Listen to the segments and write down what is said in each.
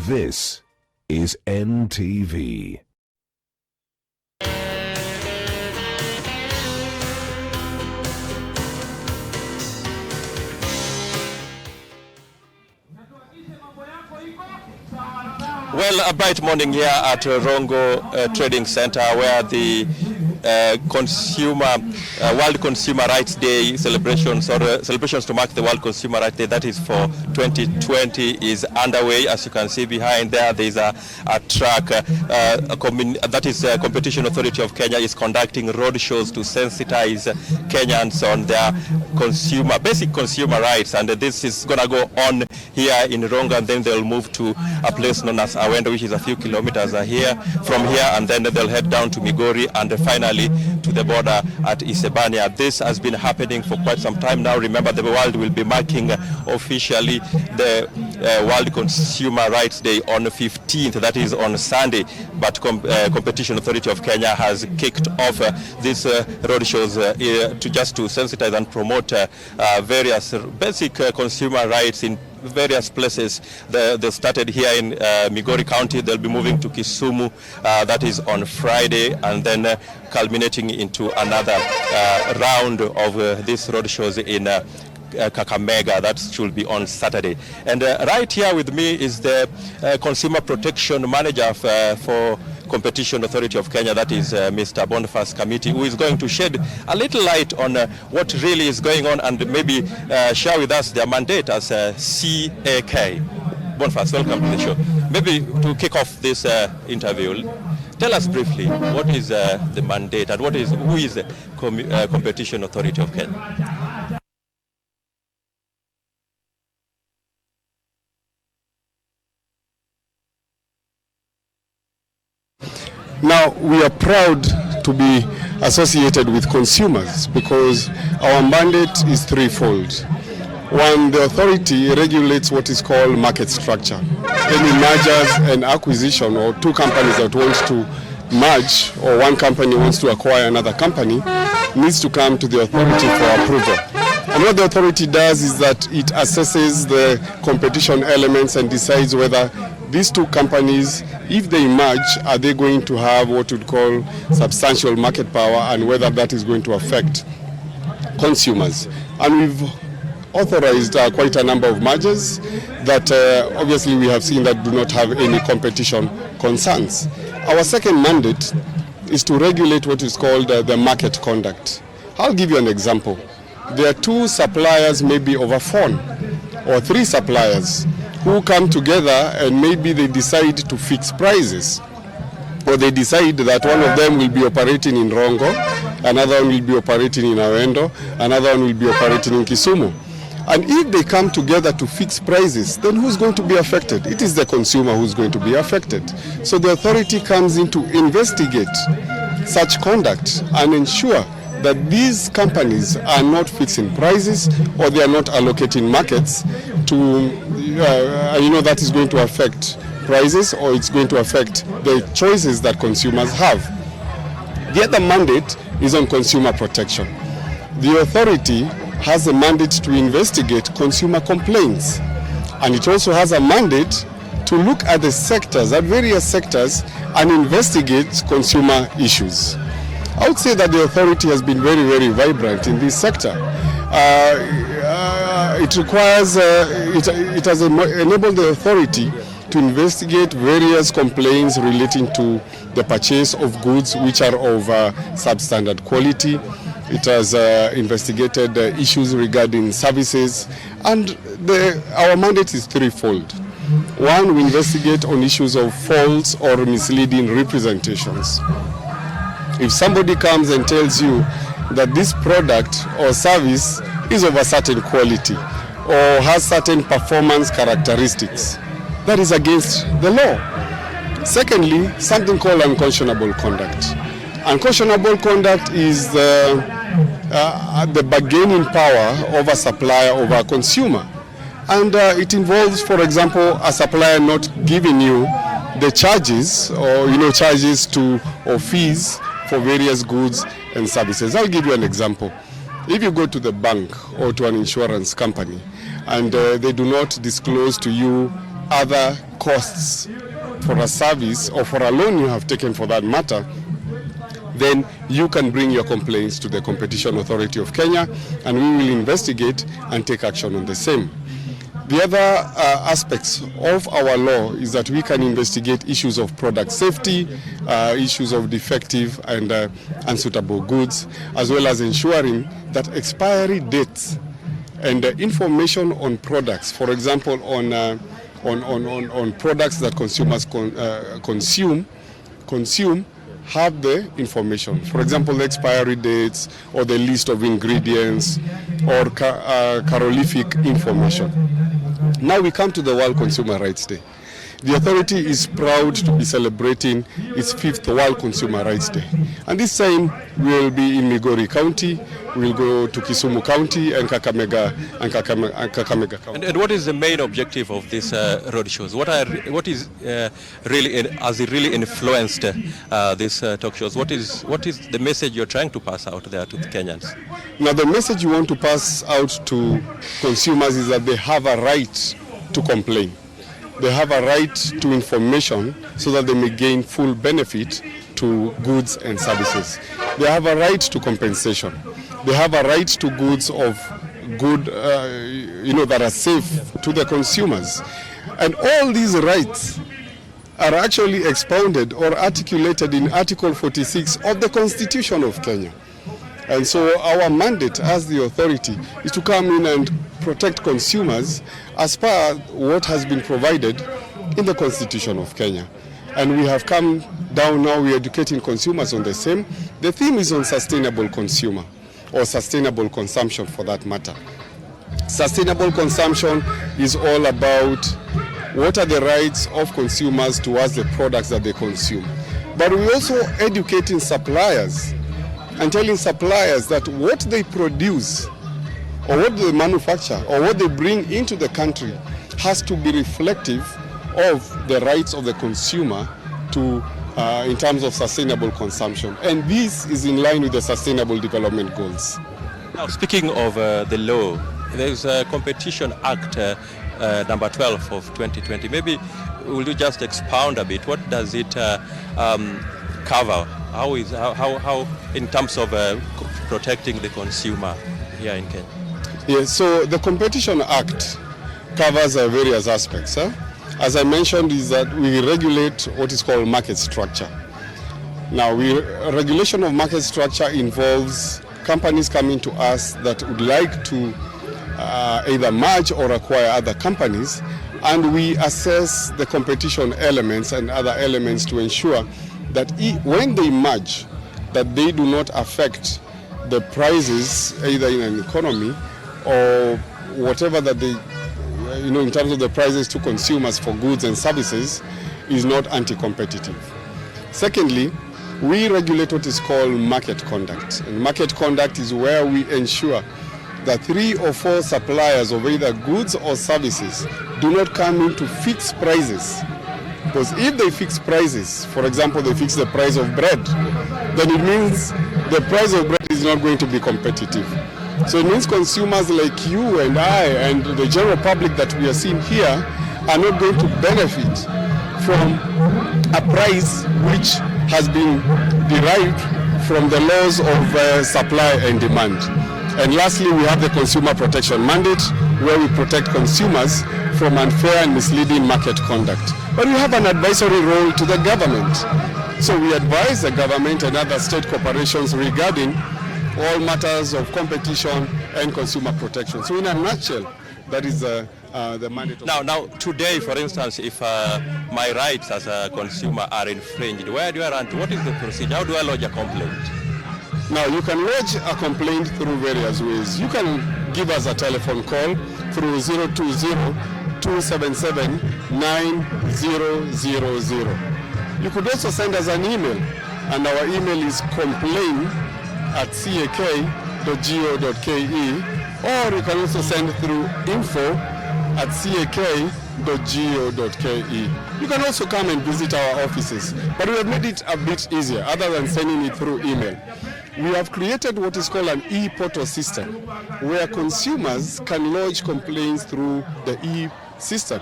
This is NTV. Well, a bright morning here at Rongo Trading Center, where the World Consumer Rights Day celebrations, or celebrations to mark the World Consumer Rights Day, that is for 2020, is underway. As you can see behind there, there is a track that is Competition Authority of Kenya is conducting roadshows to sensitize Kenyans on their basic consumer rights, and this is going to go on here in Rongo, and then they'll move to a place known as Awendo, which is a few kilometers from here, and then they'll head down to Migori and finally to the border at Isebania. This has been happening for quite some time now. Remember, the world will be marking officially the World Consumer Rights Day on the 15th, that is on Sunday, but Competition Authority of Kenya has kicked off these roadshows to sensitize and promote various basic consumer rights in various places. They started here in Migori County. They'll be moving to Kisumu, that is on Friday, and then culminating into another round of these roadshows in Kakamega. That should be on Saturday. And right here with me is the Consumer Protection Manager for Competition Authority of Kenya, that is Mr. Boniface Kamiti, who is going to shed a little light on what really is going on and maybe share with us their mandate as CAK. Boniface, welcome to the show. Maybe to kick off this interview, tell us briefly what is the mandate and who is the Competition Authority of Kenya? Now, we are proud to be associated with consumers because our mandate is threefold. One, the authority regulates what is called market structure. Any mergers and acquisition, or two companies that want to merge, or one company wants to acquire another company, needs to come to the authority for approval. And what the authority does is that it assesses the competition elements and decides whether these two companies, if they merge, are they going to have what we'd call substantial market power, and whether that is going to affect consumers. And we've authorized quite a number of mergers that obviously we have seen that do not have any competition concerns. Our second mandate is to regulate what is called the market conduct. I'll give you an example. There are two suppliers, maybe of a phone, or three suppliers, who come together and maybe they decide to fix prices, or they decide that one of them will be operating in Rongo, another one will be operating in Awendo, another one will be operating in Kisumu. And if they come together to fix prices, then who's going to be affected? It is the consumer who's going to be affected. So the authority comes in to investigate such conduct and ensure that these companies are not fixing prices, or they are not allocating markets to, that is going to affect prices, or it's going to affect the choices that consumers have. The other mandate is on consumer protection. The authority has a mandate to investigate consumer complaints, and it also has a mandate to look at the sectors, at various sectors, and investigate consumer issues. I would say that the authority has been very, very vibrant in this sector. It has enabled the authority to investigate various complaints relating to the purchase of goods which are of substandard quality. It has investigated issues regarding services, and our mandate is threefold. One, we investigate on issues of false or misleading representations. If somebody comes and tells you that this product or service is of a certain quality or has certain performance characteristics, that is against the law. Secondly, something called unconscionable conduct. Unconscionable conduct is the bargaining power of a supplier over a consumer. And it involves, for example, a supplier not giving you the charges or charges or fees for various goods and services. I'll give you an example. If you go to the bank or to an insurance company and they do not disclose to you other costs for a service or for a loan you have taken for that matter, then you can bring your complaints to the Competition Authority of Kenya, and we will investigate and take action on the same. The other aspects of our law is that we can investigate issues of product safety, issues of defective and unsuitable goods, as well as ensuring that expiry dates and information on products, for example, on products that consumers consume, have the information. For example, the expiry dates or the list of ingredients or calorific information. Now we come to the World Consumer Rights Day. The authority is proud to be celebrating its 5th World Consumer Rights Day. And this time we'll be in Migori County, we'll go to Kisumu County and Kakamega County. And what is the main objective of these roadshows? What is really, has it really influenced these talk shows? What is the message you're trying to pass out there to the Kenyans? Now the message you want to pass out to consumers is that they have a right to complain. They have a right to information so that they may gain full benefit to goods and services. They have a right to compensation. They have a right to goods of good, that are safe to the consumers. And all these rights are actually expounded or articulated in Article 46 of the Constitution of Kenya. And so our mandate as the authority is to come in and protect consumers as per what has been provided in the Constitution of Kenya. And we have come down now, we are educating consumers on the same. The theme is on sustainable consumer, or sustainable consumption for that matter. Sustainable consumption is all about what are the rights of consumers towards the products that they consume. But we're also educating suppliers and telling suppliers that what they produce or what they manufacture or what they bring into the country has to be reflective of the rights of the consumer to in terms of sustainable consumption. And this is in line with the Sustainable Development Goals. Now, speaking of the law, there's a Competition Act number 12 of 2020. Maybe will you just expound a bit? What does it cover? How in terms of protecting the consumer here in Kenya? Yes, so the Competition Act covers various aspects. As I mentioned, is that we regulate what is called market structure. Now, regulation of market structure involves companies coming to us that would like to either merge or acquire other companies, and we assess the competition elements and other elements to ensure that when they merge, that they do not affect the prices either in an economy or whatever that they, in terms of the prices to consumers for goods and services is not anti-competitive. Secondly, we regulate what is called market conduct. And market conduct is where we ensure that 3 or 4 suppliers of either goods or services do not come in to fix prices. Because if they fix prices, for example, they fix the price of bread, then it means the price of bread is not going to be competitive. So it means consumers like you and I and the general public that we are seeing here are not going to benefit from a price which has been derived from the laws of supply and demand. And lastly, we have the consumer protection mandate, where we protect consumers from unfair and misleading market conduct. But we have an advisory role to the government. So we advise the government and other state corporations regarding all matters of competition and consumer protection. So in a nutshell, that is the mandate. Now, today, for instance, if my rights as a consumer are infringed, where do I run to? What is the procedure? How do I lodge a complaint? Now, you can lodge a complaint through various ways. You can give us a telephone call through 020-277-9000. You could also send us an email, and our email is complain@cak.go.ke, or you can also send through info@cak.go.ke. You can also come and visit our offices, but we have made it a bit easier. Other than sending it through email, we have created what is called an e-portal system, where consumers can lodge complaints through the e-system.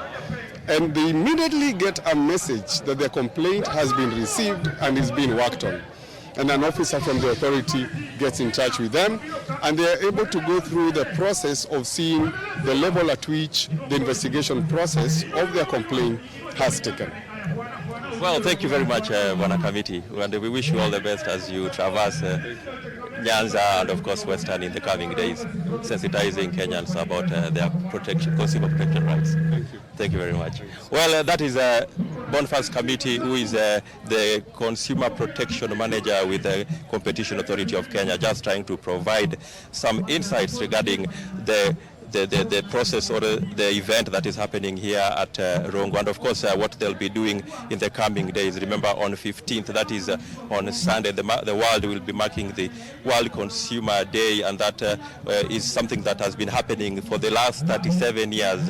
and they immediately get a message that their complaint has been received and is being worked on. And an officer from the authority gets in touch with them, and they are able to go through the process of seeing the level at which the investigation process of their complaint has taken. Well, thank you very much, Bwana Committee, and we wish you all the best as you traverse Nyanza and, of course, Western in the coming days, sensitizing Kenyans about their consumer protection rights. Thank you. Thank you very much. Well, that is Boniface Committee, who is the Consumer Protection Manager with the Competition Authority of Kenya, just trying to provide some insights regarding the process or the event that is happening here at Rongo, and of course what they'll be doing in the coming days. Remember, on 15th, that is on Sunday, the world will be marking the World Consumer Day, and that is something that has been happening for the last 37 years.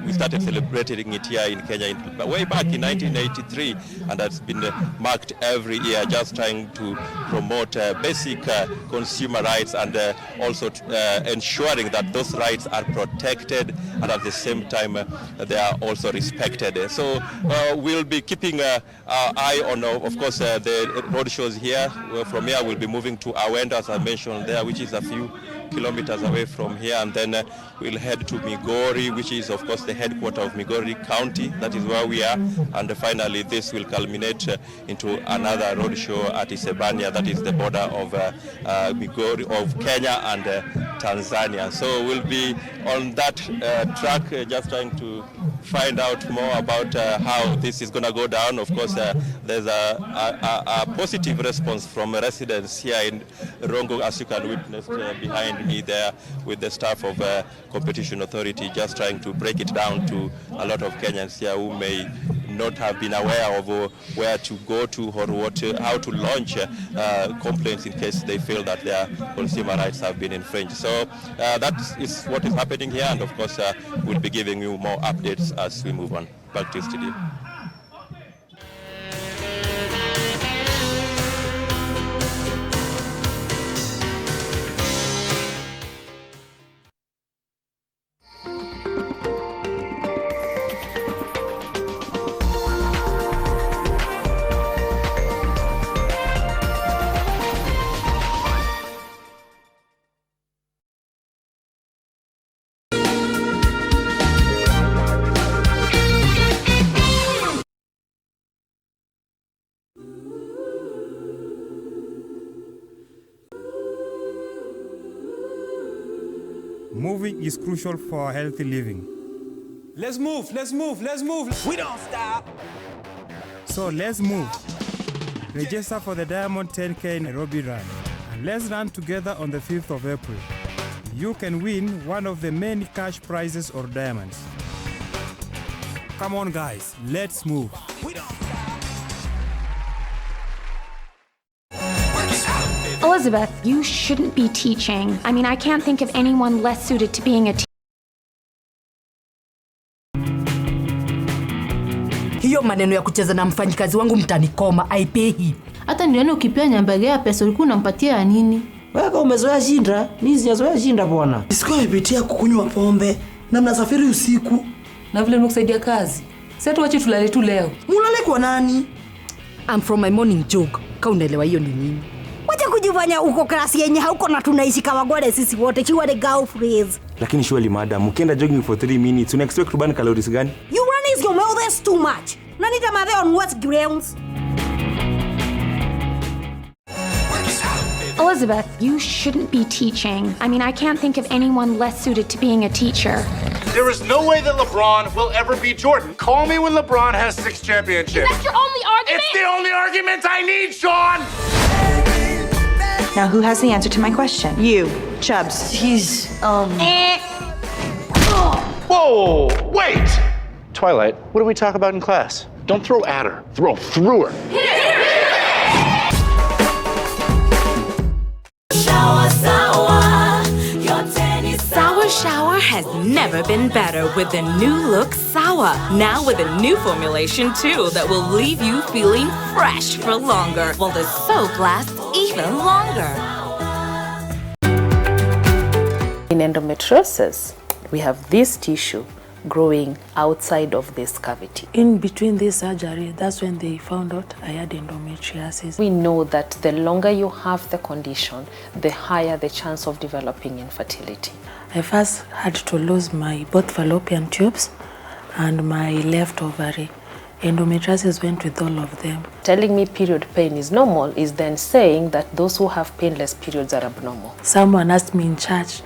We started celebrating it here in Kenya way back in 1983, and that's been marked every year, just trying to promote basic consumer rights and also ensuring that those rights are protected and at the same time they are also respected. So we'll be keeping our eye on, of course, the road shows here. From here we'll be moving to Awendo, as I mentioned there, which is a few kilometers away from here, and then we'll head to Migori, which is of course the headquarters of Migori County. That is where we are, and finally this will culminate into another road show at Isebania, that is the border of Migori, of Kenya and Tanzania. So we'll be on that track, just trying to find out more about how this is going to go down. Of course, there's a positive response from residents here in Rongo, as you can witness behind me there, with the staff of Competition Authority, just trying to break it down to a lot of Kenyans here who may not have been aware of where to go to or how to launch complaints in case they feel that their consumer rights have been infringed. So that is what is happening here, and of course we'll be giving you more updates as we move on. Back to the studio. Moving is crucial for healthy living. Let's move, let's move, let's move. We don't stop. So let's move. Register for the Diamond 10K Nairobi Run, and let's run together on the 5th of April. You can win one of the many cash prizes or diamonds. Come on guys, let's move. We don't stop. Elizabeth, you shouldn't be teaching. I mean, I can't think of anyone less suited to being a teacher. Hiyo maneno ya kucheza na mfanyikazi wangu mtanikoma, aipehi. Hata niliona ukipea Nyambagea pesa ulikuwa unampatia ya nini? Wewe umezoea shinda, mimi sijazoea shinda bwana. Sikuwa nimepitia kukunywa pombe na mnasafiri usiku. Na vile unakusaidia kazi. Sasa tuache tulale tu leo. Mulale kwa nani? I'm from my morning joke. Kaunaelewa hiyo ni nini? Wacha kujifanya uko klasi yenye hauko na tunaishi kama gwade sisi wote. Chiwa the girl phrase. Lakini surely madam, ukienda jogging for 3 minutes, una expect to burn calories gani? You run is your mouth, that's too much. Nanita mother on what grounds? Elizabeth, you shouldn't be teaching. I mean, I can't think of anyone less suited to being a teacher. There is no way that LeBron will ever be Jordan. Call me when LeBron has 6 championships. Is that your only argument? It's the only argument I need, Sean! Now, who has the answer to my question? You, Chubbs. He's, Whoa, wait! Twilight, what do we talk about in class? Don't throw at her, throw through her. Sour Shower has never been better with the new look Sour. Now with a new formulation too that will leave you feeling fresh for longer, while the soap lasts even longer. In endometriosis, we have this tissue growing outside of this cavity. In between this surgery, that's when they found out I had endometriosis. We know that the longer you have the condition, the higher the chance of developing infertility. I first had to lose my both fallopian tubes and my left ovary. Endometriosis went with all of them. Telling me period pain is normal is then saying that those who have painless periods are abnormal. Someone asked me in church,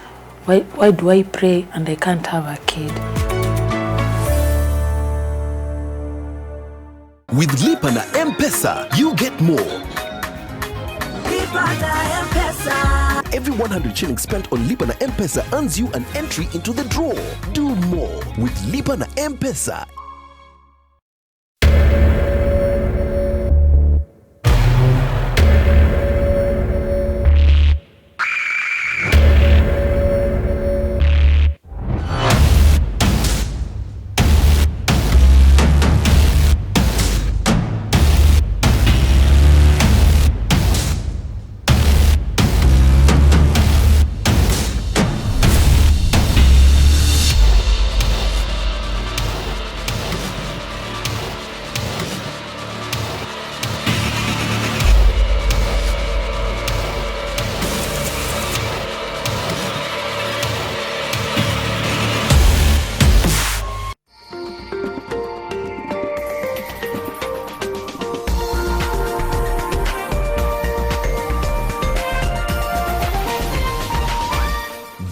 why do I pray and I can't have a kid? With Lipa na M-Pesa, you get more. Lipa na M-Pesa. Every 100 shillings spent on Lipa na M-Pesa earns you an entry into the draw. Do more with Lipa na M-Pesa.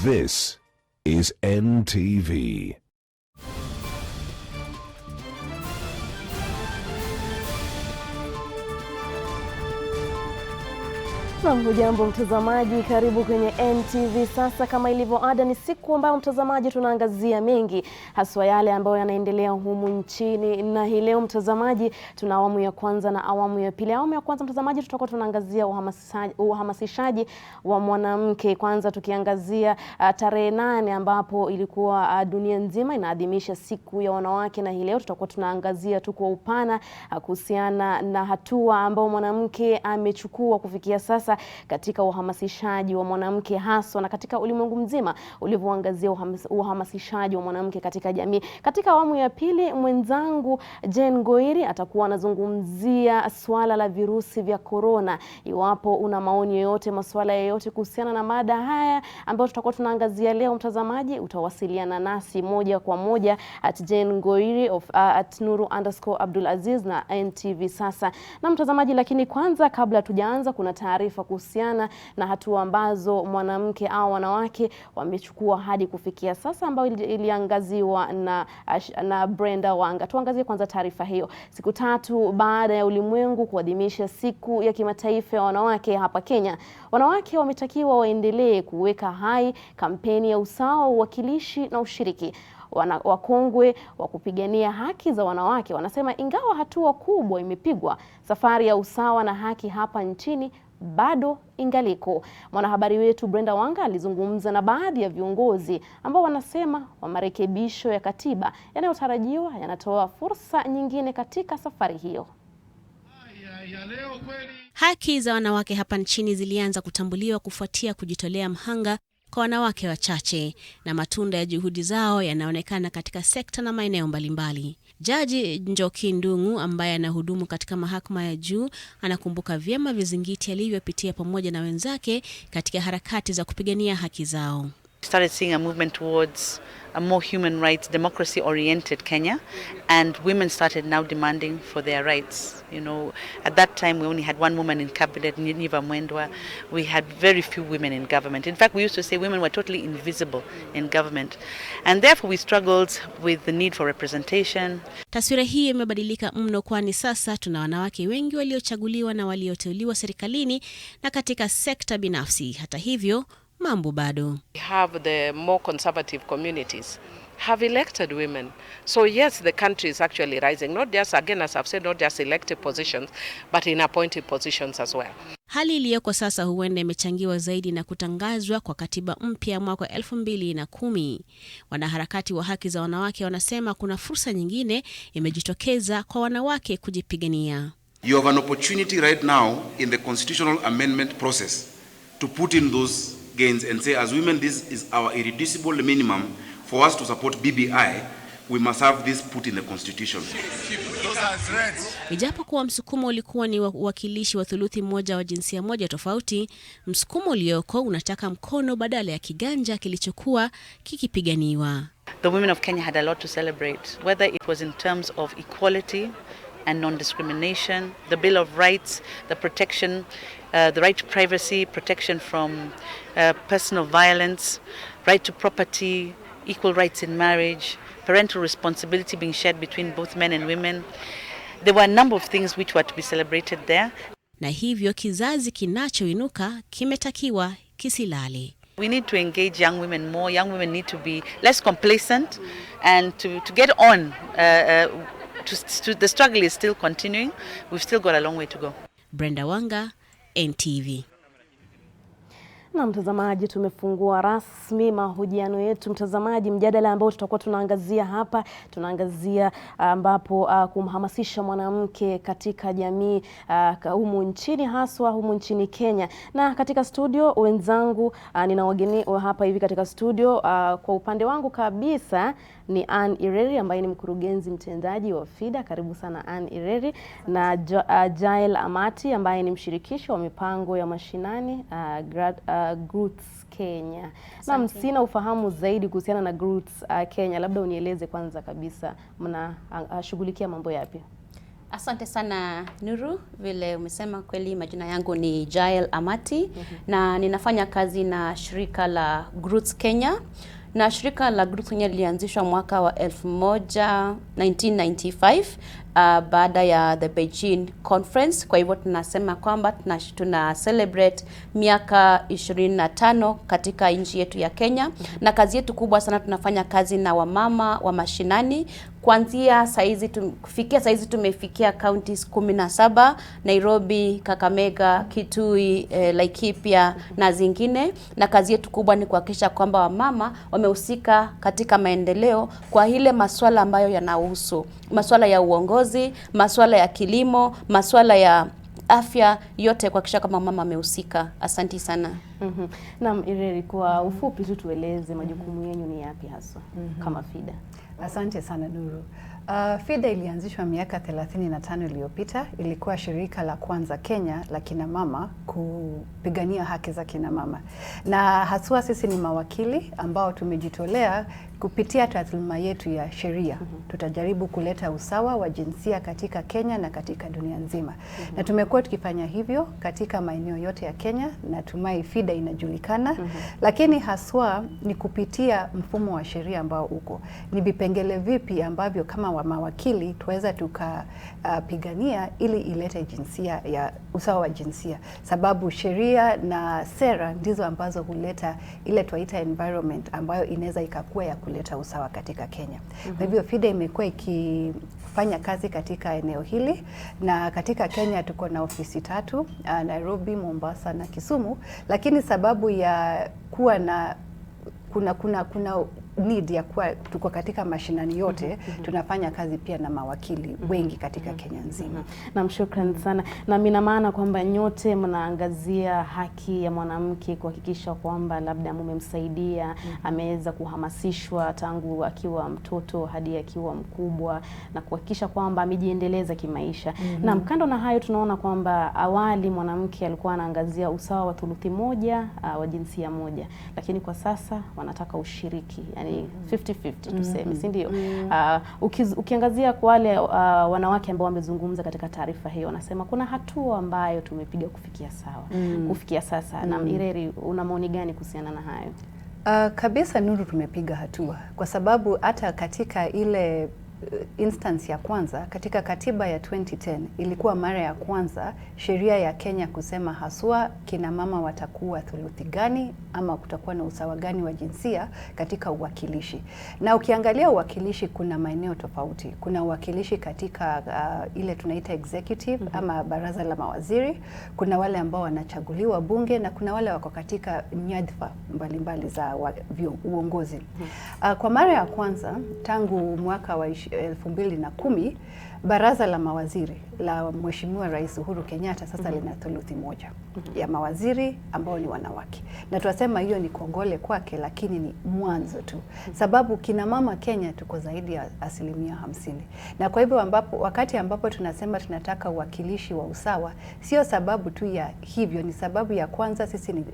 This is NTV. Hujambo mtazamaji, karibu kwenye NTV. Sasa kama ilivyo ada, ni siku ambayo mtazamaji tunaangazia mengi, haswa yale ambayo yanaendelea humu nchini. Na hii leo mtazamaji, tuna awamu ya kwanza na awamu ya pili. Awamu ya kwanza mtazamaji, tutakuwa tunaangazia uhamasishaji wa mwanamke. Kwanza tukiangazia tarehe 8 ambapo ilikuwa dunia nzima inaadhimisha siku ya wanawake, na hii leo tutakuwa tunaangazia tu kwa upana kuhusiana na hatua ambayo mwanamke amechukua kufikia sasa katika uhamasishaji wa mwanamke, haswa na katika ulimwengu mzima ulivyoangazia uhamasishaji wa mwanamke katika jamii. Katika awamu ya pili, mwenzangu Jane Goiri atakuwa anazungumzia swala la virusi vya corona. Iwapo una maoni yoyote, masuala yoyote kuhusiana na mada haya ambayo tutakuwa tunaangazia leo mtazamaji, utawasiliana nasi moja kwa moja at Jane Goiri at Nuru_Abdulaziz na NTV sasa. Na mtazamaji, lakini kwanza kabla tujaanza, kuna taarifa kuhusiana na hatua ambazo mwanamke au wanawake wamechukua hadi kufikia sasa, ambayo iliangaziwa na Brenda Wanga. Tuangazie kwanza taarifa hiyo. Siku 3 baada ya ulimwengu kuadhimisha siku ya kimataifa ya wanawake hapa Kenya, wanawake wametakiwa waendelee kuweka hai kampeni ya usawa, uwakilishi na ushiriki. Wakongwe wa kupigania haki za wanawake wanasema ingawa hatua kubwa imepigwa, safari ya usawa na haki hapa nchini bado ingaliko. Mwanahabari wetu Brenda Wanga alizungumza na baadhi ya viongozi ambao wanasema marekebisho ya katiba yanayotarajiwa yanatoa fursa nyingine katika safari hiyo. Haki za wanawake hapa nchini zilianza kutambuliwa kufuatia kujitolea mhanga kwa wanawake wachache, na matunda ya juhudi zao yanaonekana katika sekta na maeneo mbalimbali. Jaji Njoki Ndung'u ambaye anahudumu katika mahakama ya juu anakumbuka vyema vizingiti alivyopitia pamoja na wenzake katika harakati za kupigania haki zao. Started seeing a movement towards a more human rights, democracy oriented Kenya, and women started now demanding for their rights. You know, at that time we only had one woman in cabinet, Niva Mwendwa. We had very few women in government. In fact, we used to say women were totally invisible in government, and therefore we struggled with the need for representation. Taswira hii imebadilika mno, kwani sasa tuna wanawake wengi waliochaguliwa na walioteuliwa serikalini na katika sekta binafsi. Hata hivyo, mambo bado. We have the more conservative communities have elected women. So yes, the country is actually rising, not just, again as I've said, not just elected positions, but in appointed positions as well. Hali iliyoko sasa huenda imechangiwa zaidi na kutangazwa kwa katiba mpya mwaka 2010. Wanaharakati wa haki za wanawake wanasema kuna fursa nyingine imejitokeza kwa wanawake kujipigania. You have an opportunity right now in the constitutional amendment process to put in those gains and say, as women, this is our irreducible minimum for us to support BBI, we must have this put in the constitution. Ijapokuwa msukumo ulikuwa ni uwakilishi wa thuluthi moja wa jinsia moja tofauti, msukumo ulioko unataka mkono badala ya kiganja kilichokuwa kikipiganiwa. The women of Kenya had a lot to celebrate, whether it was in terms of equality and non-discrimination, the Bill of Rights, the protection, the right to privacy, protection from personal violence, right to property, equal rights in marriage, parental responsibility being shared between both men and women. There were a number of things which were to be celebrated there. Na hivyo kizazi kinachoinuka kimetakiwa kisilale. We need to engage young women more. Young women need to be less complacent and to get on. The struggle is still continuing. We've still got a long way to go. Brenda Wanga, NTV. Na mtazamaji, tumefungua rasmi mahojiano yetu. Mtazamaji, mjadala ambao tutakuwa tunaangazia hapa, tunaangazia ambapo kumhamasisha mwanamke katika jamii humu nchini, haswa humu nchini Kenya. Na katika studio wenzangu nina wageni hapa hivi katika studio. Kwa upande wangu kabisa ni Ann Ireri ambaye ni mkurugenzi mtendaji wa FIDA. Karibu sana Ann Ireri. Na Jael Amati ambaye ni mshirikishi wa mipango ya mashinani Roots Kenya. Na sina ufahamu zaidi kuhusiana na Roots Kenya. Labda unieleze kwanza kabisa mnashughulikia mambo yapi? Asante sana Nuru, vile umesema kweli majina yangu ni Jael Amati na ninafanya kazi na shirika la Roots Kenya. Na shirika la Roots Kenya lilianzishwa mwaka wa 1995 baada ya the Beijing conference. Kwa hivyo tunasema kwamba tuna celebrate miaka 25 katika nchi yetu ya Kenya. Na kazi yetu kubwa sana, tunafanya kazi na wamama wa mashinani. Kuanzia kufikia saizi tumefikia counties 17, Nairobi, Kakamega, Kitui, Laikipia na zingine. Na kazi yetu kubwa ni kuhakikisha kwamba wamama wamehusika katika maendeleo kwa ile masuala ambayo yanahusu masuala ya uongozi, masuala ya kilimo, masuala ya afya, yote kuhakikisha kama mama amehusika. Asante sana. Naam, Ireri, kwa ufupi tu tueleze majukumu yenu ni yapi hasa kama FIDA? Asante sana Nuru. FIDA ilianzishwa miaka 35 iliyopita. Ilikuwa shirika la kwanza Kenya la kina mama kupigania haki za kina mama. Na haswa sisi ni mawakili ambao tumejitolea kupitia taaluma yetu ya sheria. Tutajaribu kuleta usawa wa jinsia katika Kenya na katika dunia nzima. Na tumekuwa tukifanya hivyo katika maeneo yote ya Kenya, na tumai FIDA inajulikana. Lakini haswa ni kupitia mfumo wa sheria ambao uko. Ni vipengele vipi ambavyo kama wa mawakili tuweza tukapigania ili ilete jinsia ya usawa wa jinsia. Sababu sheria na sera ndizo ambazo huleta ile tuaita environment ambayo inaweza ikakua ya kuleta usawa katika Kenya. Kwa hivyo FIDA imekuwa ikifanya kazi katika eneo hili, na katika Kenya tuko na ofisi 3, Nairobi, Mombasa na Kisumu. Lakini sababu ya kuwa na kuna need ya kuwa tuko katika mashinani yote, tunafanya kazi pia na mawakili wengi katika Kenya nzima. Na shukrani sana. Na mina maana kwamba nyote mnaangazia haki ya mwanamke, kuhakikisha kwamba labda mmemsaidia, ameweza kuhamasishwa tangu akiwa mtoto hadi akiwa mkubwa, na kuhakikisha kwamba amejiendeleza kimaisha. Na kando na hayo, tunaona kwamba awali mwanamke alikuwa anaangazia usawa wa thuluthi moja wa jinsia moja, lakini kwa sasa wanataka ushiriki, 50-50 tuseme, si ndio? Ukiangazia kwa wale wanawake ambao wamezungumza katika taarifa hiyo, wanasema kuna hatua ambayo tumepiga kufikia kufikia sasa. Na Ireri, una maoni gani kuhusiana na hayo? Kabisa Nuru, tumepiga hatua kwa sababu hata katika ile instance ya kwanza katika katiba ya 2010 ilikuwa mara ya kwanza sheria ya Kenya kusema haswa kina mama watakuwa thuluthi gani ama kutakuwa na usawa gani wa jinsia katika uwakilishi. Na ukiangalia uwakilishi kuna maeneo tofauti. Kuna uwakilishi katika ile tunaita executive ama baraza la mawaziri, kuna wale ambao wanachaguliwa bunge, na kuna wale wako katika nyadhifa mbalimbali za uongozi. Kwa mara ya kwanza tangu mwaka wa 2010 baraza la mawaziri la Mheshimiwa Rais Uhuru Kenyatta sasa lina thuluthi moja ya mawaziri ambao ni wanawake, na tunasema hiyo ni kongole kwake, lakini ni mwanzo tu, sababu kina mama Kenya tuko zaidi ya 50%. Na kwa hivyo wakati ambapo tunasema tunataka uwakilishi wa usawa, sio sababu tu ya hivyo, ni sababu ya kwanza sisi ni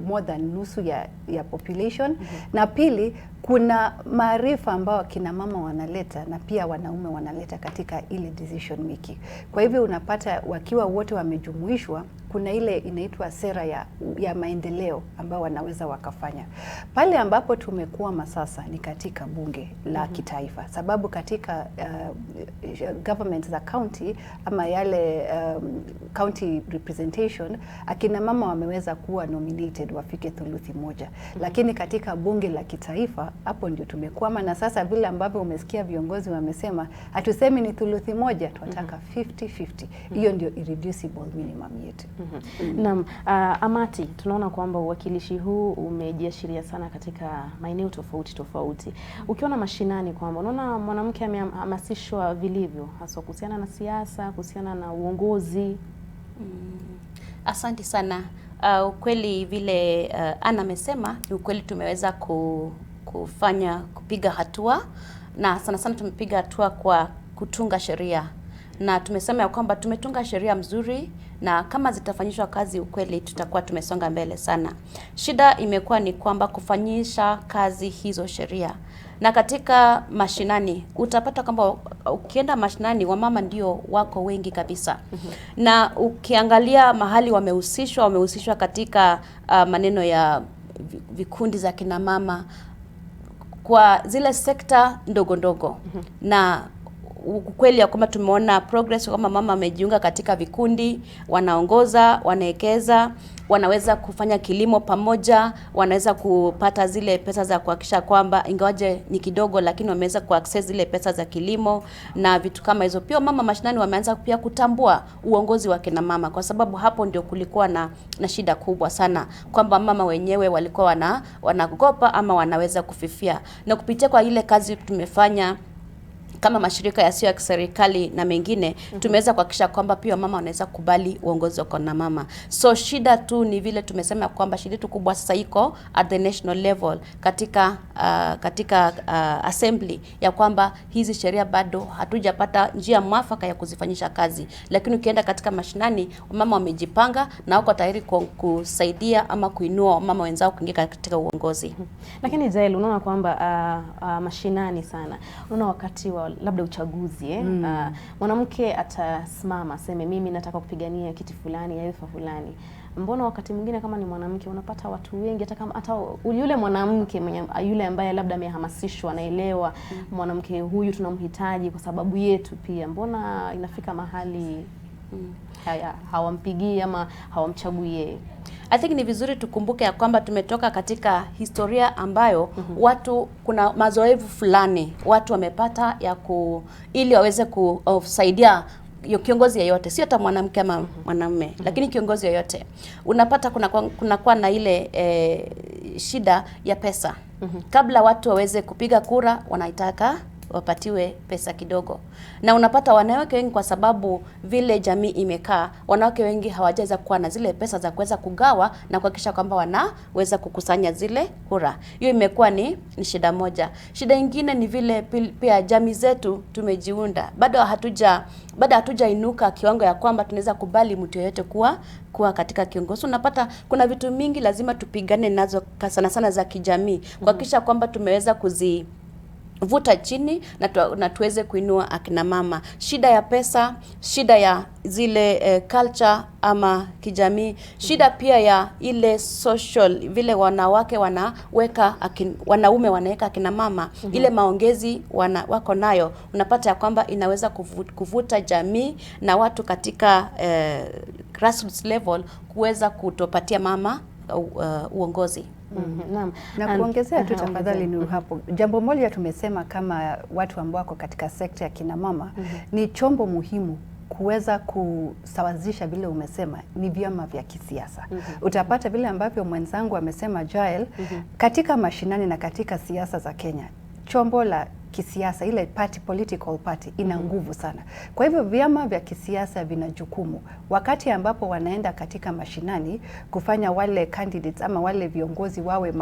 more than nusu ya population, na pili kuna maarifa ambao kina mama wanaleta na pia wanaume wanaleta katika ile decision making. Kwa hivyo unapata wakiwa wote wamejumuishwa, kuna ile inaitwa sera ya maendeleo ambao wanaweza wakafanya. Pale ambapo tumekuwa sasa ni katika bunge la kitaifa, sababu katika government za county ama yale county representation, akina mama wameweza kuwa nominated wafike thuluthi moja. Lakini katika bunge la kitaifa hapo ndio tumekwama, na sasa vile ambavyo umesikia viongozi wamesema hatusemi ni thuluthi moja, tunataka 50-50. Hiyo ndio irreducible minimum yetu. Naam, Amati, tunaona kwamba uwakilishi huu umejiashiria sana katika maeneo tofauti tofauti. Ukiona mashinani kwamba unaona mwanamke amehamasishwa vilivyo hasa kuhusiana na siasa, kuhusiana na uongozi? Asante sana. Ukweli vile Ana amesema, ni ukweli tumeweza kupiga hatua, na sana sana tumepiga hatua kwa kutunga sheria, na tumesema ya kwamba tumetunga sheria mzuri, na kama zitafanyishwa kazi ukweli tutakuwa tumesonga mbele sana. Shida imekuwa ni kwamba kufanyisha kazi hizo sheria, na katika mashinani utapata kwamba ukienda mashinani wamama ndio wako wengi kabisa. Na ukiangalia mahali wamehusishwa katika maneno ya vikundi za kina mama kwa zile sekta ndogo ndogo. Na ukweli ya kwamba tumeona progress kama mama amejiunga katika vikundi, wanaongoza, wanaekeza, wanaweza kufanya kilimo pamoja, wanaweza kupata zile pesa za kuhakikisha kwamba ingawaje ni kidogo lakini wameweza kuaccess zile pesa za kilimo na vitu kama hizo. Pia mama mashinani wameanza pia kutambua uongozi wa kina mama, kwa sababu hapo ndio kulikuwa na shida kubwa sana kwamba mama wenyewe walikuwa wanagopa ama wanaweza kufifia. Na kupitia kwa ile kazi tumefanya kama mashirika yasiyo ya kiserikali na mengine, tumeweza kuhakikisha kwamba pia mama wanaweza kubali uongozi wa kina mama. So shida tu ni vile tumesema kwamba shida tu kubwa sasa iko at the national level katika assembly, ya kwamba hizi sheria bado hatujapata njia mwafaka ya kuzifanyisha kazi. Lakini ukienda katika mashinani, mama wamejipanga na wako tayari kusaidia ama kuinua mama wenzao kuingia katika uongozi. Lakini Jael, unaona kwamba mashinani sana, unaona wakati wa labda uchaguzi mwanamke atasimama aseme mimi nataka kupigania kiti fulani, nyadhifa fulani. Mbona wakati mwingine kama ni mwanamke unapata watu wengi, hata yule mwanamke yule ambaye labda amehamasishwa, anaelewa mwanamke huyu tunamhitaji kwa sababu yetu pia, mbona inafika mahali hawampigii ama hawamchagui yeye? I think ni vizuri tukumbuke ya kwamba tumetoka katika historia ambayo watu, kuna mazoevu fulani watu wamepata ili waweze kusaidia kiongozi yeyote, sio hata mwanamke ama mwanamume, lakini kiongozi yeyote. Unapata kunakuwa na ile shida ya pesa. Kabla watu waweze kupiga kura, wanaitaka wapatiwe pesa kidogo. Na unapata wanawake wengi, kwa sababu vile jamii imekaa, wanawake wengi hawajaweza kuwa na zile pesa za kuweza kugawa na kuhakikisha kwamba wanaweza kukusanya zile kura. Hiyo imekuwa ni shida moja. Shida nyingine ni vile pia jamii zetu tumejiunda. Bado hatujainuka kiwango ya kwamba tunaweza kubali mtu yeyote kuwa katika kiongozi. Unapata kuna vitu mingi lazima tupigane nazo sana sana za kijamii, kuhakikisha kwamba tumeweza vuta chini na tuweze kuinua akina mama. Shida ya pesa, shida ya zile culture ama kijamii, shida pia ya ile social, vile wanawake wanaume wanaweka akina mama, ile maongezi wako nayo. Unapata ya kwamba inaweza kuvuta jamii na watu katika grassroots level kuweza kutopatia mama uongozi. Na kuongezea tu tafadhali ni hapo. Jambo moja tumesema kama watu ambao wako katika sekta ya kina mama, ni chombo muhimu kuweza kusawazisha vile umesema ni vyama vya kisiasa. Utapata vile ambavyo mwenzangu amesema Jael, katika mashinani na katika siasa za Kenya, chombo la kisiasa, ile political party ina nguvu sana. Kwa hivyo vyama vya kisiasa vina jukumu wakati ambapo wanaenda katika mashinani kufanya wale candidates ama wale viongozi wawe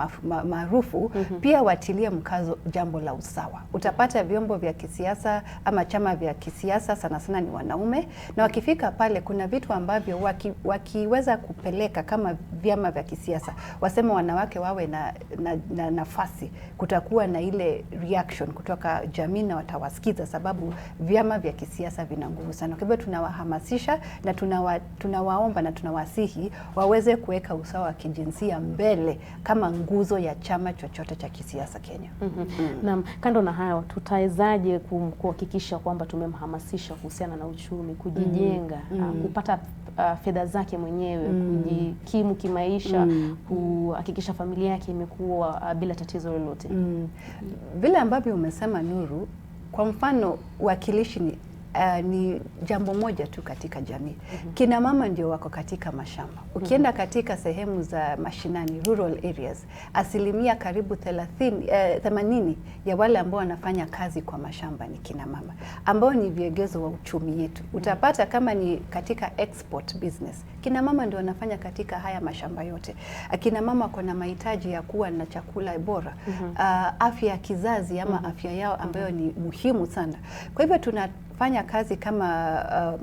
maarufu, pia watilie mkazo jambo la usawa. Utapata vyombo vya kisiasa ama chama vya kisiasa sana sana ni wanaume, na wakifika pale kuna vitu ambavyo wakiweza kupeleka kama vyama vya kisiasa, wasema wanawake wawe na nafasi, kutakuwa na ile reaction kutoka jamii na watawasikiza, sababu vyama vya kisiasa vina nguvu sana. Kwa hivyo tunawahamasisha na tunawaomba na tunawasihi waweze kuweka usawa wa kijinsia mbele kama nguzo ya chama chochote cha kisiasa Kenya. Naam, kando na hayo, tutawezaje kuhakikisha kwamba tumemhamasisha kuhusiana na uchumi, kujijenga, kupata fedha zake mwenyewe, kujikimu kimaisha, kuhakikisha familia yake imekuwa bila tatizo lolote? Vile ambavyo umesema Nuru, kwa mfano wakilishi ni jambo moja tu katika jamii. Kina mama ndio wako katika mashamba. Ukienda katika sehemu za mashinani, rural areas, asilimia karibu 80 ya wale ambao wanafanya kazi kwa mashamba ni kina mama, ambao ni viegezo wa uchumi yetu. Utapata kama ni katika export business, kina mama ndio wanafanya katika haya mashamba yote. Kina mama kuna mahitaji ya kuwa na chakula bora, afya ya kizazi ama afya yao ambayo ni muhimu sana. Kwa hivyo tunafanya kazi kama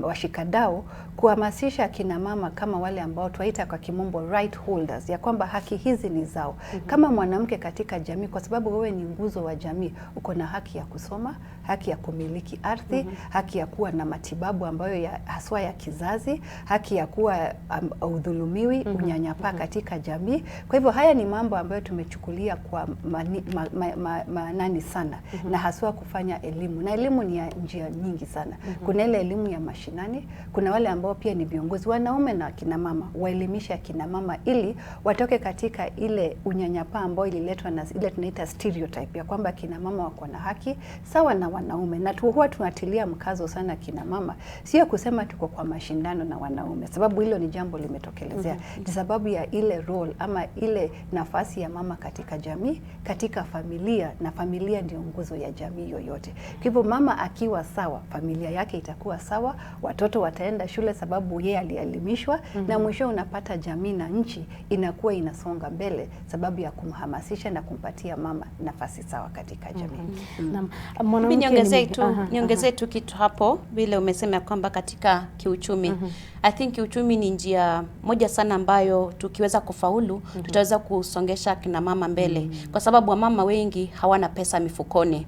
washikadau kuhamasisha kina mama kama wale ambao tuwaita kwa kimombo right holders, ya kwamba haki hizi ni zao. Kama mwanamke katika jamii, kwa sababu wewe ni nguzo wa jamii, uko na haki ya kusoma, haki ya kumiliki ardhi, haki ya kuwa na matibabu ambayo haswa ya kizazi, haki ya kuwa udhulumiwi, unyanyapaa katika jamii. Kwa hivyo haya ni mambo ambayo tumechukulia kwa maanani sana, na haswa kufanya elimu. Na elimu ni ya njia nyingi sana. Kuna ile elimu ya mashinani, kuna wale ambao pia ni viongozi wanaume na kina mama, waelimisha kina mama ili watoke katika ile unyanyapaa ambao ililetwa na ile tunaita stereotype ya kwamba kina mama wako na haki sawa na wanaume. Na huwa tunatilia mkazo sana kina mama, sio kusema tuko kwa mashindano na wanaume, sababu hilo ni jambo limetokelezea. Ni sababu ya ile role ama ile nafasi ya mama katika jamii, katika familia, na familia ndio nguzo ya jamii yoyote. Kwa hivyo mama akiwa sawa, familia yake itakuwa sawa, watoto wataenda shule sababu yeye alielimishwa, na mwisho unapata jamii na nchi inakuwa inasonga mbele sababu ya kumhamasisha na kumpatia mama nafasi sawa katika jamii. Niongezee tu kitu hapo, vile umesema kwamba katika kiuchumi, I think kiuchumi ni njia moja sana ambayo tukiweza kufaulu tutaweza kusongesha kina mama mbele, kwa sababu wamama wengi hawana pesa mifukoni.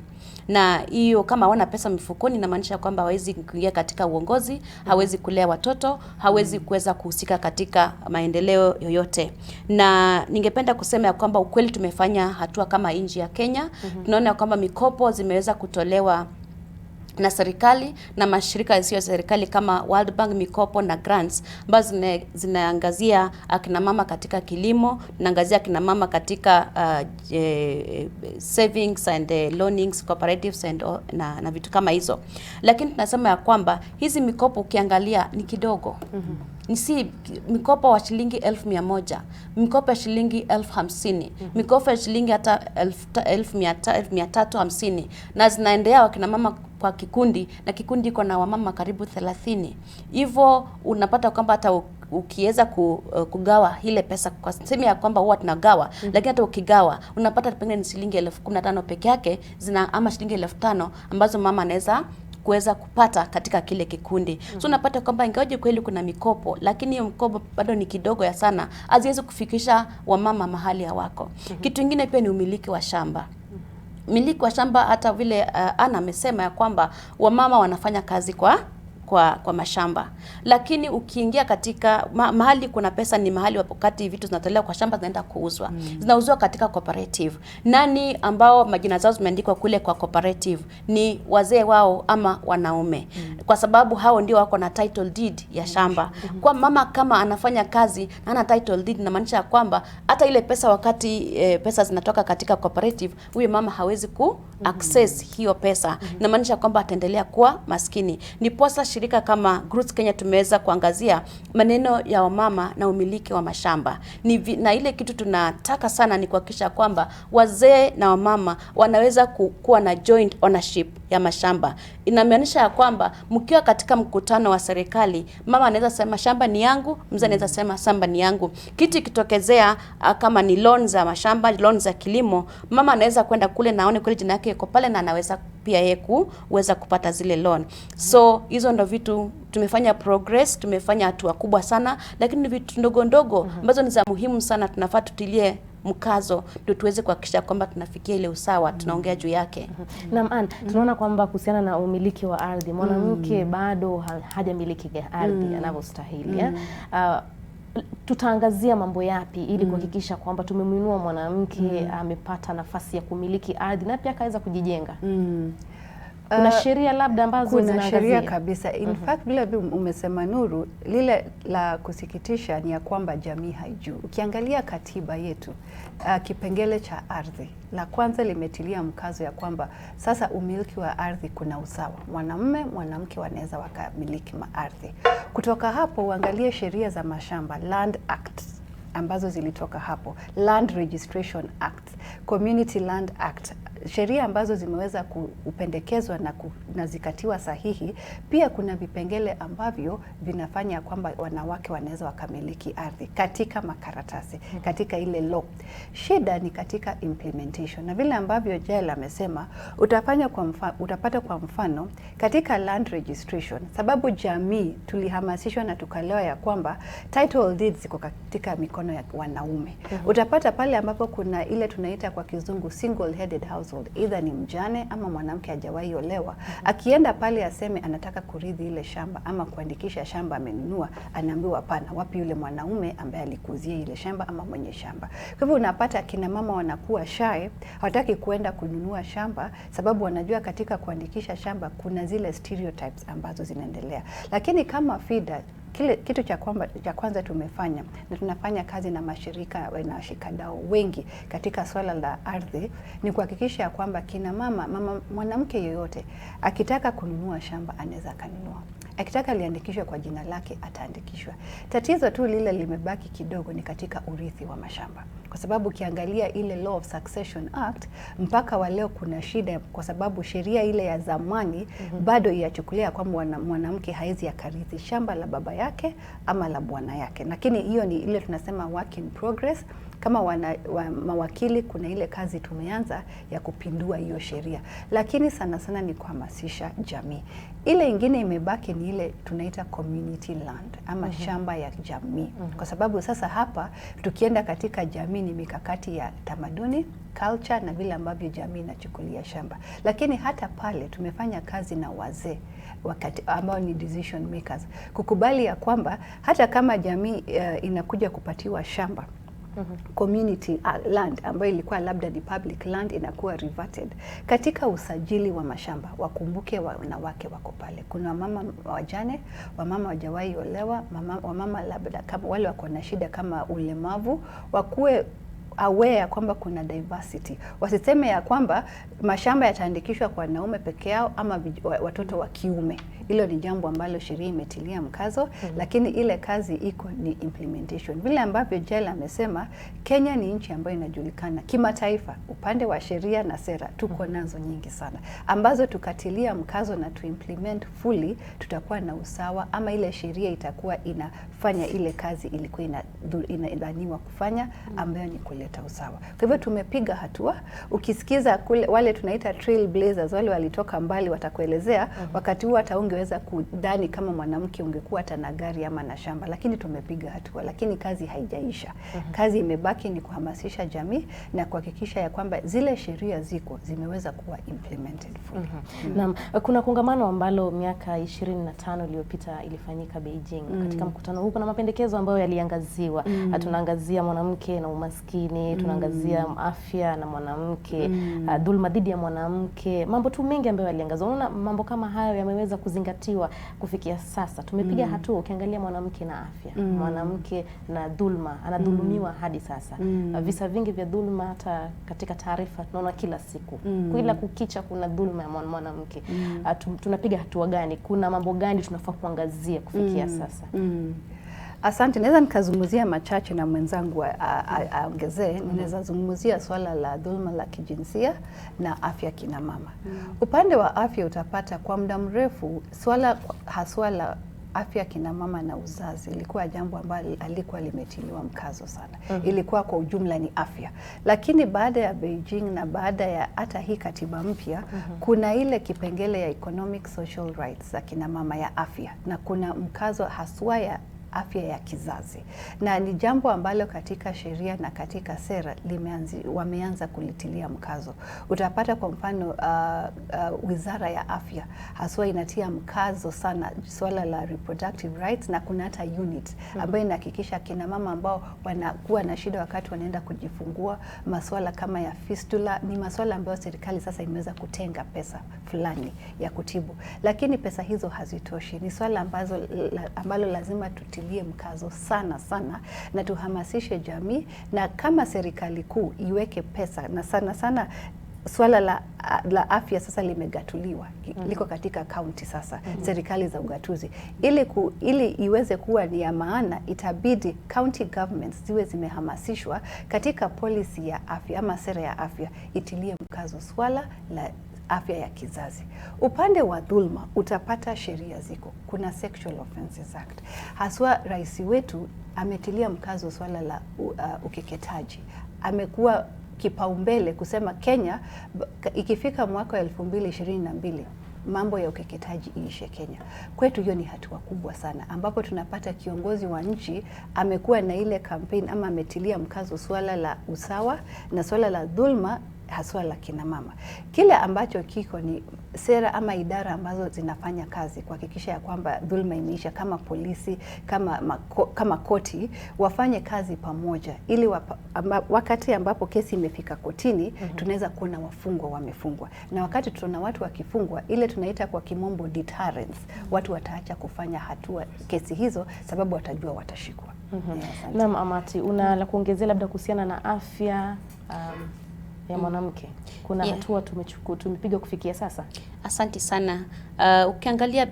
Na hiyo kama hawana pesa mifukoni inamaanisha kwamba hawezi kuingia katika uongozi, hawezi kulea watoto, hawezi kuweza kuhusika katika maendeleo yoyote. Na ningependa kusema ya kwamba ukweli tumefanya hatua kama nchi ya Kenya. Tunaona kwamba mikopo zimeweza kutolewa na serikali na mashirika yasiyo serikali kama World Bank, mikopo na grants ambazo zinaangazia akina mama katika kilimo, zinaangazia akina mama katika savings and loanings, cooperatives na vitu kama hizo. Lakini tunasema ya kwamba hizi mikopo ukiangalia ni kidogo. Si mikopo wa shilingi 1,100, mikopo ya shilingi 50,000, mikopo ya shilingi hata 1,350, na zinaendea wakina mama kwa kikundi, na kikundi iko na wamama karibu 30. Hivyo unapata kwamba hata ukiweza kugawa ile pesa, kwa sema ya kwamba huwa tunagawa, lakini hata ukigawa unapata pengine ni shilingi 15,000 peke yake, ama shilingi 5,000 ambazo mama anaweza kuweza kupata katika kile kikundi. So unapata kwamba ingawaje kweli kuna mikopo, lakini hiyo mikopo bado ni kidogo ya sana, haziwezi kufikisha wamama mahali ya wako. Kitu kingine pia ni umiliki wa shamba. Miliki wa shamba, hata vile Ana amesema ya kwamba wamama wanafanya kazi kwa mashamba, lakini ukiingia katika mahali kuna pesa ni mahali wakati vitu zinatolewa kwa shamba zinaenda kuuzwa. Zinauzwa katika cooperative. Nani ambao majina zao zimeandikwa kule kwa cooperative? Ni wazee wao ama wanaume. Kwa sababu hao ndio wako na title deed ya shamba. Kwa mama kama anafanya kazi na ana title deed, inamaanisha kwamba hata ile pesa wakati pesa zinatoka katika cooperative, huyo mama hawezi ku access hiyo pesa. Inamaanisha kwamba ataendelea kuwa maskini. Ni posa shirika kama Roots Kenya tumeweza kuangazia maneno ya wamama na umiliki wa mashamba. Na ile kitu tunataka sana ni kuhakikisha kwamba wazee na wamama wanaweza kuwa na joint ownership ya mashamba. Inamaanisha ya kwamba mkiwa katika mkutano wa serikali, mama anaweza sema shamba ni yangu, mzee anaweza sema shamba ni yangu. Kitu kitokezea kama ni loan za mashamba, loan za kilimo, mama anaweza kwenda kule na aone kule jina yake iko pale na anaweza pia yeye kuweza kupata zile loan. So hizo ndo vitu tumefanya progress, tumefanya hatua kubwa sana, lakini ni vitu ndogo ndogo ambazo ni za muhimu sana, tunafaa tutilie mkazo ndio tuweze kuhakikisha kwamba tunafikia ile usawa tunaongea juu yake. Naam, tunaona kwamba kuhusiana na umiliki wa ardhi, mwanamke bado hajamiliki ardhi anavyostahili. Tutaangazia mambo yapi ili kuhakikisha kwamba tumemwinua mwanamke amepata nafasi ya kumiliki ardhi na pia akaweza kujijenga? Kuna sheria labda ambazo zinaangazia? Kuna sheria kabisa. In fact, bila umesema Nuru, lile la kusikitisha ni ya kwamba jamii haijui. Ukiangalia katiba yetu, kipengele cha ardhi, la kwanza limetilia mkazo ya kwamba sasa umiliki wa ardhi kuna usawa. Mwanamume, mwanamke wanaweza wakamiliki ardhi. Kutoka hapo uangalie sheria za mashamba, Land Act ambazo zilitoka hapo, Land Registration Act, Community Land Act, sheria ambazo zimeweza kupendekezwa na zikatiwa sahihi. Pia kuna vipengele ambavyo vinafanya kwamba wanawake wanaweza wakamiliki ardhi katika makaratasi, katika ile law. Shida ni katika implementation, na vile ambavyo Jael amesema, utapata kwa mfano katika land registration, sababu jamii tulihamasishwa na tukalewa ya kwamba title deeds ziko katika mikono ya wanaume. Utapata pale ambapo kuna ile tunaita kwa kizungu single headed household, either ni mjane ama mwanamke hajawahi olewa, akienda pale aseme anataka kurithi ile shamba ama kuandikisha shamba amenunua, anaambiwa hapana, wapi yule mwanaume ambaye alikuzia ile shamba ama mwenye shamba. Kwa hivyo unapata kina mama wanakuwa shy, hawataki kuenda kununua shamba sababu wanajua katika kuandikisha shamba kuna zile stereotypes ambazo zinaendelea. Lakini kama FIDA, kitu cha kwanza tumefanya, na tunafanya kazi na mashirika na washikadau wengi katika swala la ardhi, ni kuhakikisha kwamba kina mwanamke yoyote akitaka kununua shamba anaweza kanunua. Akitaka liandikishwe kwa jina lake ataandikishwa. Tatizo tu lile limebaki kidogo ni katika urithi wa mashamba. Kwa sababu ukiangalia ile Law of Succession Act, mpaka wa leo kuna shida kwa sababu sheria ile ya zamani bado iachukulia kwamba mwanamke haizi akarithi shamba la baba yake ama la bwana yake. Lakini hiyo ni ile tunasema work in progress. Kama mawakili kuna ile kazi tumeanza ya kupindua hiyo sheria. Lakini sana sana ni kuhamasisha jamii. Ile ingine imebaki ni ile tunaita community land ama shamba ya jamii. Kwa sababu sasa hapa tukienda katika jamii ni mikakati ya tamaduni, culture na vile ambavyo jamii inachukulia shamba. Lakini hata pale tumefanya kazi na wazee wakati ambao ni decision makers, kukubali ya kwamba hata kama jamii inakuja kupatiwa shamba, community land ambayo ilikuwa labda ni public land inakuwa reverted. Katika usajili wa mashamba wakumbuke wanawake wako pale. Kuna wamama wajane, wamama wajawahi olewa, wamama labda kama wale wako na shida kama ulemavu, wakuwe aware kwamba kuna diversity. Wasiseme ya kwamba mashamba yataandikishwa kwa wanaume peke yao ama watoto wa kiume. Hilo ni jambo ambalo sheria imetilia mkazo, lakini ile kazi iko ni implementation. Vile ambavyo Jael amesema, Kenya ni nchi ambayo inajulikana kimataifa upande wa sheria na sera, tuko nazo nyingi sana ambazo tukatilia mkazo na implement fully, tutakuwa na usawa ama ile sheria itakuwa inafanya ile kazi ilikuwa inadhaniwa kufanya, ambayo ni kuleta usawa. Kwa hivyo tumepiga hatua. Ukisikiza kule wale tunaita trailblazers, wale walitoka mbali watakuelezea wakati huo hata ungeweza kudhani kama mwanamke ungekuwa tana gari ama na shamba, lakini tumepiga hatua, lakini kazi haijaisha. Kazi imebaki ni kuhamasisha jamii na kuhakikisha ya kwamba zile sheria zimeweza kuwa implemented fully. Naam, kuna kongamano ambalo miaka 25 iliyopita ilifanyika Beijing. Katika mkutano huu kuna mapendekezo ambayo yaliangaziwa. Tunaangazia mwanamke na umaskini, nyumbani, tunaangazia afya na mwanamke, dhulma dhidi ya mwanamke, mambo tu mengi ambayo yaliangazwa. Unaona mambo kama hayo yameweza kuzingatiwa kufikia sasa. Tumepiga hatua ukiangalia mwanamke na afya, mwanamke na dhulma, anadhulumiwa hadi sasa. Visa vingi vya dhulma hata katika taarifa tunaona kila siku. Kila kukicha kuna dhulma ya mwanamke. Tunapiga hatua gani? Kuna mambo gani tunafaa kuangazia kufikia sasa? Asante, naweza nikazungumzia machache na mwenzangu aongezee. Ninaweza zungumzia swala la dhulma la kijinsia na afya kina mama. Upande wa afya utapata kwa muda mrefu swala haswa la afya kina mama na uzazi ilikuwa jambo ambalo alikuwa limetiliwa mkazo sana. Ilikuwa kwa ujumla ni afya. Lakini baada ya Beijing na baada ya hata hii katiba mpya, kuna ile kipengele ya economic social rights za kina mama ya afya, na kuna mkazo haswa ya afya ya kizazi, na ni jambo ambalo katika sheria na katika sera wameanza kulitilia mkazo. Utapata kwa mfano wizara ya afya haswa inatia mkazo sana swala la reproductive rights, na kuna hata unit ambayo inahakikisha kina mama ambao wanakuwa na shida wakati wanaenda kujifungua, masuala kama ya fistula ni masuala ambayo serikali sasa imeweza kutenga pesa fulani ya kutibu, lakini pesa hizo hazitoshi. Ni swala ambalo lazima tutilie mkazo sana sana na tuhamasishe jamii, na kama serikali kuu iweke pesa, na sana sana swala la afya sasa limegatuliwa, liko katika kaunti sasa, serikali za ugatuzi. Ili iweze kuwa ni ya maana, itabidi county governments ziwe zimehamasishwa katika policy ya afya ama sera ya afya, itilie mkazo swala la afya ya kizazi. Upande wa dhulma utapata sheria ziko. Kuna Sexual Offences Act. Haswa rais wetu ametilia mkazo swala la ukeketaji. Amekuwa kipaumbele kusema Kenya ikifika mwaka wa 2022 mambo ya ukeketaji iishe Kenya. Kwetu hiyo ni hatua kubwa sana, ambapo tunapata kiongozi wa nchi amekuwa na ile campaign ama ametilia mkazo swala la usawa na swala la dhulma haswa la kina mama. Kile ambacho kiko ni sera ama idara ambazo zinafanya kazi kuhakikisha ya kwamba dhulma imeisha, kama polisi, kama koti, wafanye kazi pamoja ili wakati ambapo kesi imefika kotini, tunaweza kuona wafungwa wamefungwa. Na wakati tunaona watu wakifungwa, ile tunaita kwa kimombo deterrence, watu wataacha kufanya hatua kesi hizo sababu watajua watashikwa. Naam, Amati, una la kuongezea labda kuhusiana na afya ya mwanamke? Kuna hatua tumepiga kufikia sasa? Asante sana. Ukiangalia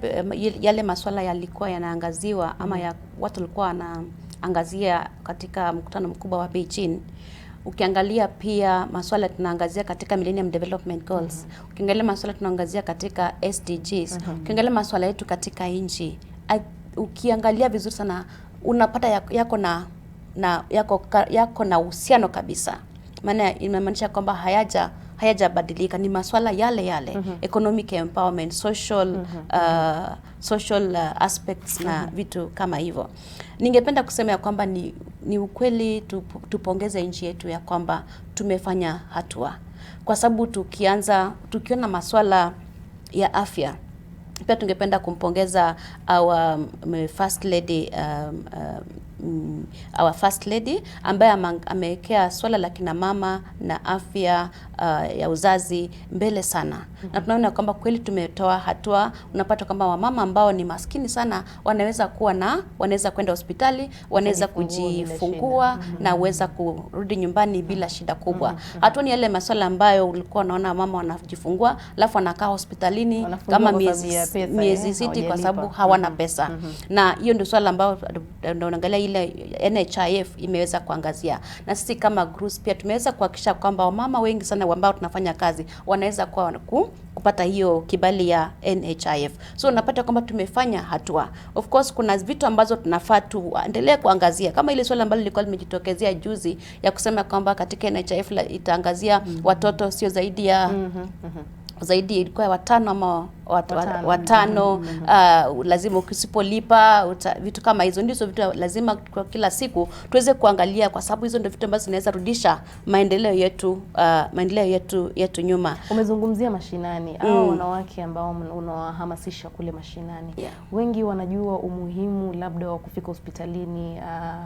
yale masuala yalikuwa yanaangaziwa ama ya watu walikuwa wanaangazia katika mkutano mkubwa wa Beijing, ukiangalia pia masuala tunaangazia katika Millennium Development Goals, ukiangalia masuala tunaangazia katika SDGs, ukiangalia masuala yetu katika nchi, ukiangalia vizuri sana unapata yako na uhusiano kabisa. Maana inamaanisha kwamba hayajabadilika, ni masuala yale economic empowerment, social aspects na vitu kama hivyo. Ningependa kusema ya kwamba ni ukweli tupongeze nchi yetu ya kwamba tumefanya hatua, kwa sababu tukiona masuala ya afya pia tungependa kumpongeza our first lady ambaye amewekea swala la kina mama na afya ya uzazi mbele sana. Na tunaona kwamba kweli tumetoa hatua. Unapata kwamba wamama ambao ni maskini sana wanaweza kwenda hospitali, wanaweza kujifungua na waweza kurudi nyumbani bila shida kubwa. Hatua ni yale masuala ambayo ulikuwa unaona mama wanajifungua alafu wanakaa hospitalini kama miezi sita kwa sababu hawana pesa. Na hiyo ndio swala ambao unaangalia ile NHIF imeweza kuangazia. Na sisi kama groups pia tumeweza kuhakikisha kwamba wamama wengi sana ambao tunafanya kazi wanaweza kupata hiyo kibali ya NHIF. So unapata kwamba tumefanya hatua. Of course kuna vitu ambazo tunafaa tuendelee kuangazia, kama ile swala ambalo lilikuwa limejitokezea juzi ya kusema kwamba katika NHIF itaangazia watoto sio zaidi ya zaidi ilikuwa watano ama watano lazima ukisipolipa vitu kama hizo. Ndizo vitu lazima kwa kila siku tuweze kuangalia, kwa sababu hizo ndio vitu ambazo zinaweza rudisha maendeleo yetu nyuma. Umezungumzia mashinani au wanawake ambao unawahamasisha kule mashinani. Wengi wanajua umuhimu labda wa kufika hospitalini,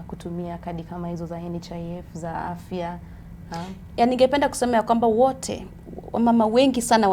kutumia kadi kama hizo za NHIF za afya. Ningependa kusema ya kwamba wote wamama wengi sana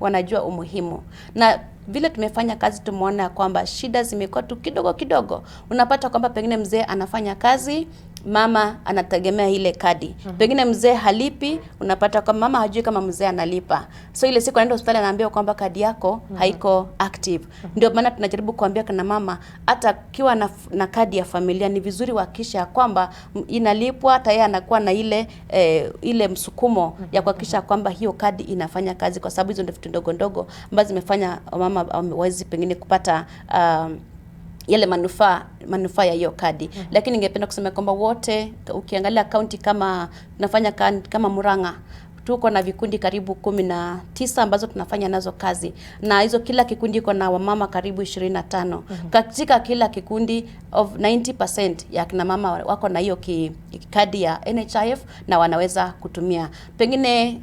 wanajua umuhimu, na vile tumefanya kazi tumeona kwamba shida zimekuwa tu kidogo. Unapata kwamba pengine mzee anafanya kazi, mama anategemea ile kadi. Pengine mzee halipi, unapata kwamba mama hajui kama mzee analipa. So ile siku anaenda hospitali anaambiwa kwamba kadi yako haiko active. Ndio maana tunajaribu kuambia kana mama, hata kiwa na kadi ya familia ni vizuri kuhakikisha kwamba inalipwa, hata yeye anakuwa na ile msukumo ya kuhakikisha kwamba hiyo kadi inafanya kazi, kwa sababu hizo ndio vitu ndogo ambazo zimefanya mama wawezi pengine kupata yale manufaa ya hiyo kadi. Lakini ningependa kusema kwamba wote, ukiangalia kaunti kama tunafanya kama Murang'a, tuko na vikundi karibu 19 ambazo tunafanya nazo kazi, na hizo kila kikundi iko na wamama karibu 25. Katika kila kikundi of 90% ya kina mama wako na hiyo kadi ya NHIF na wanaweza kutumia. Pengine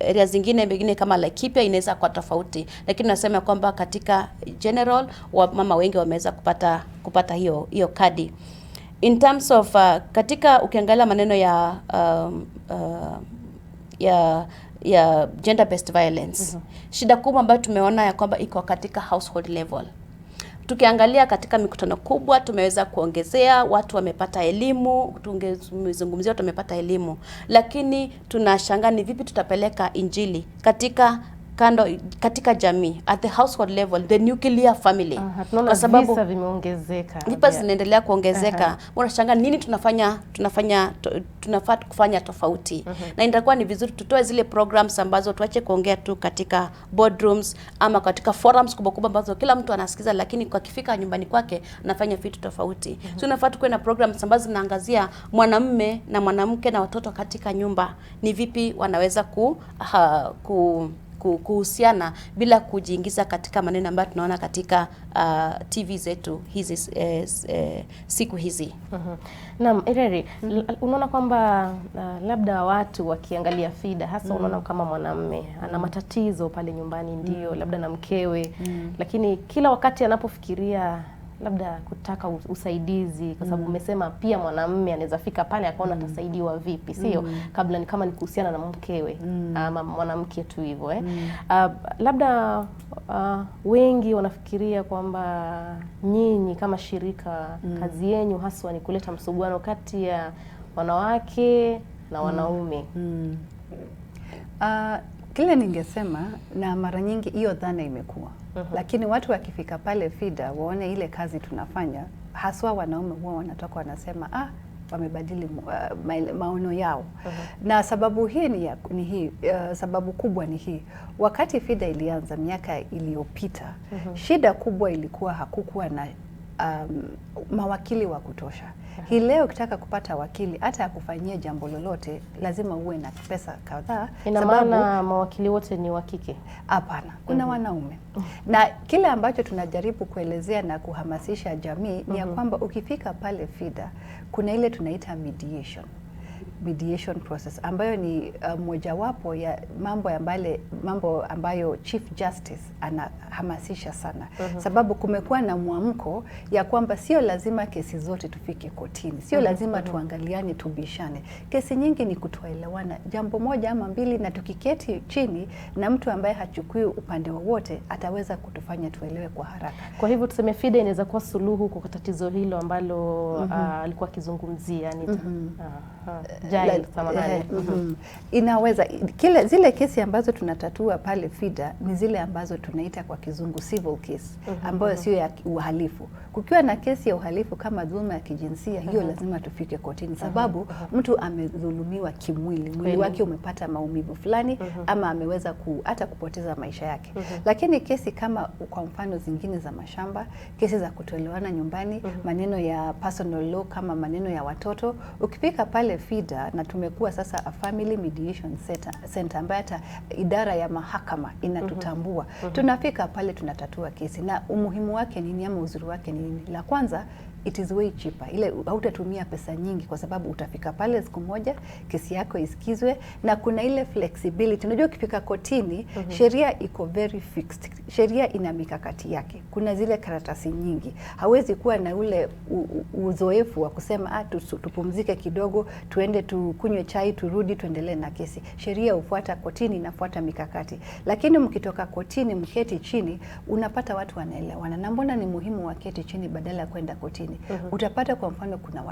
area zingine pengine kama Laikipia inaweza kwa tofauti, lakini nasema kwamba katika general wamama wengi wameweza kupata hiyo kadi. In terms of katika ukiangalia maneno ya gender based violence, shida kubwa ambayo tumeona ya kwamba iko katika household level. Tukiangalia katika mikutano kubwa tumeweza kuongezea watu wamepata elimu, tungezungumzia watu wamepata elimu, lakini tunashangaa ni vipi tutapeleka injili katika jamii at the household level, the nuclear family. Kwa sababu visa vimeongezeka. Visa zinaendelea kuongezeka. Unashangaa nini tunafaa kufanya tofauti. Na itakuwa ni vizuri tutoe zile programs ambazo tuache kuongea tu katika boardrooms ama katika forums kubwa ambazo kila mtu anasikiza, lakini kwa kifika nyumbani kwake anafanya vitu tofauti. So tunafaa tuwe na programs ambazo zinaangazia mwanamume na mwanamke na watoto katika nyumba. Ni vipi wanaweza kuhusiana bila kujiingiza katika maneno ambayo tunaona katika TV zetu hizi siku hizi. Naam, Ereri, unaona kwamba labda watu wakiangalia FIDA hasa unaona kama mwanamume ana matatizo pale nyumbani, ndio labda na mkewe, lakini kila wakati anapofikiria labda kutaka usaidizi, kwa sababu umesema pia mwanamume anaweza fika pale akaona atasaidiwa vipi, sio kabla ni kama ni kuhusiana na mkewe ama mwanamke tu hivyo labda wengi wanafikiria kwamba nyinyi kama shirika kazi yenu haswa ni kuleta msuguano kati ya wanawake na wanaume. Kile ningesema, na mara nyingi hiyo dhana imekuwa, lakini watu wakifika pale FIDA waone ile kazi tunafanya, haswa wanaume huwa wanatoka wanasema wamebadili maono yao. Na sababu hii sababu kubwa ni hii. Wakati FIDA ilianza miaka iliyopita, shida kubwa ilikuwa hakukuwa na mawakili wa kutosha. Hii leo ukitaka kupata wakili hata akufanyia jambo lolote lazima uwe na pesa kadhaa. Ina maana mawakili wote ni wa kike? Hapana, kuna wanaume. Na kile ambacho tunajaribu kuelezea na kuhamasisha jamii ni ya kwamba ukifika pale FIDA kuna ile tunaita mediation process ambayo ni mojawapo ya mambo ambayo Chief Justice anahamasisha sana. Sababu kumekuwa na mwamko ya kwamba sio lazima kesi zote tufike kotini, sio lazima tuangaliane tubishane. Kesi nyingi ni kutoelewana jambo moja ama mbili, na tukiketi chini na mtu ambaye hachukui upande wowote ataweza kutufanya tuelewe kwa haraka. Kwa hivyo tuseme FIDA inaweza kuwa suluhu kwa tatizo hilo ambalo alikuwa akizungumzia inaweza zile kesi ambazo tunatatua pale FIDA ni zile ambazo tunaita kwa kizungu civil case, ambayo sio ya uhalifu. Kukiwa na kesi ya uhalifu kama dhuluma ya kijinsia, hiyo lazima tufike kotini, sababu mtu amedhulumiwa kimwili, mwili wake umepata maumivu fulani ama ameweza hata kupoteza maisha yake. Lakini kesi kama kwa mfano zingine za mashamba, kesi za kutoelewana nyumbani, maneno ya personal law kama maneno ya watoto, ukifika pale FIDA center, na tumekuwa sasa a family mediation center ambayo hata idara ya mahakama inatutambua. Tunafika pale tunatatua kesi, na umuhimu wake nini ama uzuri wake nini? La kwanza, it is way cheaper. Ile hautatumia pesa nyingi kwa sababu utafika pale siku moja, kesi yako isikizwe, na kuna ile flexibility. Unajua ukifika kotini, sheria iko very fixed. Sheria ina mikakati yake. Kuna zile karatasi nyingi. Hawezi kuwa na ule uzoefu wa kusema tupumzike kidogo, tuende tukunywe chai, turudi tuendelee na kesi. Sheria hufuata kotini, inafuata mikakati. Lakini mkitoka kotini, mketi chini, unapata watu wanaelewana. Na mbona ni muhimu waketi chini badala ya kwenda kotini? Utapata kwa mfano kuna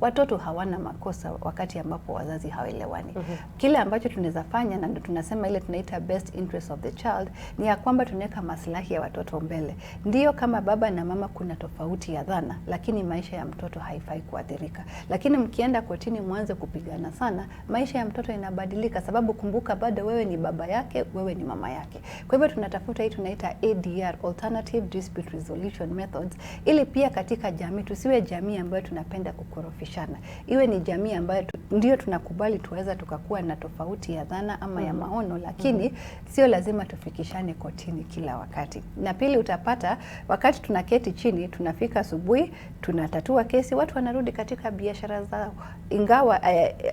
watoto hawana makosa wakati ambapo wazazi hawaelewani. Kile ambacho tunaweza fanya, na ndio tunasema ile tunaita best interest of the child, ni ya kwamba tunaweka maslahi ya watoto mbele. Ndio kama baba na mama kuna tofauti ya dhana, lakini maisha ya mtoto haifai kuathirika. Lakini mkienda kotini mwanze kupigana sana, maisha ya mtoto inabadilika, sababu kumbuka bado wewe ni baba yake, wewe ni mama yake. Kwa hivyo tunatafuta hii tunaita ADR, Alternative Dispute Resolution Methods, ili pia katika jamii tusiwe jamii ambayo tunapenda kukorofishana. Iwe ni jamii ambayo ndio tunakubali tuweza tukakuwa na tofauti ya dhana ama ya maono, lakini sio lazima tufikishane kotini kila wakati. Na pili, utapata wakati tunaketi chini, tunafika asubuhi, tunatatua kesi, watu wanarudi katika biashara zao. Ingawa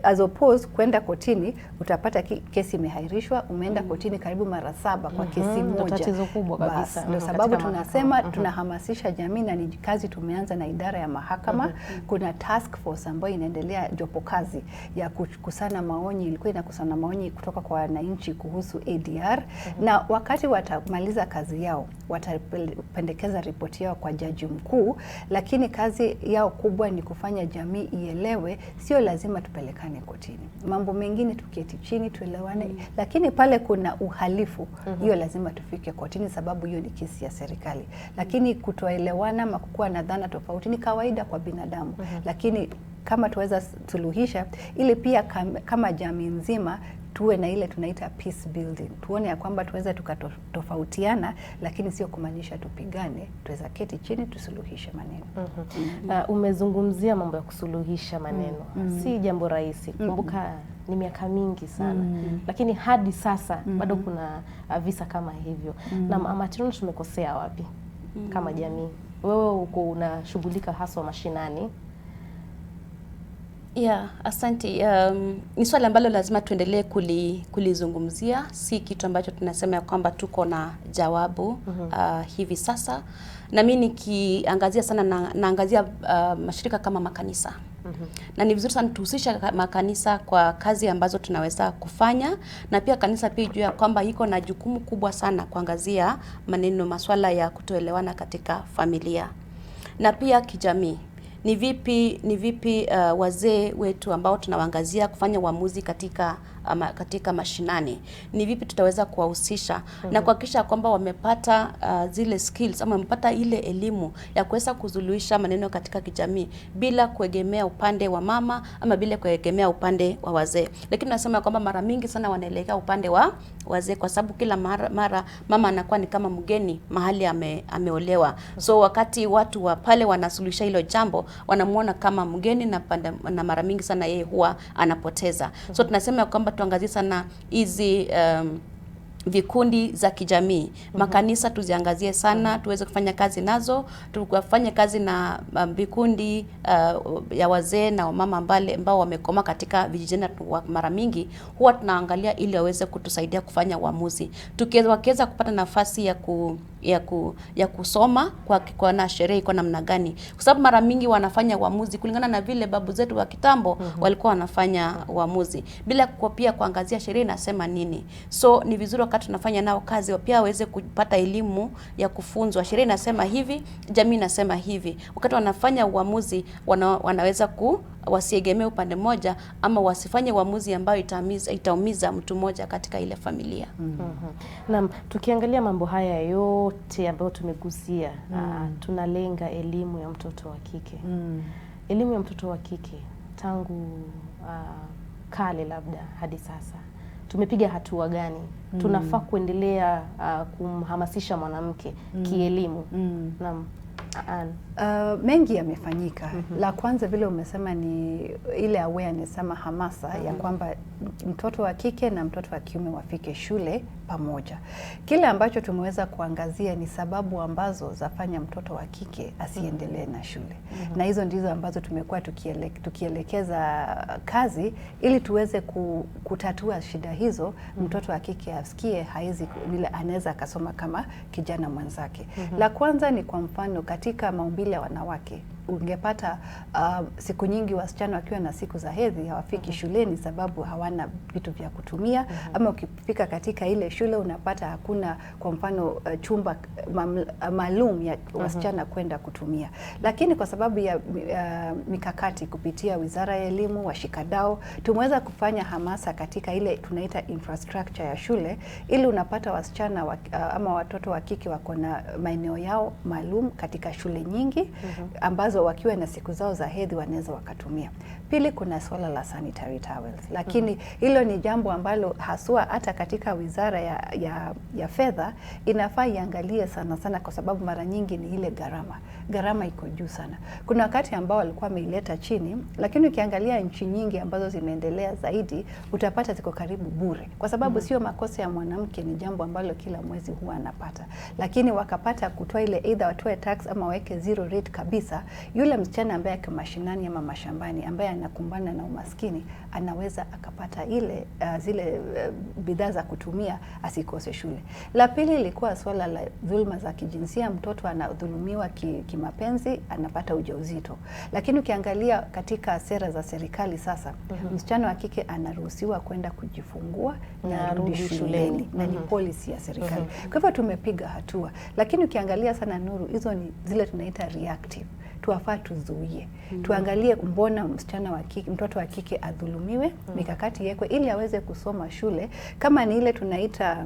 as opposed kwenda kotini, utapata kesi imehairishwa, umeenda kotini karibu mara 7 kwa kesi moja. Tatizo kubwa kabisa. Ndio sababu tunasema tunahamasisha jamii, na ni kazi tumeanza na idara ya mahakama. Kuna task force ambayo inaendelea, jopo kazi ya kukusanya maoni, ilikuwa inakusanya maoni kutoka kwa wananchi kuhusu ADR, na wakati watamaliza kazi yao watapendekeza ripoti yao kwa jaji mkuu. Lakini kazi yao kubwa ni kufanya jamii ielewe, sio lazima tupelekane kotini. Mambo mengine tuketi chini tuelewane, lakini pale kuna uhalifu, hiyo lazima tufike kotini, sababu hiyo ni kesi ya serikali. Lakini kutoelewana ama kukuwa na dhana tofauti ni kawaida kwa binadamu. Lakini kama tuweza suluhisha ili pia kama jamii nzima tuwe na ile tunaita peace building. Tuone ya kwamba tuweza tukatofautiana, lakini sio kumaanisha tupigane. Tuweza keti chini tusuluhishe maneno. Umezungumzia mambo ya kusuluhisha maneno. Si jambo rahisi. Kumbuka ni miaka mingi sana. Lakini hadi sasa bado kuna visa kama hivyo. Na Matirona, tumekosea wapi kama jamii? Wewe uko unashughulika haswa mashinani. Asante. Ni swali ambalo lazima tuendelee kulizungumzia. Si kitu ambacho tunasema ya kwamba tuko na jawabu hivi sasa. Na mimi nikiangazia sana naangazia mashirika kama makanisa. Na ni vizuri sana tuhusisha makanisa kwa kazi ambazo tunaweza kufanya, na pia kanisa pia juu ya kwamba iko na jukumu kubwa sana kuangazia masuala ya kutoelewana katika familia. Na pia kijamii, ni vipi wazee wetu ambao tunawaangazia kufanya uamuzi katika mashinani, ni vipi tutaweza kuwahusisha na kuhakikisha kwamba wamepata zile skills ama wamepata ile elimu ya kuweza kuzuluhisha maneno katika kijamii bila kuegemea upande wa mama ama bila kuegemea upande wa wazee. Lakini nasema kwamba mara mingi sana wanaelekea upande wa wazee, kwa sababu kila mara mama anakuwa ni kama mgeni mahali ameolewa. So wakati watu wa pale wanasuluhisha hilo jambo, wanamuona kama mgeni na mara mingi sana yeye huwa anapoteza. So tunasema kwamba tuangazie sana hizi vikundi za kijamii. Makanisa tuziangazie sana, tuweze kufanya kazi nazo, tufanye kazi na vikundi ya wazee na wamama ambao wamekoma katika vijijini. Mara mingi huwa tunaangalia ili waweze kutusaidia kufanya uamuzi. Wakiweza kupata nafasi ya kusoma kwa na sheria iko namna gani, kwa sababu mara mingi wanafanya uamuzi kulingana na vile babu zetu wa kitambo walikuwa wanafanya uamuzi bila pia kuangazia sheria inasema nini. So ni vizuri wakati tunafanya nao kazi pia waweze kupata elimu ya kufunzwa, sheria inasema hivi, jamii inasema hivi. Wakati wanafanya uamuzi wanaweza wasiegemee upande moja ama wasifanye uamuzi ambao itaumiza mtu mmoja katika ile familia. Naam, tukiangalia mambo haya yote ambayo tumegusia, tunalenga elimu ya mtoto wa kike. Elimu ya mtoto wa kike tangu kale labda hadi sasa tumepiga hatua gani? Tunafaa kuendelea kumhamasisha mwanamke kielimu. Naam. Mengi yamefanyika. La kwanza vile umesema ni ile awareness ama hamasa ya kwamba mtoto wa kike na mtoto wa kiume wafike shule pamoja. Kile ambacho tumeweza kuangazia ni sababu ambazo zafanya mtoto wa kike asiendelee na shule. Na hizo ndizo ambazo tumekuwa tukielekeza kazi ili tuweze kutatua shida hizo. Mtoto wa kike asikie anaweza akasoma kama kijana mwenzake. La kwanza ni kwa mfano katika maumbile ya wanawake. Ungepata siku nyingi wasichana wakiwa na siku za hedhi hawafiki shuleni sababu hawana vitu vya kutumia, ama ukifika katika ile shule unapata hakuna kwa mfano chumba maalum ya wasichana kwenda kutumia. Lakini kwa sababu ya mikakati kupitia Wizara ya Elimu, washikadau, tumeweza kufanya hamasa katika ile tunaita infrastructure ya shule, ili unapata wasichana ama watoto wa kike wako na maeneo yao maalum katika shule nyingi ambazo wakiwa na siku zao za hedhi wanaweza wakatumia. Pili, kuna swala la sanitary towels, lakini hilo ni jambo ambalo haswa hata katika Wizara ya Fedha inafaa iangalie sana kwa sababu mara nyingi ni ile gharama iko juu sana. Kuna wakati ambao walikuwa wameileta chini, lakini ukiangalia nchi nyingi ambazo zimeendelea zaidi utapata ziko karibu bure, kwa sababu sio makosa ya mwanamke, ni jambo ambalo kila mwezi huwa anapata. Lakini wakapata kutoa ile either watoe tax ama waweke zero rate kabisa, yule msichana ambaye ako mashinani ama mashambani ambaye anakumbana na umaskini anaweza akapata ile zile bidhaa za kutumia, asikose shule. La pili ilikuwa swala la dhulma za kijinsia. Mtoto anadhulumiwa kimapenzi, anapata ujauzito. Lakini ukiangalia katika sera za serikali sasa, msichana wa kike anaruhusiwa kwenda kujifungua na arudi shuleni, na ni policy ya serikali. Kwa hivyo tumepiga hatua. Lakini ukiangalia sana, Nuru, hizo ni zile tunaita reactive. Tuwafaa tuzuie. Tuangalie mbona mtoto wa kike adhulumiwe, mikakati yekwe ili aweze kusoma shule. Kama ni ile tunaita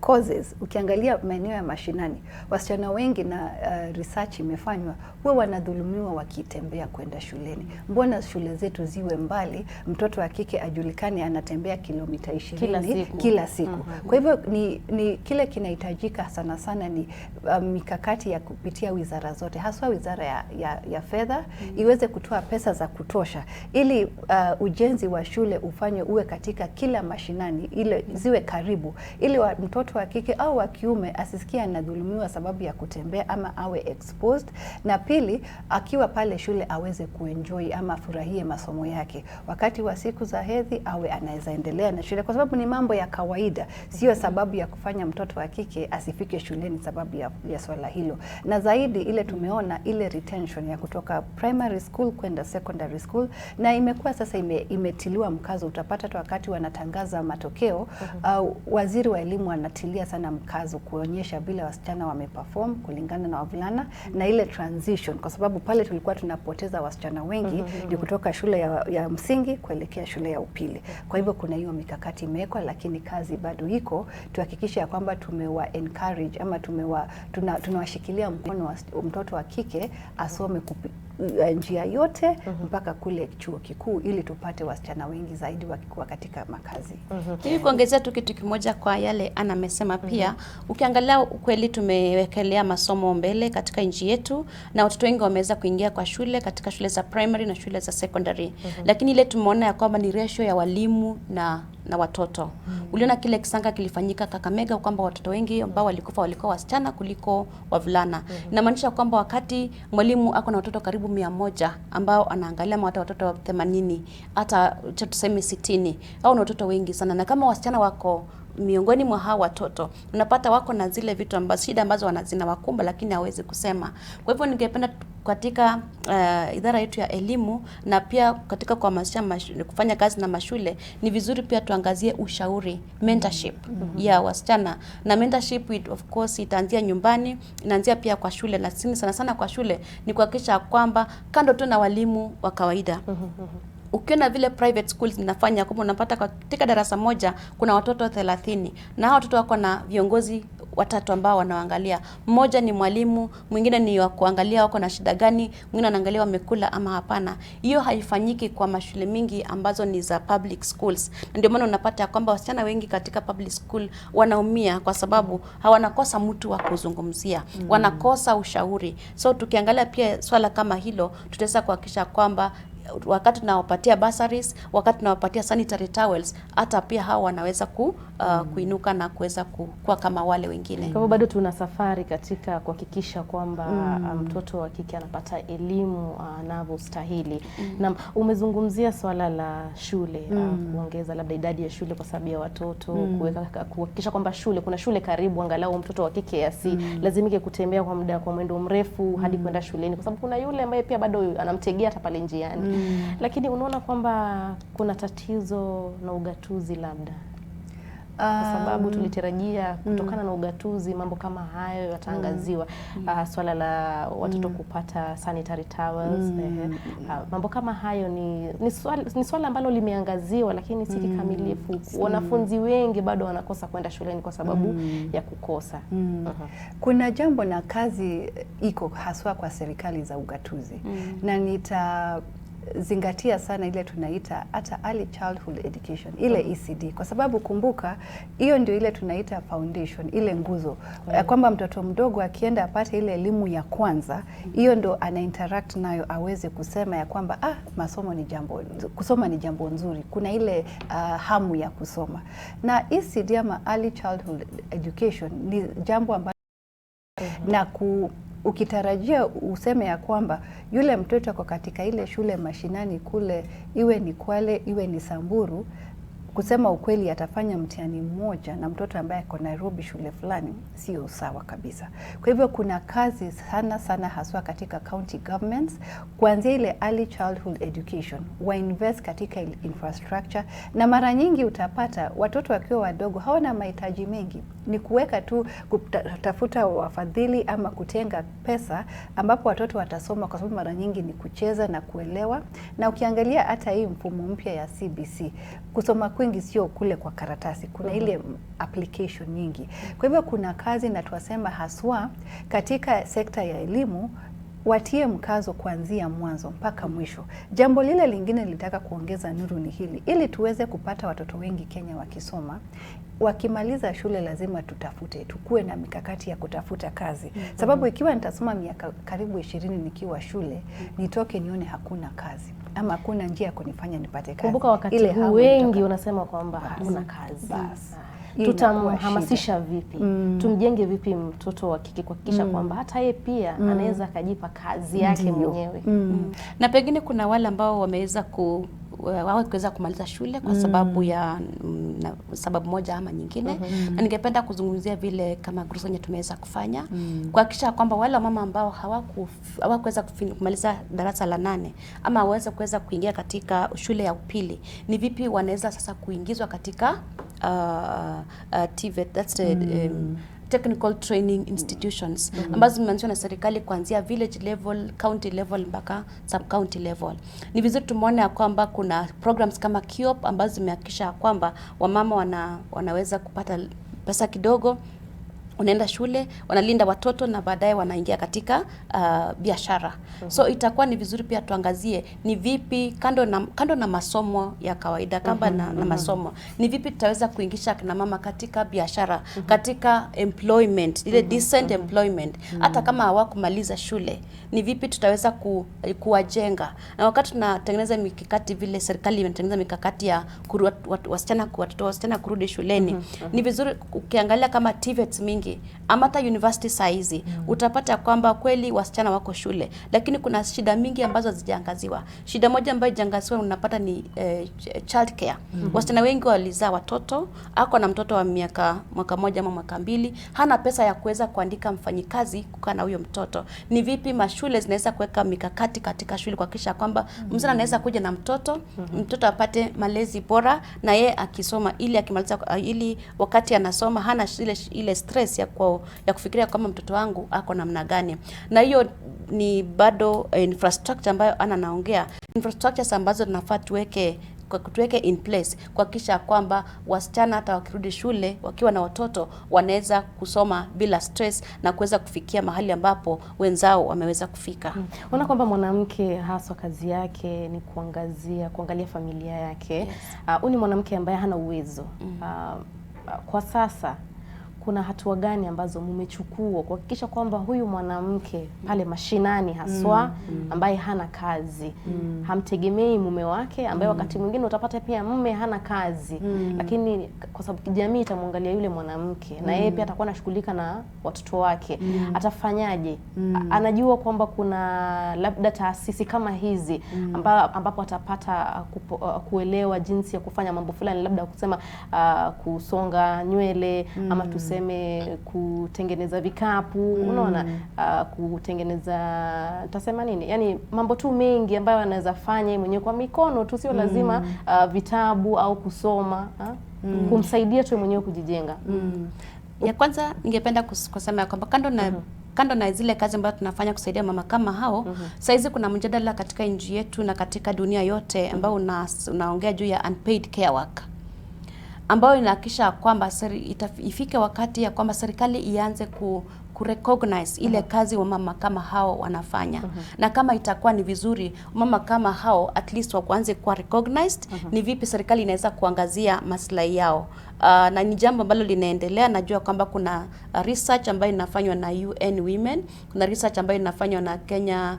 causes, ukiangalia maeneo ya mashinani, wasichana wengi na research imefanywa huwa wanadhulumiwa wakitembea kwenda shuleni. Mbona shule zetu ziwe mbali, mtoto wa kike ajulikane anatembea kilomita 20 kila siku. Kwa hivyo ni kile kinahitajika sana ni mikakati ya kupitia wizara zote, haswa Wizara ya Fedha iweze kutoa pesa za kutosha ili ujenzi wa shule ufanye uwe katika kila mashinani, ile ziwe karibu, ili mtoto wa kike au wa kiume asisikie anadhulumiwa sababu ya kutembea ama awe exposed. Na pili, akiwa pale shule aweze kuenjoy ama furahie masomo yake. Wakati wa siku za hedhi awe anaweza endelea na shule, kwa sababu ni mambo ya kawaida, sio sababu ya kufanya mtoto wa kike asifike shuleni sababu ya swala hilo. Na zaidi ile tumeona ile retention ya kutoka primary school kwenda secondary school, na imekuwa sasa imetiliwa mkazo. Utapata wakati wanatangaza matokeo, waziri wa elimu anatilia sana mkazo kuonyesha vile wasichana wameperform kulingana na wavulana, na ile transition, kwa sababu pale tulikuwa tunapoteza wasichana wengi ni kutoka shule ya msingi kuelekea shule ya upili. Kwa hivyo kuna hiyo mikakati imewekwa, lakini kazi bado iko. Tuhakikisha kwamba tumewa encourage ama tunawashikilia mkono mtoto wa kike asome njia yote mpaka kule chuo kikuu, ili tupate wasichana wengi zaidi wakikuwa katika makazi. Hivi kuongezea tu kitu kimoja kwa yale amesema pia, ukiangalia kweli tumewekelea masomo mbele katika nchi yetu, na watoto wengi wameweza kuingia kwa shule katika shule za primary na shule za secondary. Lakini ile tumeona ya kwamba ni ratio ya walimu na watoto. Uliona kile kisanga kilifanyika Kakamega kwamba watoto wengi ambao walikufa walikuwa wasichana kuliko wavulana. Inamaanisha kwamba wakati mwalimu ako na watoto karibu 100 ambao anaangalia hata watoto 80 hata tuseme 60, au na watoto wengi sana, na kama wasichana wako miongoni mwa hao watoto unapata wako na zile vitu ambazo shida ambazo wanazinawakumba lakini hawezi kusema. Kwa hivyo ningependa katika idara yetu ya elimu na pia katika kufanya kazi na mashule, ni vizuri pia tuangazie ushauri, mentorship ya wasichana. Na mentorship of course itaanzia nyumbani, inaanzia pia kwa shule, lakini sana kwa shule ni kuhakikisha kwamba kando tu na walimu wa kawaida, ukiona vile private schools zinafanya, kwa unapata katika darasa moja kuna watoto 30 na hao watoto wako na viongozi watatu ambao wanaangalia. Mmoja ni mwalimu, mwingine ni wa kuangalia wako na shida gani, mwingine anaangalia wamekula ama hapana. Hiyo haifanyiki kwa mashule mingi ambazo ni za public schools. Ndio maana unapata kwamba wasichana wengi katika public school wanaumia kwa sababu hawanakosa mtu wa kuzungumzia. Wanakosa ushauri. So tukiangalia pia swala kama hilo, tutaweza kuhakikisha kwamba wakati tunawapatia bursaries, wakati tunawapatia sanitary towels, hata pia hao wanaweza kuinuka na kuweza kuwa kama wale wengine. Kwa hivyo bado tuna safari katika kuhakikisha kwamba mtoto wa kike anapata elimu anavyostahili. Na umezungumzia swala la shule, kuongeza labda idadi ya shule kwa sababu ya watoto, kuhakikisha kwamba kuna shule karibu, angalau mtoto wa kike lazimike kutembea kwa mwendo mrefu hadi kwenda shuleni, kwa sababu kuna yule ambaye pia bado anamtegea hata pale njiani. Lakini unaona kwamba kuna tatizo na ugatuzi labda, kwa sababu tulitarajia kutokana na ugatuzi mambo kama hayo yataangaziwa. Swala la watoto kupata sanitary towels, mambo kama hayo ni swala ambalo limeangaziwa, lakini si kikamilifu. Wanafunzi wengi bado wanakosa kwenda shuleni kwa sababu ya kukosa. Kuna jambo na kazi iko haswa kwa serikali za ugatuzi, na zingatia sana ile tunaita hata early childhood education, ile ECD, kwa sababu kumbuka hiyo ndio ile tunaita foundation, ile nguzo kwamba mtoto mdogo akienda apate ile elimu ya kwanza, hiyo ndo ana interact nayo aweze kusema ya kwamba kusoma ni jambo nzuri, kuna ile hamu ya kusoma. Na ECD ama early childhood education ni jambo ambalo na ukitarajia useme ya kwamba yule mtoto ako katika ile shule mashinani kule, iwe ni Kwale, iwe ni Samburu, kusema ukweli atafanya mtihani mmoja na mtoto ambaye ako Nairobi shule fulani, sio sawa kabisa. Kwa hivyo kuna kazi sana haswa katika county governments, kuanzia ile early childhood education, invest katika infrastructure. Na mara nyingi utapata watoto wakiwa wadogo hawana mahitaji mengi, ni kuweka tu kutafuta wafadhili ama kutenga pesa ambapo watoto watasoma, kwa sababu mara nyingi ni kucheza na kuelewa. Na ukiangalia hata hii mfumo mpya ya CBC, kusoma kwingi sio kule kwa karatasi, kuna ile application nyingi. Kwa hivyo kuna kazi, na tuwasema haswa katika sekta ya elimu watie mkazo kuanzia mwanzo mpaka mwisho. Jambo lile lingine nilitaka kuongeza, Nuru, ni hili, ili tuweze kupata watoto wengi Kenya wakisoma, wakimaliza shule lazima tukue na mikakati ya kutafuta kazi. Sababu ikiwa nitasoma miaka karibu 20 nikiwa shule, nitoke nione hakuna kazi ama hakuna njia ya kunifanya nipate kazi. Kumbuka wakati huu wengi unasema kwamba hakuna kazi. Tutamhamasisha vipi? Tumjenge vipi mtoto wa kike kuhakikisha kwamba hata yeye pia anaweza akajipa kazi yake mwenyewe? Na pengine kuna wale ambao wameweza kuweza kumaliza shule kwa sababu ya sababu moja ama nyingine. Na ningependa kuzungumzia vile kama Grusonya tumeweza kufanya kuhakikisha kwamba wale mama ambao hawakuweza kumaliza darasa la 8 ama hawaweza kuweza kuingia katika shule ya upili, ni vipi wanaweza sasa kuingizwa katika TVET, that's technical training institutions ambazo zimeanzishwa na serikali kuanzia village level, county level mpaka sub county level. Ni vizuri tumeona kwamba kuna programs kama KIOP ambazo zimehakikisha kwamba wamama wanaweza kupata pesa kidogo, unaenda shule, wanalinda watoto na baadaye wanaingia katika biashara. So itakuwa ni vizuri pia tuangazie ni vipi kando na masomo ya kawaida kama na masomo, ni vipi tutaweza kuingisha kina mama katika biashara, katika employment, ile decent employment. Hata kama hawakumaliza shule, ni vipi tutaweza kuwajenga. Na wakati tunatengeneza mikakati vile serikali imetengeneza mikakati ya wasichana kurudi shuleni, ni vizuri ukiangalia kama TVETs mingi ama hata university saizi, utapata kwamba kweli wasichana wako shule, lakini kuna shida mingi ambazo hazijaangaziwa. Shida moja ambayo hazijaangaziwa unapata ni child care. Wasichana wengi walizaa watoto, ako na mtoto wa mwaka moja ama mwaka 2, hana pesa ya kuweza kuandika mfanyikazi kukaa na huyo mtoto. Ni vipi mashule zinaweza kuweka mikakati katika shule kuhakikisha kwamba msichana anaweza kuja na mtoto apate malezi bora na yeye akisoma, ili akimaliza, ili wakati anasoma hana ile stress ya kufikiria kama mtoto wangu ako namna gani. Na hiyo ni bado infrastructure ambayo anaongea, infrastructures ambazo tunafaa tuweke tuweke in place kuhakikisha kwamba wasichana hata wakirudi shule wakiwa na watoto wanaweza kusoma bila stress na kuweza kufikia mahali ambapo wenzao wameweza kufika. Unaona kwamba mwanamke haswa kazi yake ni kuangalia familia yake. Yes. Ni mwanamke ambaye hana uwezo. Kwa sasa kuna hatua gani ambazo mmechukua kuhakikisha kwamba huyu mwanamke pale mashinani haswa ambaye hana kazi, hamtegemei mume wake ambaye wakati mwingine utapata pia mume hana kazi, lakini kwa sababu jamii itamwangalia yule mwanamke na yeye pia atakuwa anashughulika na watoto wake, atafanyaje? Anajua kwamba kuna labda taasisi kama hizi ambapo atapata kuelewa jinsi ya kufanya mambo fulani, labda kusema kusonga nywele ama tuseme kutengeneza vikapu, unaona, kutengeneza tutasema nini, yani mambo tu mengi ambayo anaweza fanya mwenyewe kwa mikono tu, sio lazima vitabu au kusoma, kumsaidia tu mwenyewe kujijenga. Ya kwanza ningependa kusema kwamba kando na zile kazi ambazo tunafanya kusaidia mama kama hao, saizi kuna mjadala katika nchi yetu na katika dunia yote ambao unaongea juu ya unpaid care work, ambayo inahakikisha kwamba ifike wakati ya kwamba serikali ianze kurecognize ile kazi wa mama kama hao wanafanya. Na kama itakuwa ni vizuri mama kama hao at least waanze kuwa recognized, ni vipi serikali inaweza kuangazia maslahi yao. Na ni jambo ambalo linaendelea. Najua kwamba kuna research ambayo inafanywa na UN Women, kuna research ambayo inafanywa na Kenya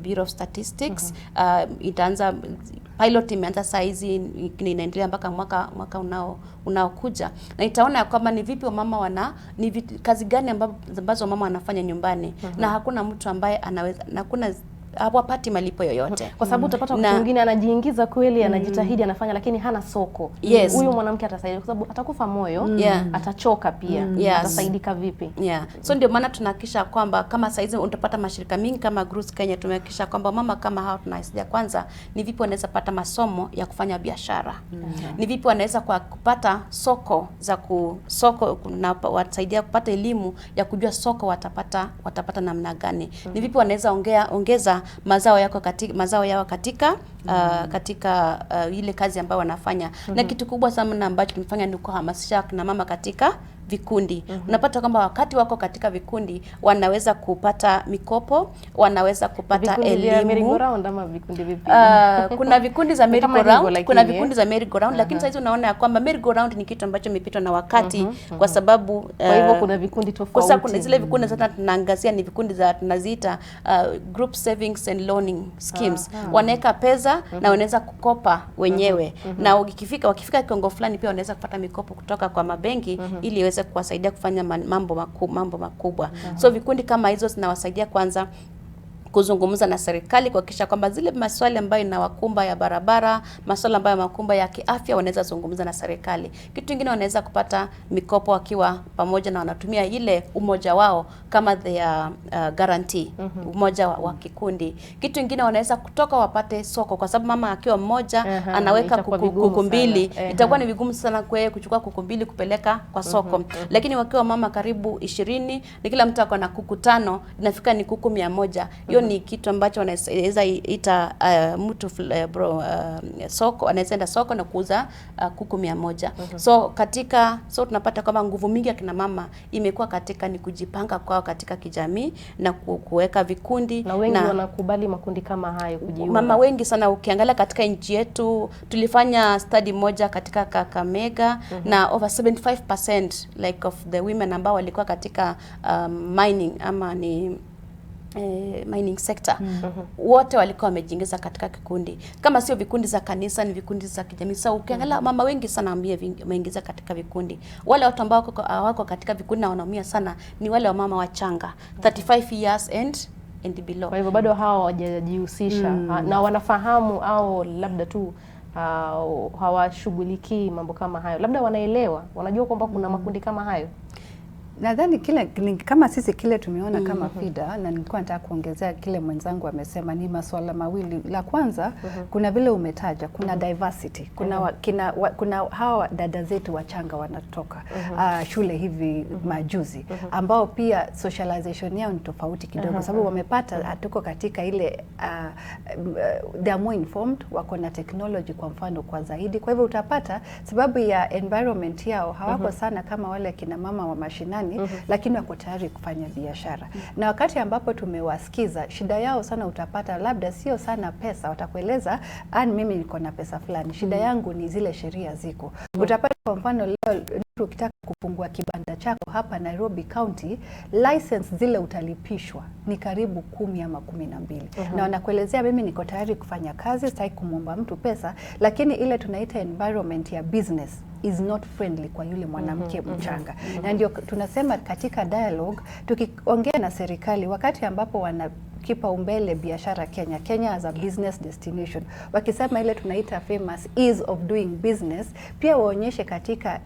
Bureau of Statistics. Itaanza pilot, imeanza saa hizi, inaendelea mpaka mwaka unaokuja, na itaona kwamba ni vipi wamama kazi gani ambazo mama wanafanya nyumbani, na hakuna mtu ambaye anaweza, na kuna hawapati malipo yoyote. Kwa sababu utapata mtu mwingine anajiingiza kweli, anajitahidi, anafanya, lakini hana soko. Huyo mwanamke atasaidia kwa sababu atakufa moyo, atachoka pia. Atasaidika vipi? So ndio maana tunahakikisha kwamba kama saizi utapata mashirika mingi kama Groups Kenya, tumehakikisha kwamba mama kama hao tunasaidia kwanza ni vipi wanaweza pata masomo ya kufanya biashara. Ni vipi wanaweza kupata soko na wasaidia kupata elimu ya kujua soko watapata namna gani. Ni vipi wanaweza ongeza mazao yao katika ile kazi ambayo wanafanya. Na kitu kubwa sana ambacho tumefanya ni kuhamasisha kina mama katika vikundi. Unapata kwamba wakati wako katika vikundi wanaweza kupata mikopo, wanaweza kupata elimu. Merry-go-round ama vikundi vipi? Kuna vikundi za merry-go-round, kuna vikundi za merry-go-round, lakini sasa unaona ya kwamba merry-go-round ni kitu ambacho imepitwa na wakati, kwa sababu kwa hivyo kuna vikundi tofauti. Kwa kuna zile vikundi sasa tunaangazia ni vikundi za tunaziita group savings and loaning schemes. Wanaweka pesa na wanaweza kukopa wenyewe, na wakifika kiwango fulani pia wanaweza kupata mikopo kutoka kwa mabenki ili iweze kuwasaidia kufanya mambo makubwa. So vikundi kama hizo zinawasaidia kwanza kuzungumza na serikali kuhakikisha kwamba zile maswali ambayo inawakumba ya barabara, maswali ambayo makumba ya kiafya, wanaweza zungumza na serikali. Kitu kingine wanaweza kupata mikopo wakiwa pamoja na wanatumia ile umoja wao kama their guarantee, umoja wa kikundi. Kitu kingine wanaweza kutoka wapate soko, kwa sababu mama akiwa mmoja anaweka kuku mbili, itakuwa ni vigumu sana kwa kuchukua kuku mbili kupeleka kwa soko. Lakini wakiwa mama karibu 20, ni kila mtu ako na kuku 5, inafika ni kuku 100. Hiyo ni kitu ambacho wanaweza ita mtu soko, anaweza enda soko na kuuza kuku 100. So tunapata kwamba nguvu mingi ya kina mama imekuwa katika ni kujipanga kwao katika kijamii na kuweka vikundi, na wengi wanakubali makundi kama hayo kujiunga. Mama wengi sana, ukiangalia katika nchi yetu, tulifanya study moja katika Kakamega na over 75% like of the women ambao walikuwa katika mining ama ni mining sector, wote walikuwa wamejiingiza katika kikundi. Kama sio vikundi za kanisa, ni vikundi za kijamii. So ukiangalia mama wengi sana wameingiza katika vikundi. Wale watu ambao wako katika vikundi na wanaumia sana ni wale wamama wachanga 35 years and below. Kwa hivyo bado hawa hawajajihusisha na wanafahamu, au labda tu hawashughulikii mambo kama hayo. Labda wanaelewa, wanajua kwamba kuna makundi kama hayo. Nadhani kile kama sisi kile tumeona kama FIDA, na nilikuwa nataka kuongezea kile mwenzangu amesema, ni masuala mawili. La kwanza, kuna vile umetaja, kuna diversity, kuna hawa dada zetu wachanga wanatoka shule hivi majuzi, ambao pia socialization yao ni tofauti kidogo, sababu wamepata hatuko katika ile they are more informed, wako na technology kwa mfano kwa zaidi. Kwa hivyo utapata sababu ya environment yao hawako sana kama wale kina mama wa mashinani, lakini wako tayari kufanya biashara. Na wakati ambapo tumewasikiza, shida yao sana utapata labda sio sana pesa, watakueleza mimi niko na pesa fulani, shida yangu ni zile sheria ziko. Utapata kwa mfano leo ukitaka kufungua kibanda chako hapa Nairobi County, license zile utalipishwa ni karibu 10 ama 12. Na wanakuelezea mimi niko tayari kufanya kazi, sitaki kumwomba mtu pesa, lakini ile tunaita environment ya business is not friendly kwa yule mwanamke mchanga. Na ndio tunasema katika dialogue, tukiongea na serikali wakati ambapo kipa umbele biashara Kenya as a business destination, wakisema ile tunaita famous ease of doing business, pia waonyeshe katika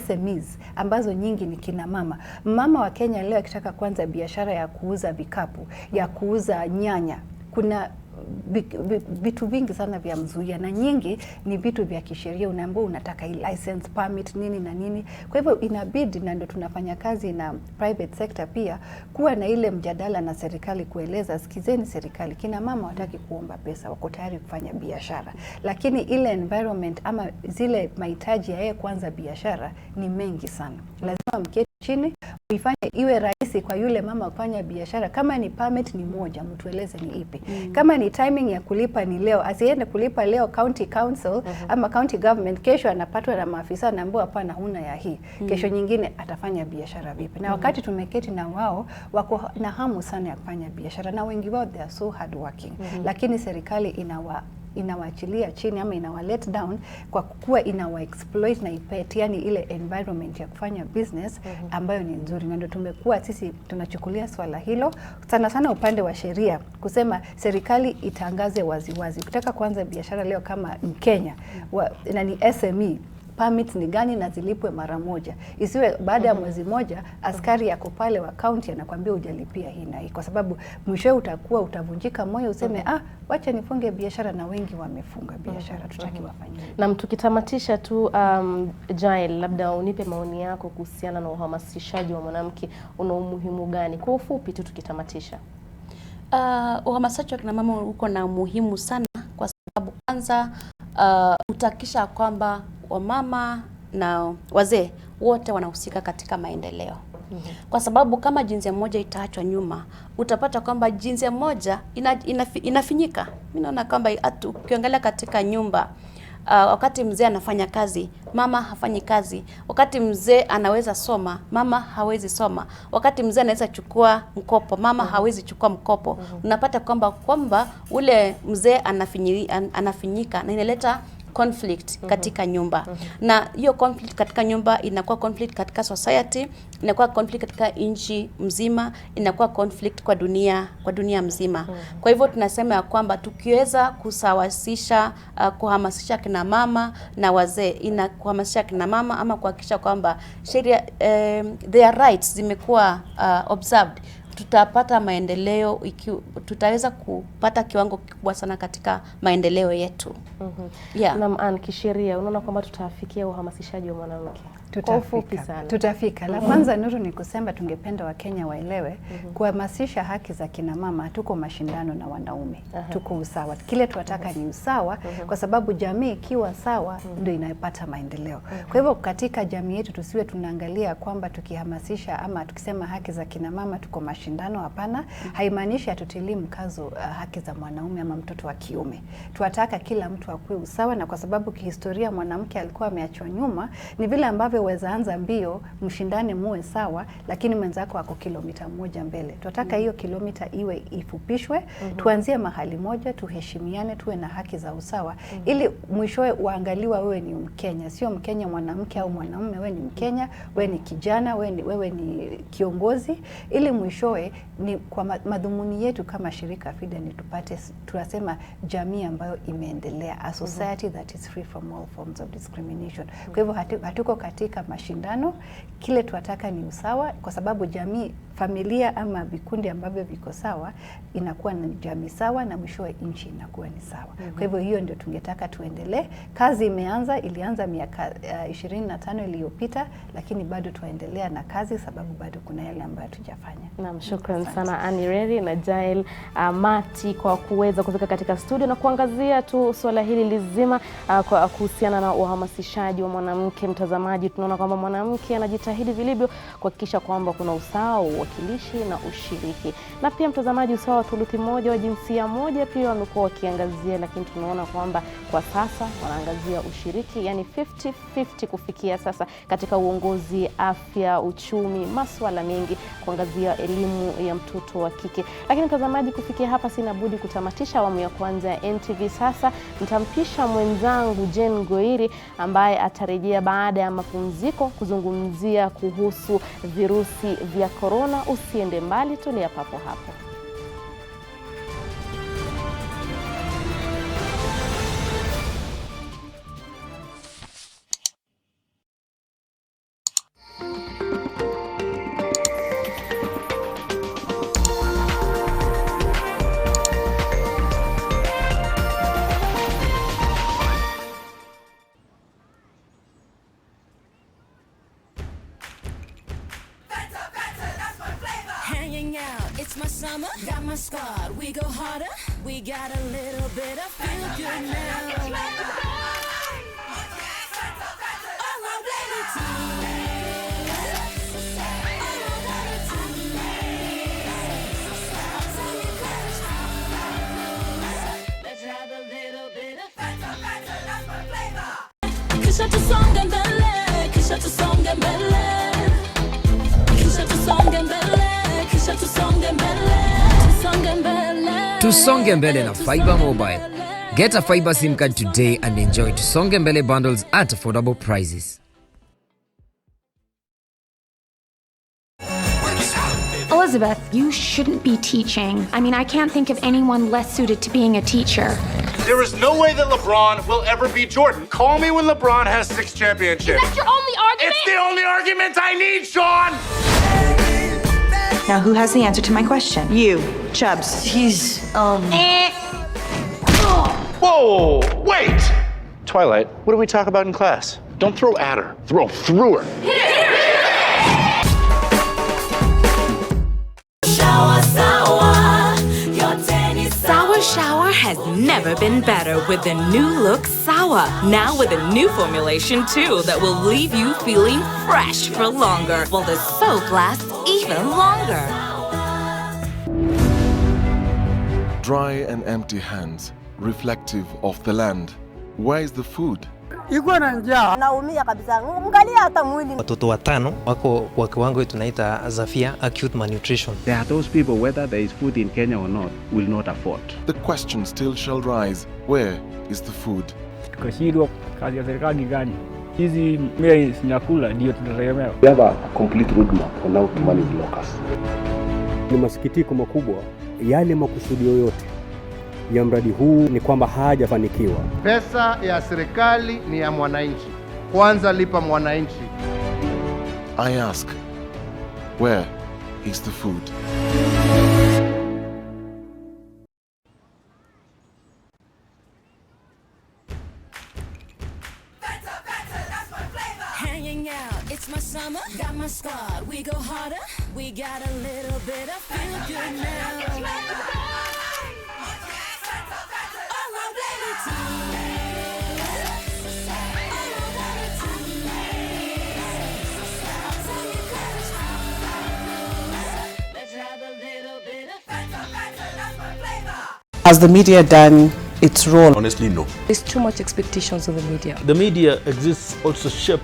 SMEs ambazo nyingi ni kina mama. Mama wa Kenya leo akitaka kwanza biashara ya kuuza vikapu, ya kuuza nyanya, kuna vitu vingi sana vya mzuia, na nyingi ni vitu vya kisheria, unaambiwa unataka license permit nini na nini. Kwa hivyo inabidi, na ndio tunafanya kazi na private sector pia, kuwa na ile mjadala na serikali kueleza, sikizeni serikali, kina mama wataki kuomba pesa, wako tayari kufanya biashara, lakini ile environment ama zile mahitaji ya yeye kwanza biashara ni mengi sana. Lazima mketi chini uifanye iwe rahisi kwa yule mama kufanya biashara. Kama ni permit ni moja, mtueleze ni ipi. Kama ni timing ya kulipa ni leo, asiende kulipa leo county council ama county government, kesho anapatwa na maafisa anaambiwa hapana, huna ya hii. Kesho nyingine atafanya biashara vipi? Na wakati tumeketi na wao, wako na hamu sana ya kufanya biashara, na wengi wao they are so hard working, lakini serikali inawaachilia chini ama inawa let down kwa kuwa inawa exploit na ipetiani ile environment ya kufanya business ambayo ni nzuri. Na ndio tumekuwa sisi tunachukulia swala hilo sana sana upande wa sheria, kusema serikali itangaze waziwazi kutaka kuanza biashara leo kama Kenya na ni SME, permits ni gani na zilipwe mara moja. Isiwe baada ya mwezi moja askari yako pale wa county anakuambia hujalipia hii na hii, kwa sababu mwisho utavunjika moyo useme wacha nifunge biashara, na wengi wamefunga biashara. Tutaki wafanye. Na tukitamatisha tu Jael, labda unipe maoni yako kuhusiana na uhamasishaji wa mwanamke, una umuhimu gani kwa ufupi tu tukitamatisha? Uhamasishaji wa kina mama uko na umuhimu sana, kwa sababu kwanza utakisha kwamba wamama na wazee wote wanahusika katika maendeleo. Kwa sababu kama jinsia moja itaachwa nyuma, utapata kwamba jinsia moja inafinyika. Mimi naona kwamba ukiangalia katika nyumba, wakati mzee anafanya kazi, mama hafanyi kazi. Wakati mzee anaweza soma, mama hawezi soma. Wakati mzee anaweza chukua mkopo, mama hawezi chukua mkopo. Unapata kwamba ule mzee anafinyika na inaleta conflict katika nyumba. Na hiyo conflict katika nyumba inakuwa conflict katika society, inakuwa conflict katika nchi mzima, inakuwa conflict kwa dunia mzima. Kwa hivyo tunasema ya kwamba tukiweza kusawasisha, kuhamasisha kina mama na wazee, kuhamasisha kina mama ama kuhakikisha kwamba sheria their rights zimekuwa observed, tutapata maendeleo, tutaweza kupata kiwango kikubwa sana katika maendeleo yetu. Na kisheria unaona kwamba tutafikia uhamasishaji wa mwanamke? Tutafika. La kwanza, Nuru, ni kusema tungependa Wakenya waelewe kuhamasisha haki za kina mama, tuko mashindano na wanaume. Tuko usawa. Kile tunataka ni usawa, kwa sababu jamii ikiwa sawa ndio inayopata maendeleo. Kwa hivyo katika jamii yetu tusiwe tunaangalia kwamba tukihamasisha ama tukisema haki za kina mama tuko mashindano. Hapana, haimaanishi hatutilii mkazo haki za mwanaume ama mtoto wa kiume. Tunataka kila mtu akuwe usawa, na kwa sababu kihistoria mwanamke alikuwa ameachwa nyuma, ni vile ambavyo waweza anza mbio mshindane muwe sawa, lakini mwenzako ako kilomita moja mbele. Tunataka hiyo kilomita iwe ifupishwe, tuanzie mahali moja, tuheshimiane, tuwe na haki za usawa, ili mwishowe uangaliwa wewe ni Mkenya, sio Mkenya mwanamke au mwanamume, wewe ni Mkenya, wewe ni kijana, wewe ni kiongozi, ili mwishowe ni kwa madhumuni yetu kama shirika FIDA ni tupate, tunasema jamii ambayo imeendelea, a society that is free from all forms of discrimination. Kwa hivyo hatuko katika katika mashindano. Kile tunataka ni usawa, kwa sababu jamii, familia ama vikundi ambavyo viko sawa inakuwa ni jamii sawa na mwisho wa nchi inakuwa ni sawa. Kwa hivyo hiyo ndio tungetaka tuendelee. Kazi ilianza miaka 25 iliyopita, lakini bado tuendelea na kazi sababu bado kuna yale ambayo tujafanya. Naam, shukrani sana Annie Reri na Jael Mati kwa kuweza kufika katika studio na kuangazia tu swala hili lizima kwa kuhusiana na uhamasishaji wa mwanamke. Mtazamaji, tunaona kwamba mwanamke anajitahidi vilivyo kuhakikisha kwamba kuna usawa, uwakilishi na ushiriki. Na pia mtazamaji, usawa wa thuluthi moja wa jinsia moja pia wamekuwa wakiangazia, lakini tunaona kwamba kwa sasa wanaangazia ushiriki, yani 50-50 kufikia sasa katika uongozi, afya, uchumi, masuala mengi, kuangazia elimu ya mtoto wa kike. Lakini mtazamaji, kufikia hapa sina budi kutamatisha awamu ya kwanza ya NTV. Sasa nitampisha mwenzangu Jen Goiri ambaye atarejea baada ya mapumziko kuzungumzia kuhusu virusi vya corona. Usiende mbali, tulia papo hapo. It's my summer, got my squad, we go harder, we got a little bit of feel good now. Let's have a little bit of flavor. Kisha tusonge mbele, kisha tusonge mbele, kisha tusonge mbele. Tusonge mbele na Fiber Mobile. Get a Fiber SIM card today and enjoy Tusonge mbele bundles at affordable prices. Elizabeth, you shouldn't be teaching. I mean, I can't think of anyone less suited to being a teacher. There is no way that LeBron will ever beat Jordan. Call me when LeBron has 6 championships. Is that your only argument? It's the only argument I need, Sean! Now, who has the answer to my question? You, Chubbs. He's, Whoa, wait! Twilight, what do we talk about in class? Don't throw at her, throw through her. Sour Shower has never been better with the new look Sour. Now with a new formulation too that will leave you feeling fresh for longer, while the soap lasts even longer. Dry and empty hands, reflective of the land. Where is the food? Naumia kabisa. Angalia hata mwili. Watoto 5 wako kwa kiwango tunaita Zafia acute malnutrition. There are those people, whether there is food in Kenya or not, will not afford. The question still shall rise, where is the food? Tukashindwa kazi ya serikali gani? Hizi mea sinakula ndio tunategemea. We have a complete roadmap on how to manage locusts. Ni masikitiko makubwa, yale makusudio yote ya mradi huu ni kwamba hajafanikiwa. Pesa ya serikali ni ya mwananchi. Kwanza lipa mwananchi. I ask, where is the food? Hanging out, it's my summer, got my squad, we go harder, we got a little bit of feel good now. Has the media done its role? Honestly, no. There's too much expectations of the media. The media exists also to shape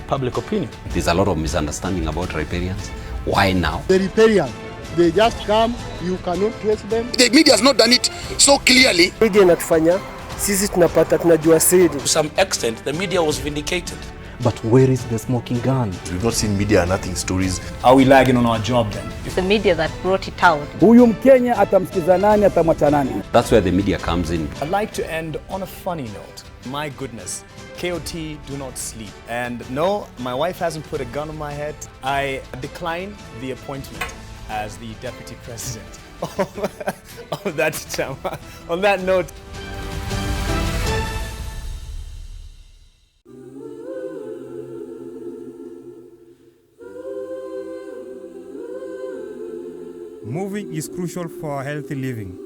public opinion. There's a lot of misunderstanding about riparians. Why now? The riparians, they just come, you cannot trace them. The media has not done it so clearly. Media inatufanya sisi tunajua siri. To some extent, the media was vindicated. But where is the smoking gun? We've not seen media nothing stories. Are we lagging on our job then? It's the media that brought it out. Huyu Mkenya atamsikiza nani, atamwacha nani? That's where the media comes in. I'd like to end on a funny note. My goodness, KOT do not sleep. And no, my wife hasn't put a gun on my head. I decline the appointment as the Deputy President of that term. On that note, moving is crucial for healthy living.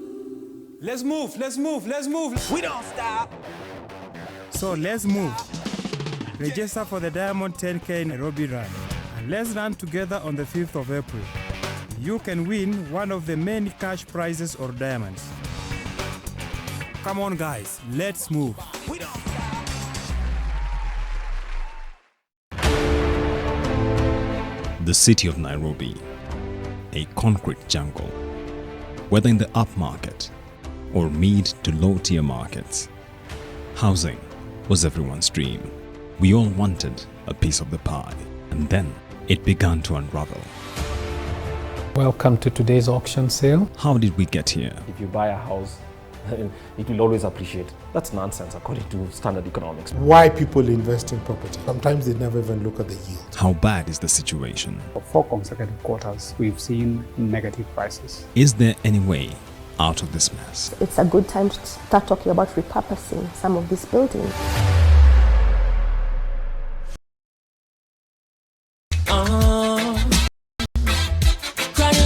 Let's move, let's move, let's move. We don't stop. So let's move. Register for the Diamond 10K Nairobi Run. And let's run together on the 5th of April. You can win one of the many cash prizes or diamonds. Come on guys, let's move. We don't stop. The city of Nairobi, a concrete jungle. Whether in the upmarket or mid to low tier markets, housing was everyone's dream. We all wanted a piece of the pie, and then it began to unravel. Welcome to today's auction sale. How did we get here? If you buy a house, it will always appreciate. That's nonsense according to standard economics. Why people invest in property? Sometimes they never even look at the yield. How bad is the situation? For 4 consecutive quarters, we've seen negative prices. Is there any way out of this mess? It's a good time to start talking about repurposing some of these buildings.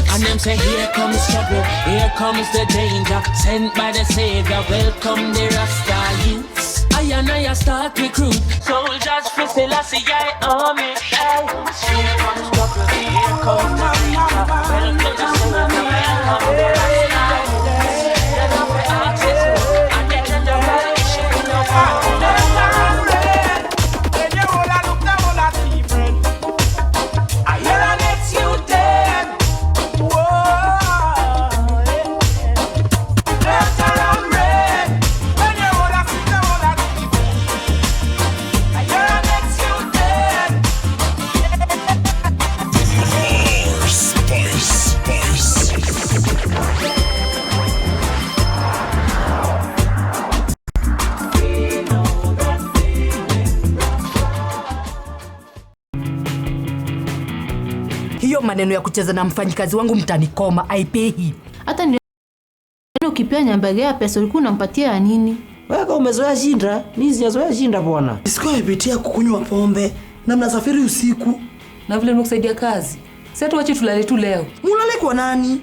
And them say, here comes trouble, here comes the danger, sent by the Savior, welcome the Rasta youths. I and I start recruit soldiers for Selassie army. Here comes trouble, here comes the danger, welcome the Savior, welcome the Rasta youths. They're not for artists, and they're generation in the heart. When you all look down on that different, I hear an ex you dead. Hiyo maneno ya kucheza na mfanyikazi wangu mtanikoma, aipehi. Hata ni ukipea Nyambagea pesa ulikuwa unampatia ya nini? Wewe umezoea shinda, mimi sijazoea shinda bwana. Sikuwa ipitia kukunywa pombe na mnasafiri usiku. Na vile nimekusaidia kazi. Sasa tuache tulale tu leo. Mulale kwa nani?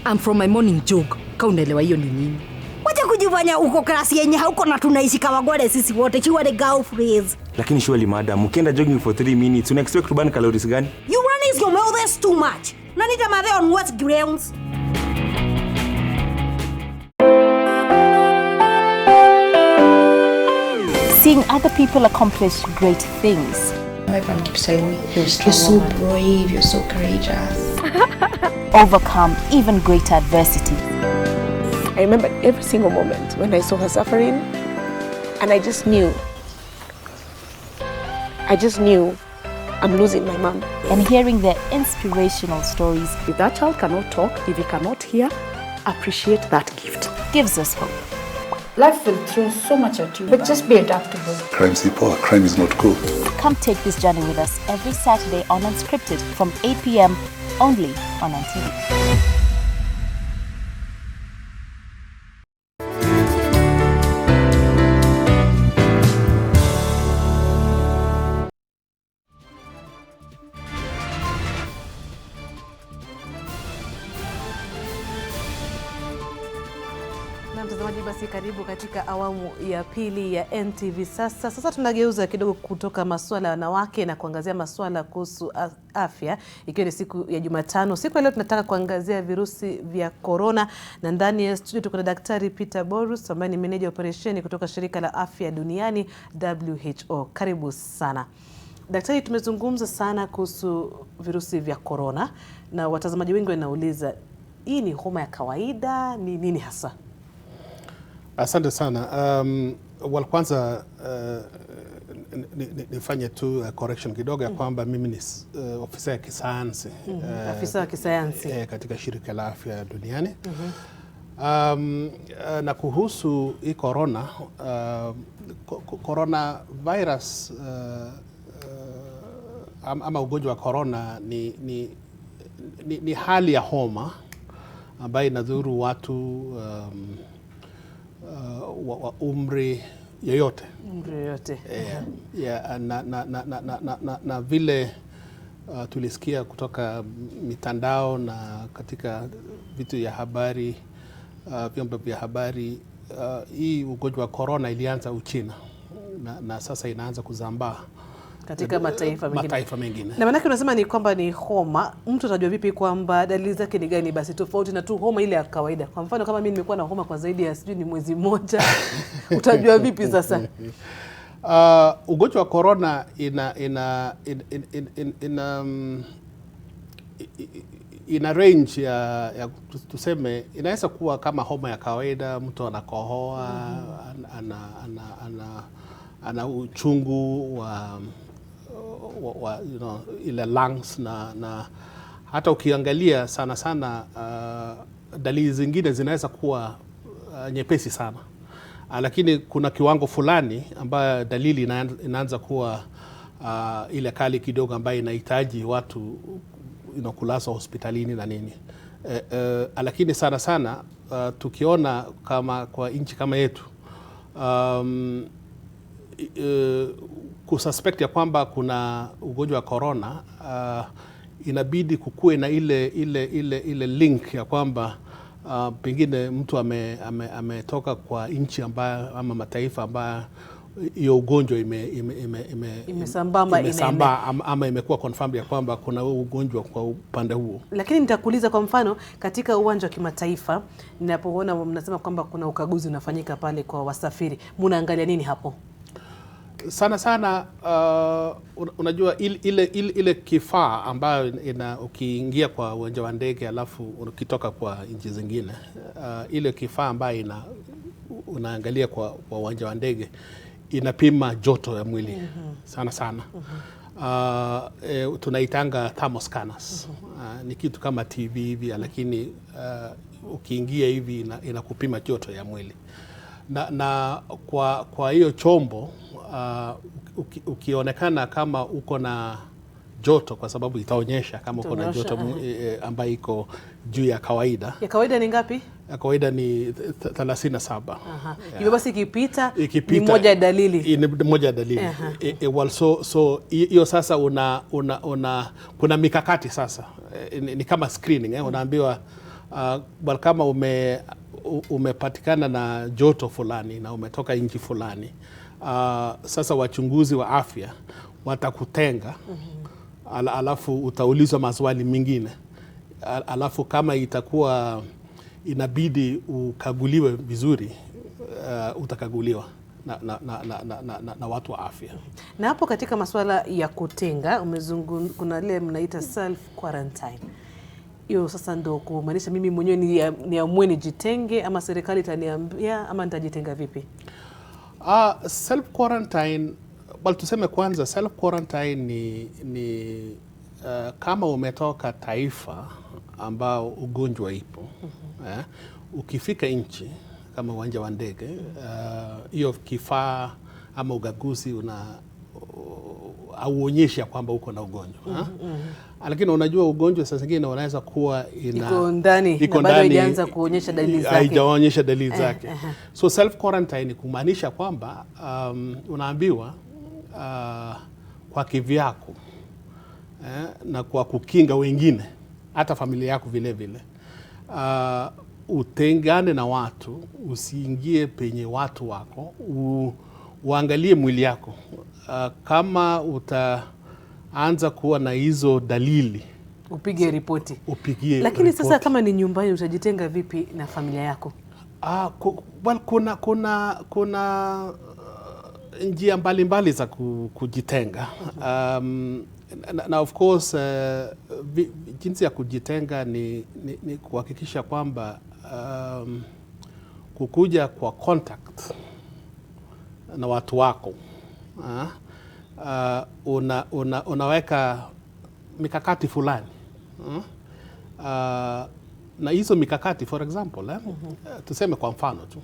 I'm from my morning joke. Kau unaelewa hiyo ni nini? Wacha kujifanya uko klasi yenye hauko na tunaishi kama gwade sisi wote. Chiwa the girl phrase. Lakini surely madam, ukienda jogging for 3 minutes, una expect to burn calories gani? You run your mouth is too much. Nanita mother on what grounds? Seeing other people accomplish great things. My friend keeps telling me, you're so brave, you're so courageous. Overcome even greater adversity. I remember every single moment when I saw her suffering, and I just knew I'm losing my mom. And hearing their inspirational stories. If that child cannot talk, if he cannot hear, appreciate that gift. Gives us hope. Life will throw so much at you, but just be adaptable. Crime's the poor. Crime is not cool. Come take this journey with us every Saturday on Unscripted from 8 p.m. only on NTV. Mtazamaji, basi karibu katika awamu ya pili ya NTV. Sasa tunageuza kidogo kutoka masuala ya wanawake na kuangazia masuala kuhusu afya, ikiwa ni siku ya Jumatano. Siku ya leo tunataka kuangazia virusi vya corona, na ndani ya studio tuko na Daktari Peter Borus ambaye ni meneja operesheni kutoka shirika la afya duniani WHO. Karibu sana. Daktari, tumezungumza sana kuhusu virusi vya corona na watazamaji wengi wanauliza, hii ni homa ya kawaida, ni nini hasa? Asante sana. Kwanza nifanye tu correction kidogo ya kwamba mimi ni ofisa ya kisayansi. Afisa wa kisayansi katika shirika la afya duniani. Na kuhusu hii corona virus ama ugonjwa wa corona ni hali ya homa ambayo inadhuru watu wa umri yoyote. Na vile tulisikia kutoka mitandao na katika vitu ya habari, vyombo vya habari, hii ugonjwa wa corona ilianza Uchina na sasa inaanza kuzambaa katika mataifa mengine. Na maana unasema ni kwamba ni homa, mtu atajua vipi kwamba dalili zake ni gani basi tofauti na tu homa ile ya kawaida? Kwa mfano kama mimi nimekuwa na homa kwa zaidi ya sijui ni mwezi mmoja, utajua vipi sasa? Ugonjwa wa corona ina range ya tuseme, inaweza kuwa kama homa ya kawaida, mtu anakohoa, ana uchungu wa ile lungs na hata ukiangalia sana dalili zingine zinaweza kuwa nyepesi sana, lakini kuna kiwango fulani ambayo dalili inaanza kuwa ile kali kidogo ambayo inahitaji watu kulazwa hospitalini na nini. Lakini sana tukiona kama kwa nchi kama yetu kususpect ya kwamba kuna ugonjwa wa corona, inabidi kukue na ile link ya kwamba pengine mtu ametoka kwa nchi ambayo ama mataifa ambayo hiyo ugonjwa imesambaa ama imekuwa confirmed ya kwamba kuna ugonjwa kwa upande huo. Lakini nitakuuliza kwa mfano katika uwanja wa kimataifa, ninapoona mnasema kwamba kuna ukaguzi unafanyika pale kwa wasafiri, mnaangalia nini hapo? Sana unajua ile kifaa ambayo ukiingia kwa uwanja wa ndege alafu ukitoka kwa nchi zingine, ile kifaa ambayo unaangalia kwa uwanja wa ndege inapima joto ya mwili sana. Tunaitanga thermoscanners. Ni kitu kama TV hivi, lakini ukiingia hivi inakupima joto ya mwili. Na kwa hiyo chombo ukionekana kama uko na joto, kwa sababu itaonyesha kama uko na joto ambayo iko juu ya kawaida. Ya kawaida ni ngapi? Ya kawaida ni 37. Hivyo basi ikipita ni moja ya dalili. Ni moja ya dalili. So hiyo sasa kuna mikakati sasa. Ni kama screening, unaambiwa kama umepatikana na joto fulani na umetoka nchi fulani, sasa wachunguzi wa afya watakutenga, alafu utaulizwa maswali mengine, alafu kama itakuwa inabidi ukaguliwe vizuri, utakaguliwa na watu wa afya. Na hapo katika masuala ya kutenga, kuna ile mnaita self quarantine. Hiyo sasa ndo kumaanisha mimi mwenyewe niamue nijitenge, ama serikali itaniambia, ama nitajitenga vipi? Self quarantine, tuseme kwanza self quarantine ni kama umetoka taifa ambao ugonjwa ipo, ukifika nchi kama uwanja wa ndege, hiyo kifaa ama ugaguzi auonyesha kwamba uko na ugonjwa. Lakini unajua ugonjwa sasa zingine unaweza kuwa iko ndani na bado haijaanza kuonyesha dalili zake. Haijaonyesha dalili zake. So self quarantine kumaanisha kwamba unaambiwa kwa kivyako na kwa kukinga wengine, hata familia yako vile vile, utengane na watu, usiingie penye watu wako, uangalie mwili yako. Kama utaanza kuwa na hizo dalili, upige ripoti. Lakini sasa kama ni nyumbani, utajitenga vipi na familia yako? Kuna njia mbalimbali za kujitenga. Na of course jinsi ya kujitenga ni kuhakikisha kwamba kukuja kwa contact na watu wako, unaweka mikakati fulani na hizo mikakati, for example, tuseme kwa mfano tu,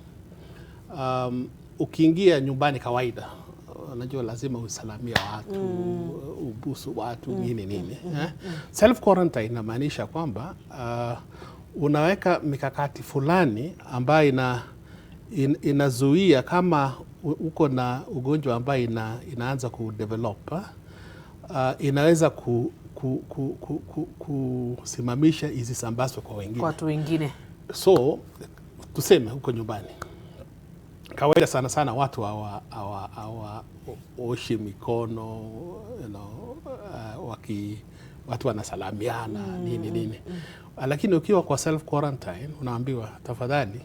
ukiingia nyumbani kawaida, unajua lazima usalamia watu, ubusu watu, nini. Self quarantine inamaanisha kwamba unaweka mikakati fulani ambayo inazuia kama uko na ugonjwa ambayo inaanza kudevelop, inaweza kusimamisha isisambazwe kwa wengine. Kwa watu wengine. So tuseme huko nyumbani kawaida sana watu oshi mikono, watu wanasalamiana, nini. Lakini ukiwa kwa self quarantine unaambiwa tafadhali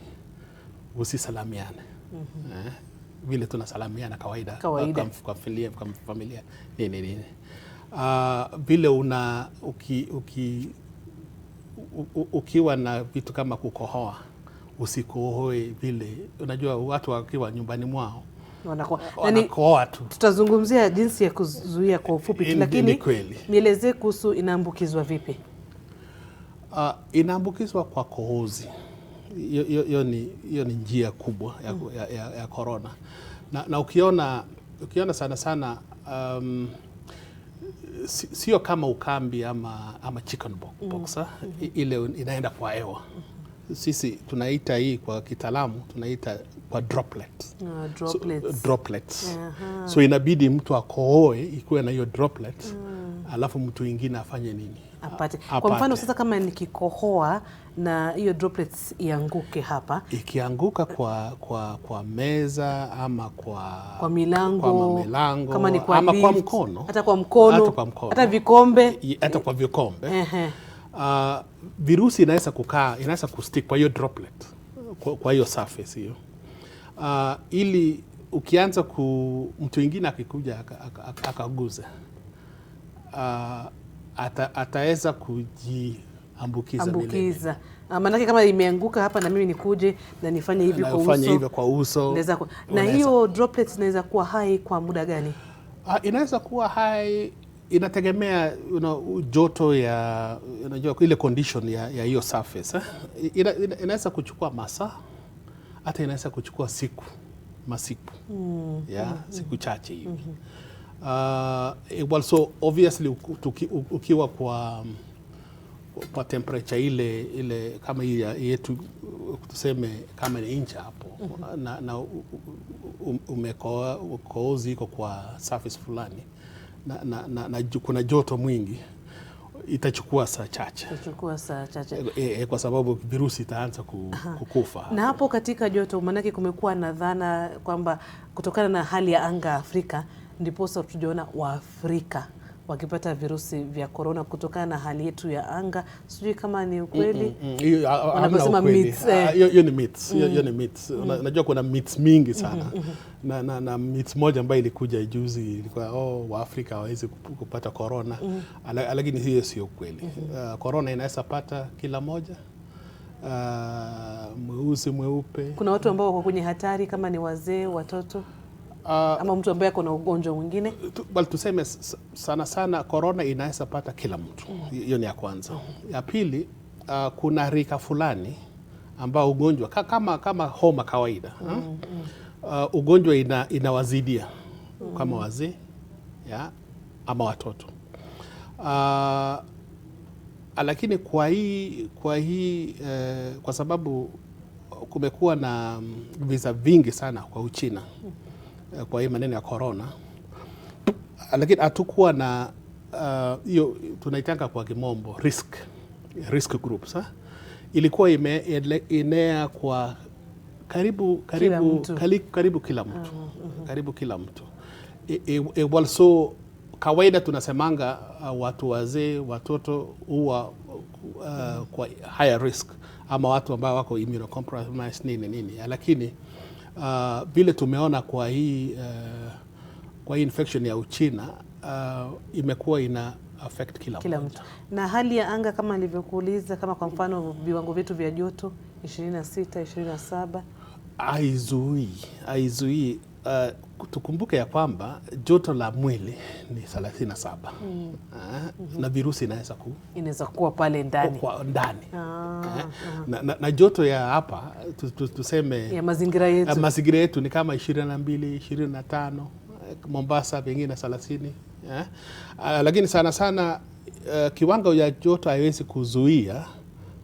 usisalamiane. Vile tunasalamiana kawaida. Kwa familia, nini. Vile ukiwa na vitu kama kukohoa, usikohoe vile. Unajua watu wakiwa nyumbani mwao wanakohoa tu. Tutazungumzia jinsi ya kuzuia kwa ufupi, lakini nielezee kuhusu inaambukizwa vipi? Inaambukizwa kwa kohozi. Hiyo ni njia kubwa ya corona. Na ukiona sana sio kama ukambi ama chicken pox, ile inaenda kwa hewa. Sisi tunaita hii kwa kitaalamu tunaita kwa droplets. Droplets. So inabidi mtu akohoe ikuwe na hiyo droplets, alafu mtu mwingine afanye nini? Apate. Kwa mfano sasa kama nikikohoa na hiyo droplets ianguke hapa, ikianguka kwa meza ama kwa milango, kama ni kwa ama lift, kwa mkono, hata kwa mkono, hata vikombe, hata kwa vikombe. Virusi inaweza kustick kwa hiyo droplet, kwa hiyo surface hiyo. Ili ukianza mtu mwingine akikuja akaguza, ataweza kujiambukiza. Maana kama imeanguka hapa na mimi nikuje na nifanye hivi kwa uso. Na hiyo droplets inaweza kuwa hai kwa muda gani? Inaweza kuwa hai, inategemea joto ya, unajua ile condition ya hiyo surface. Inaweza kuchukua masaa, hata inaweza kuchukua masiku. Siku chache hivi. So obviously ukiwa kwa temperature ile kama hii yetu, tuseme kama ni inch hapo, na umekohozi iko kwa surface fulani na kuna joto mwingi, itachukua saa chache. Kwa sababu virusi itaanza kukufa. Na hapo katika joto, manake kumekuwa na dhana kwamba kutokana na hali ya anga Afrika ndiposa tujiona Waafrika wakipata virusi vya corona kutokana na hali yetu ya anga. Sijui kama ni ukweli. Wanaposema myths. Hiyo ni myths. Hiyo ni myths. Unajua kuna myths mingi sana. Na myths moja ambayo ilikuja juzi ilikuwa Waafrika hawawezi kupata corona. Lakini hiyo sio ukweli. Corona inaweza pata kila moja. Mweusi, mweupe. Kuna watu ambao wako kwenye hatari kama ni wazee, watoto, ama mtu ambaye ako na ugonjwa mwingine. Tuseme sana corona inaweza pata kila mtu. Hiyo ni ya kwanza. Ya pili, kuna rika fulani ambao ugonjwa kama homa kawaida, ugonjwa inawazidia kama wazee ama watoto. Lakini kwa sababu kumekuwa na visa vingi sana kwa Uchina kwa hii maneno ya corona, lakini hatukuwa na hiyo tunaitanga kwa kimombo risk groups. Ilikuwa imeenea kwa karibu kila mtu. Karibu kila mtu. So kawaida tunasemanga watu wazee, watoto huwa kwa higher risk, ama watu ambao wako immunocompromised nini. Lakini vile tumeona kwa hii infection ya Uchina, imekuwa ina affect kila mtu. Na hali ya anga kama nilivyokuuliza, kama kwa mfano viwango vyetu vya joto 26, 27, tukumbuke ya kwamba joto la mwili ni 37. Na virusi inaweza kuwa pale ndani. Na joto ya hapa tuseme ya mazingira yetu ni kama 22, 25, Mombasa pengine 30. Lakini sana kiwango ya joto haiwezi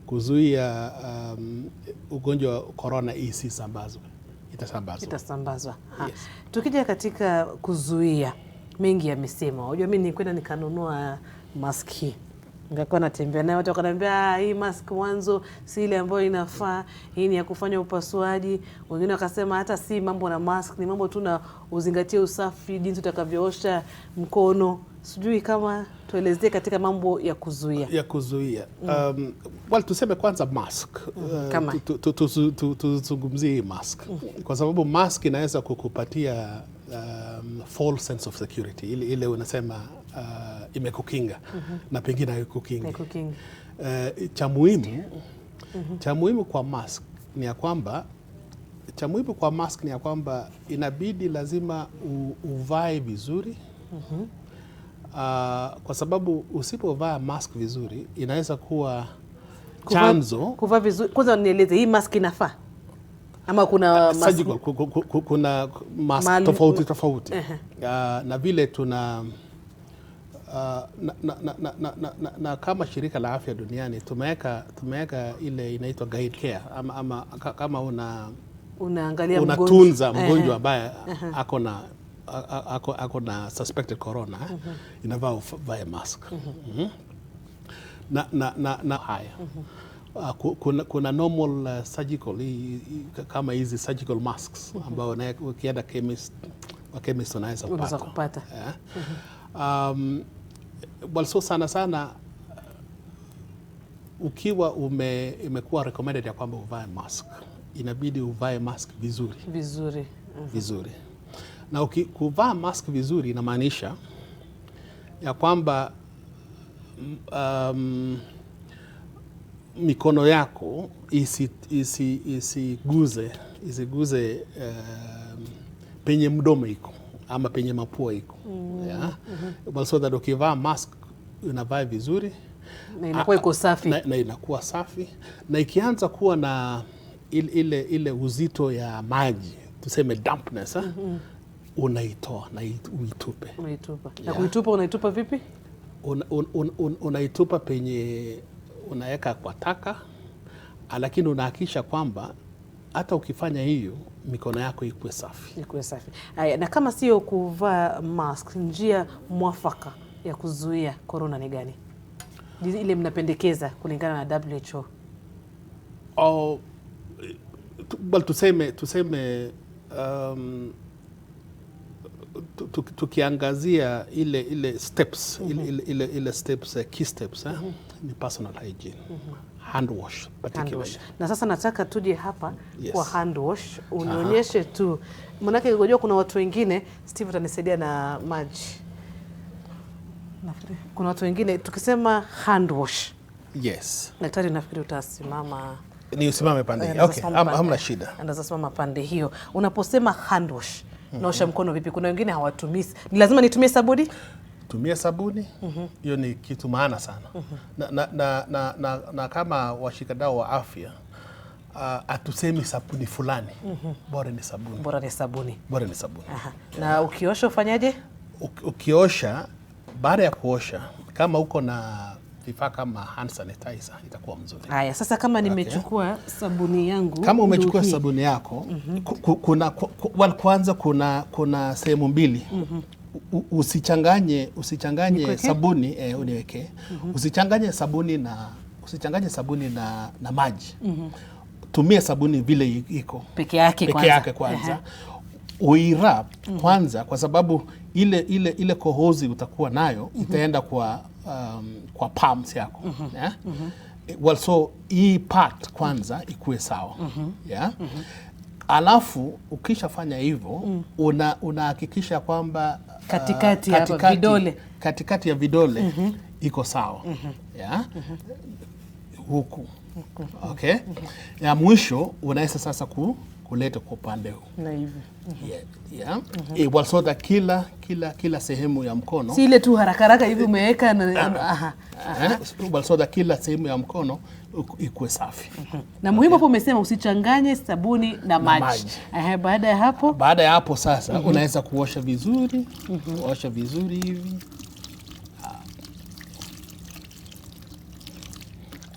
kuzuia ugonjwa wa corona isisambazwe. Itasambazwa. Yes. Tukija katika kuzuia, mengi yamesema. Unajua mimi nilikwenda nikanunua mask hii. Nikakuwa natembea nayo, watu wakaniambia hii mask mwanzo si ile ambayo inafaa, hii ni ya kufanya upasuaji. Wengine wakasema hata si mambo na mask, ni mambo tu na uzingatie usafi, jinsi utakavyoosha mkono. Sijui kama tuelezee katika mambo ya kuzuia. Tuseme kwanza mask. Tuzungumzie mask. Kwa sababu mask inaweza kukupatia false sense of security. Ile unasema imekukinga na pengine haikukinga. Cha muhimu kwa mask ni ya kwamba inabidi lazima uvae vizuri. Kwa sababu usipovaa mask vizuri inaweza kuwa chanzo. Kuvaa vizuri. Kwanza nieleze hii mask inafaa ama kuna surgical, kuna mask tofauti. Na vile tuna na kama shirika la afya duniani tumeweka ile inaitwa guide care ama kama unaangalia unatunza mgonjwa ambaye ako na suspected corona, inavaa uvae mask. Na haya. Kuna normal surgical kama hizi surgical masks ambao ukienda chemist unaweza kupata. So sana ukiwa imekuwa recommended ya kwamba uvae mask, inabidi uvae mask vizuri. Na kuvaa mask vizuri inamaanisha ya kwamba mikono yako isiguze penye mdomo iko ama penye mapua iko. So that ukivaa mask unavaa vizuri na inakuwa iko safi. Na inakuwa safi. Na ikianza kuwa na ile uzito ya maji, tuseme dampness, unaitoa na uitupe. Na kuitupa unaitupa vipi? Unaitupa penye unaweka kwa taka, lakini unahakikisha kwamba hata ukifanya hiyo mikono yako ikuwe safi. Haya, na kama sio kuvaa mask, njia mwafaka ya kuzuia corona ni gani? Ile mnapendekeza kulingana na WHO? Tuseme tukiangazia ile steps, ile steps, key steps, ni personal hygiene. Hand wash particularly. Na sasa nataka tuje hapa kwa hand wash, unionyeshe tu. Manake unajua kuna watu wengine, Steve atanisaidia na maji. Nafikiri kuna watu wengine tukisema hand wash. Yes. Daktari, nafikiri utasimama. Ni usimame pande hiyo. Okay, hamna shida. Anaweza simama pande hiyo. Unaposema hand wash, naosha mkono vipi? Kuna wengine hawatumii. Ni lazima nitumie sabuni? Tumia sabuni. Hiyo ni kitu maana sana. Na kama washikadau wa afya, atusemi sabuni fulani. Bora ni sabuni. Na ukiosha ufanyaje? Ukiosha, baada ya kuosha, kama uko na vifaa kama hand sanitizer itakuwa mzuri. Haya, sasa kama nimechukua sabuni yangu. Kama umechukua sabuni yako, kwanza kuna sehemu mbili. Usichanganye sabuni, uniweke. Usichanganye sabuni na maji. Tumia sabuni vile iko peke yake kwanza. Uirap kwanza, kwa sababu ile kohozi utakuwa nayo itaenda kwa palms yako. So hii part kwanza ikuwe sawa. Alafu ukishafanya hivyo, unahakikisha kwamba katikati ya vidole iko sawa. Huku. Okay. Ya mwisho unaweza sasa kuleta kwa upande huu. Na hivi. Walsoda kila sehemu ya mkono. Si ile tu haraka hivi umeweka na walsoda kila sehemu ya mkono ikuwe safi. Na muhimu hapo umesema usichanganye sabuni na maji. Baada ya hapo sasa unaweza kuosha vizuri. Kuosha vizuri hivi.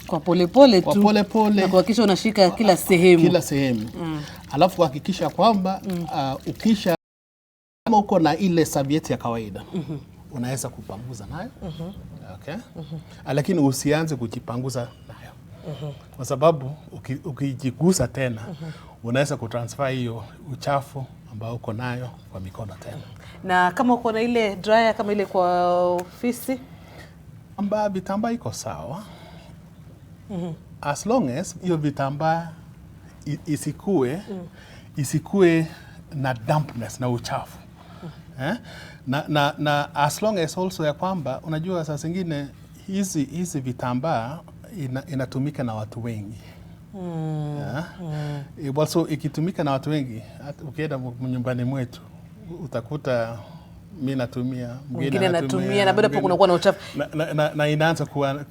Kwa polepole tu. Kwa polepole. Na kuhakikisha unashika kila sehemu. Alafu kuhakikisha kwamba ukisha kama uko na ile serviette ya kawaida unaweza kupanguza nayo. Okay? Lakini usianze kujipanguza nayo. Kwa sababu ukijigusa tena unaweza kutransfer hiyo uchafu ambao uko nayo kwa mikono tena. Na kama uko na ile dryer kama ile kwa ofisi vitambaa iko sawa. As long as hiyo vitambaa isikue na dampness na uchafu. Na as long as also ya kwamba unajua saa zingine hizi vitambaa inatumika na watu wengi. Also ikitumika na watu wengi, ukienda nyumbani mwetu utakuta mimi natumia, mwingine anatumia na bado kuna kuwa na uchafu na inaanza kuwa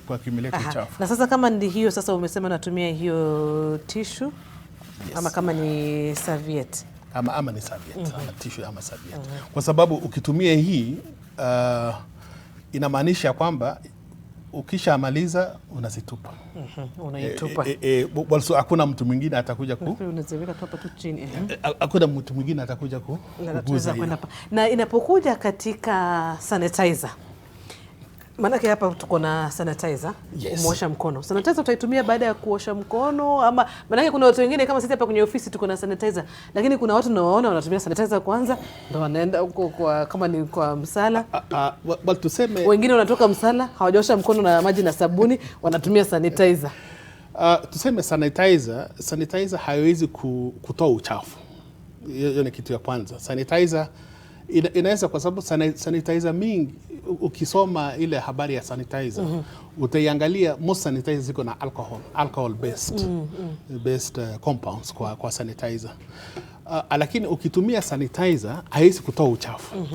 accumulate uchafu. Na sasa kama ndi hiyo sasa umesema natumia hiyo tissue ama kama ni serviette ama ni serviette ama tissue ama serviette. Kwa sababu ukitumia hii inamaanisha kwamba ukishamaliza unazitupa. Unaitupa. Also hakuna mtu mwingine atakuja unaziweka tu hapa tu chini. Hakuna mtu mwingine atakuja kuguza hiyo. Na inapokuja katika sanitizer. Maanake hapa tuko na sanitizer, kuosha mkono. Sanitizer utaitumia baada ya kuosha mkono ama maanake kuna watu wengine kama sisi hapa kwenye ofisi tuko na sanitizer, lakini kuna watu nawaona wanatumia sanitizer kwanza ndio wanaenda huko kwa kama ni kwa msala. Tuseme wengine wanatoka msala hawajaosha mkono na maji na sabuni wanatumia sanitizer. Tuseme sanitizer haiwezi kutoa uchafu. Hiyo ni kitu ya kwanza. Sanitizer inaweza kwa sababu sanitizer mingi ukisoma ile habari ya sanitizer utaiangalia most sanitizer ziko na alcohol based compounds kwa sanitizer. Lakini ukitumia sanitizer haiwezi kutoa uchafu.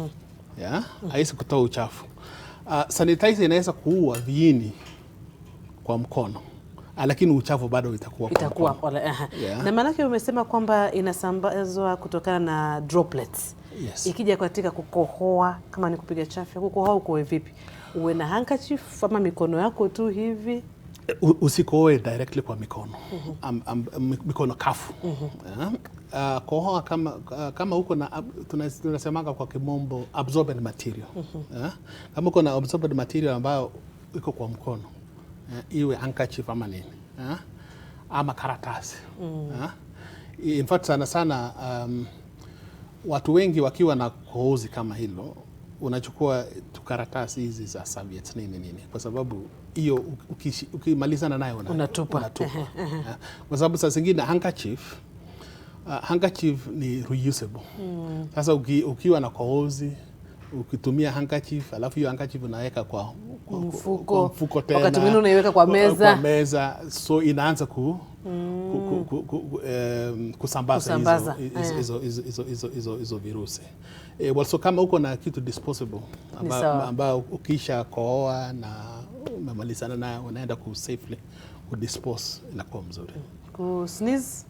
Haiwezi kutoa uchafu. Sanitizer inaweza kuua viini kwa mkono. Lakini uchafu bado itakuwa pale. Na maanake umesema kwamba inasambazwa kutokana na droplets. Ikija katika kukohoa kama ni kupiga chafya, kukohoa uko vipi? Uwe na handkerchief ama mikono yako tu hivi? Usikoe directly kwa mikono. Mikono kafu. Kohoa kama uko na tunasemanga kwa kimombo absorbent material. Kama uko na absorbent material ambayo iko kwa mkono, iwe handkerchief ama nini, ama karatasi. In fact sana watu wengi wakiwa na kohozi kama hilo unachukua karatasi hizi za serviettes nini kwa sababu hiyo ukimalizana nayo unatupa. Kwa sababu saa zingine handkerchief ni reusable. Sasa ukiwa na kohozi ukitumia handkerchief alafu hiyo handkerchief unaweka kwa mfuko tena, wakati mwingine unaiweka kwa meza, so inaanza kusambaza hizo virusi. Also kama uko na kitu disposable ambao ukisha kohoa na umemalizana nayo unaenda safely dispose, inakuwa mzuri. Sneeze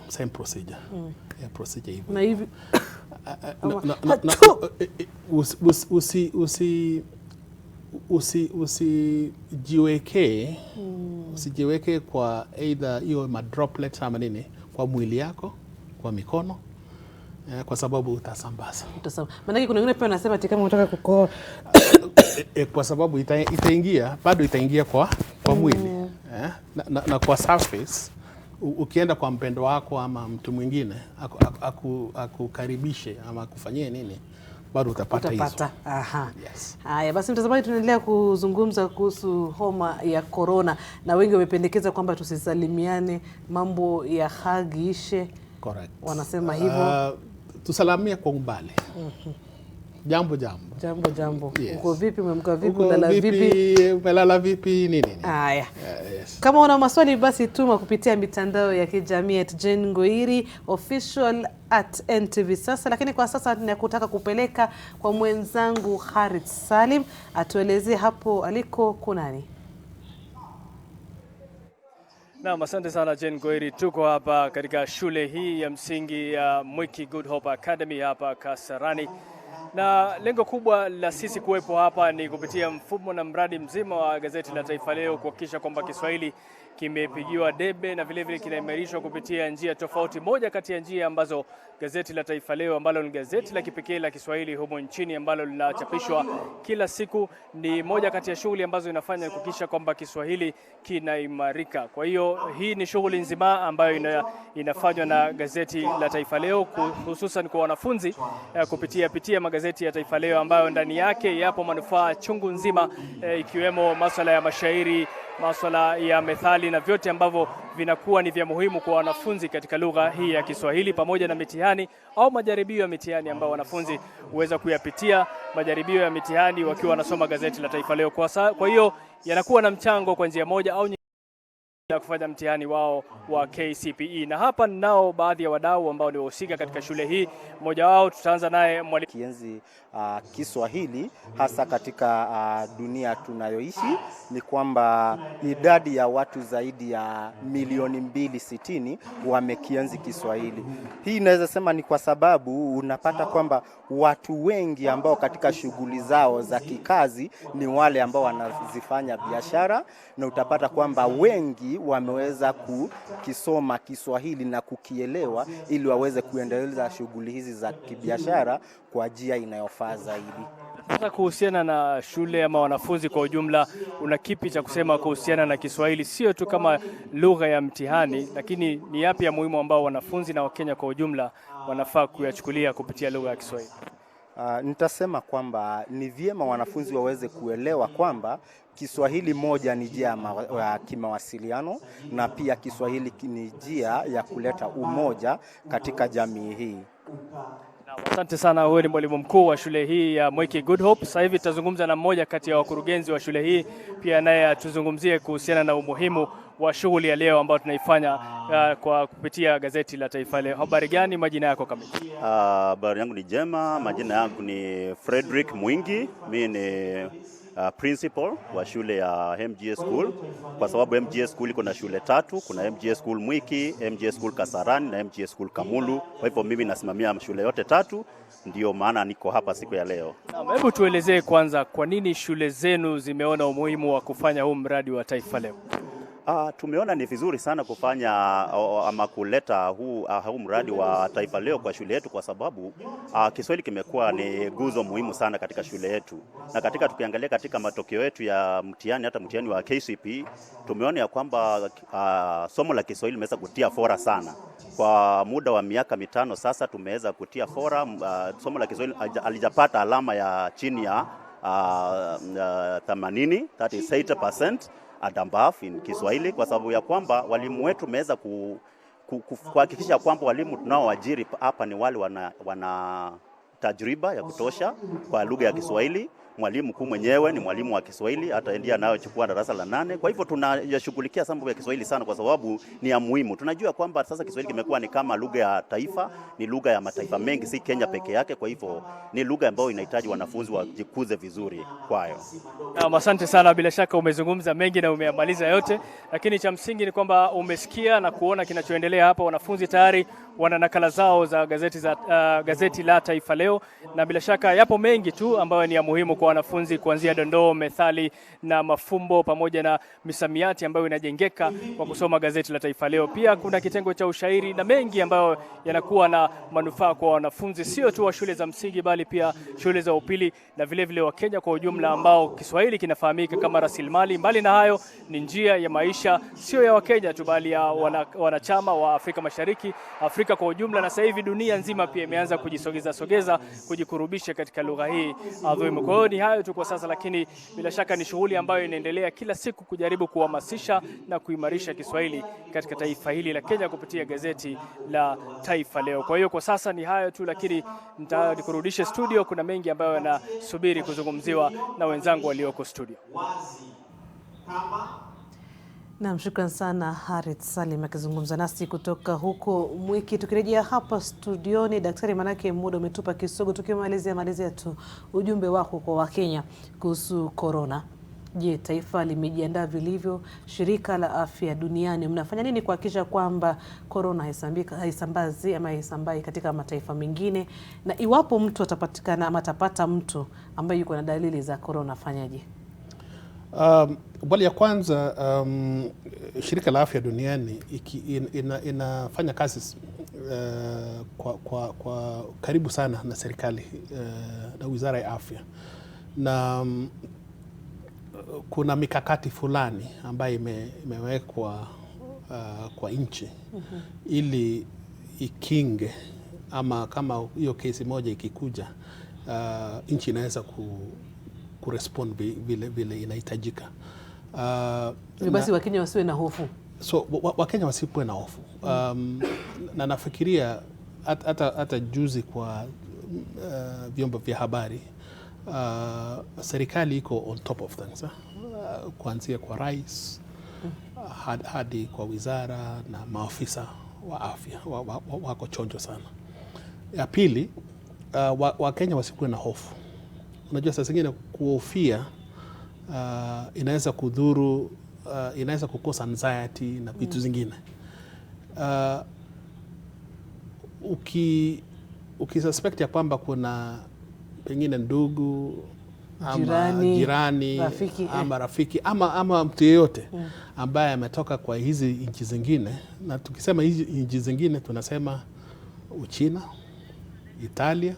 same procedure. Procedure hivyo. Na hivi usijiweke kwa either hiyo madroplets ama nini kwa mwili yako, kwa mikono, kwa sababu utasambaza. Maana kuna wengine pia wanasema kama unataka kukohoa kwa sababu itaingia kwa mwili. Na kwa surface ukienda kwa mpendo wako ama mtu mwingine akukaribishe ama akufanyie nini, bado utapata hizo. Haya, basi mtazamaji, tunaendelea kuzungumza kuhusu homa ya corona na wengi wamependekeza kwamba tusisalimiane, mambo ya hug ishe. Correct. Wanasema hivyo. Tusalamia kwa umbali. Jambo. Yes. Uko vipi, umemka vipi, umelala vipi? Umelala vipi nini? Haya. Yes. Kama una maswali basi tuma kupitia mitandao ya kijamii @JaneNgoiri official @NTV sasa, lakini kwa sasa ninakutaka kupeleka kwa mwenzangu Harith Salim atuelezee hapo aliko kunani. Naam, asante sana JaneNgoiri. Tuko hapa katika shule hii ya msingi ya Mwiki Good Hope Academy hapa Kasarani. Na lengo kubwa la sisi kuwepo hapa ni kupitia mfumo na mradi mzima wa gazeti la Taifa Leo kuhakikisha kwamba Kiswahili kimepigiwa debe na vile vile kinaimarishwa kupitia njia tofauti. Moja kati ya njia ambazo gazeti la Taifa Leo ambalo ni gazeti la kipekee la Kiswahili humo nchini ambalo linachapishwa kila siku ni moja kati ya shughuli ambazo inafanya kuhakikisha kwamba Kiswahili kinaimarika. Kwa hiyo hii ni shughuli nzima ambayo inafanywa na gazeti la Taifa Leo hususan kwa wanafunzi kupitia magazeti ya Taifa Leo ambayo ndani yake yapo manufaa chungu nzima ikiwemo masuala ya mashairi, masuala ya methali na vyote ambavyo vinakuwa ni vya muhimu kwa wanafunzi katika lugha hii ya Kiswahili, pamoja na mitihani au majaribio ya mitihani ambao wanafunzi huweza kuyapitia majaribio ya mitihani wakiwa wanasoma gazeti la Taifa Leo. Kwa hiyo yanakuwa na mchango kwa njia moja au ya kufanya mtihani wao wa KCPE. Na hapa nao baadhi ya wadau ambao ni wahusika katika shule hii. Mmoja wao tutaanza naye mwalimu. Kienzi Kiswahili hasa katika dunia tunayoishi ni kwamba idadi ya watu zaidi ya milioni 260 wamekienzi Kiswahili. Hii inaweza sema ni kwa sababu unapata kwamba watu wengi ambao katika shughuli zao za kikazi ni wale ambao wanazifanya biashara, na utapata kwamba wengi wameweza kukisoma Kiswahili na kukielewa ili waweze kuendeleza shughuli hizi za kibiashara kwa njia inayofaa zaidi. Sasa kuhusiana na shule ama wanafunzi kwa ujumla, una kipi cha kusema kuhusiana na Kiswahili sio tu kama lugha ya mtihani, lakini ni yapi ya muhimu ambao wanafunzi na Wakenya kwa ujumla wanafaa kuyachukulia kupitia lugha ya Kiswahili? Nitasema kwamba ni vyema wanafunzi waweze kuelewa kwamba Kiswahili moja ni njia ya kimawasiliano na pia Kiswahili ni njia ya kuleta umoja katika jamii hii. Asante sana. Huyu ni mwalimu mkuu wa shule hii ya Mwiki Good Hope. Sasa hivi tutazungumza na mmoja kati ya wakurugenzi wa shule hii, pia naye atuzungumzie kuhusiana na umuhimu wa shughuli ya leo ambayo tunaifanya kwa kupitia gazeti la Taifa Leo. Habari gani, majina yako kamili? Habari yangu ni jema, majina yangu ni Frederick Mwingi. Mimi ni principal wa shule ya MGS School, kwa sababu MGS School iko na shule tatu. Kuna MGS School Mwiki, MGS School Kasarani na MGS School Kamulu. Kwa hivyo mimi nasimamia shule yote tatu, ndio maana niko hapa siku ya leo. Hebu tuelezee kwanza, kwa nini shule zenu zimeona umuhimu wa kufanya huu mradi wa Taifa Leo? Tumeona ni vizuri sana kufanya ama kuleta huu mradi wa Taifa Leo kwa shule yetu, kwa sababu Kiswahili kimekuwa ni guzo muhimu sana katika shule yetu. Na tukiangalia katika matokeo yetu ya mtihani, hata mtihani wa KCPE, tumeona ya kwamba somo la Kiswahili limeweza kutia fora sana. Kwa muda wa miaka 5 sasa tumeweza kutia fora. Somo la Kiswahili alijapata alama ya chini ya 80, that is 80% and above in Kiswahili, kwa sababu ya kwamba walimu wetu wameweza kuhakikisha kwamba walimu tunaoajiri hapa ni wale wana tajriba ya kutosha kwa lugha ya Kiswahili. Mwalimu mkuu mwenyewe ni mwalimu wa Kiswahili, hata ndiye anayochukua darasa la 8. Kwa hivyo tunashughulikia mambo ya Kiswahili sana kwa sababu ni ya muhimu. Tunajua kwamba sasa Kiswahili kimekuwa ni kama lugha ya taifa, ni lugha ya mataifa mengi, si Kenya peke yake. Kwa hivyo ni lugha ambayo inahitaji wanafunzi wajikuze vizuri kwayo. Asante sana, bila shaka umezungumza mengi na umeyamaliza yote, lakini cha msingi ni kwamba umesikia na kuona kinachoendelea hapa. Wanafunzi tayari wana nakala zao za gazeti la Taifa Leo, na bila shaka yapo mengi tu ambayo ni ya muhimu kwa wanafunzi, kuanzia dondoo, methali na mafumbo pamoja na misamiati ambayo inajengeka kwa kusoma gazeti la Taifa Leo. Pia kuna kitengo cha ushairi na mengi ambayo yanakuwa na manufaa kwa wanafunzi, sio tu wa shule za msingi bali pia shule za upili na vile vile wa Kenya kwa ujumla, ambao Kiswahili kinafahamika kama rasilimali. Mbali na hayo, ni njia ya maisha sio ya Wakenya tu bali ya wanachama wa Afrika Mashariki, Afrika kwa ujumla, na sasa hivi dunia nzima pia imeanza kujisogeza kuweza kujikurubisha katika lugha hii adhimu. Kwa hiyo ni hayo tu kwa sasa, lakini bila shaka ni shughuli ambayo inaendelea kila siku kujaribu kuhamasisha na kuimarisha Kiswahili katika taifa hili la Kenya kupitia gazeti la Taifa Leo. Kwa hiyo kwa sasa ni hayo tu, lakini nitakurudisha studio. Kuna mengi ambayo yanasubiri kuzungumziwa na wenzangu walioko studio. Naam, shukran sana Harith Salim akizungumza nasi kutoka huko Mwiki. Tukirejea hapa studioni, daktari, manake muda umetupa kisogo, tukimalizia tu ujumbe wako kwa Wakenya kuhusu corona. Je, taifa limejiandaa vilivyo? Shirika la Afya Duniani mnafanya nini kuhakikisha kwamba corona haisambai katika mataifa mengine? Na iwapo mtu atapatikana ama atapata mtu ambaye yuko na dalili za corona, fanyaje? Bali ya kwanza, shirika la Afya Duniani inafanya kazi kwa karibu sana na serikali na Wizara ya Afya, na kuna mikakati fulani ambayo imewekwa kwa nchi ili ikinge, ama kama hiyo kesi moja ikikuja, nchi inaweza kurespond vile inahitajika. Basi Wakenya wasiwe na hofu. So Wakenya wasiwe na hofu. Na nafikiria hata juzi kwa vyombo vya habari, serikali iko on top of things, kuanzia kwa rais hadi kwa wizara na maafisa wa afya wako chonjo sana. Ya pili, Wakenya wasikuwe na hofu. Unajua saa zingine kuhofia inaweza kudhuru, inaweza kukosa anxiety na vitu zingine. Ukisuspect ya kwamba kuna pengine ndugu ama jirani rafiki, ama rafiki ama mtu yeyote ambaye ametoka kwa hizi nchi zingine, na tukisema hizi nchi zingine tunasema Uchina, Italia,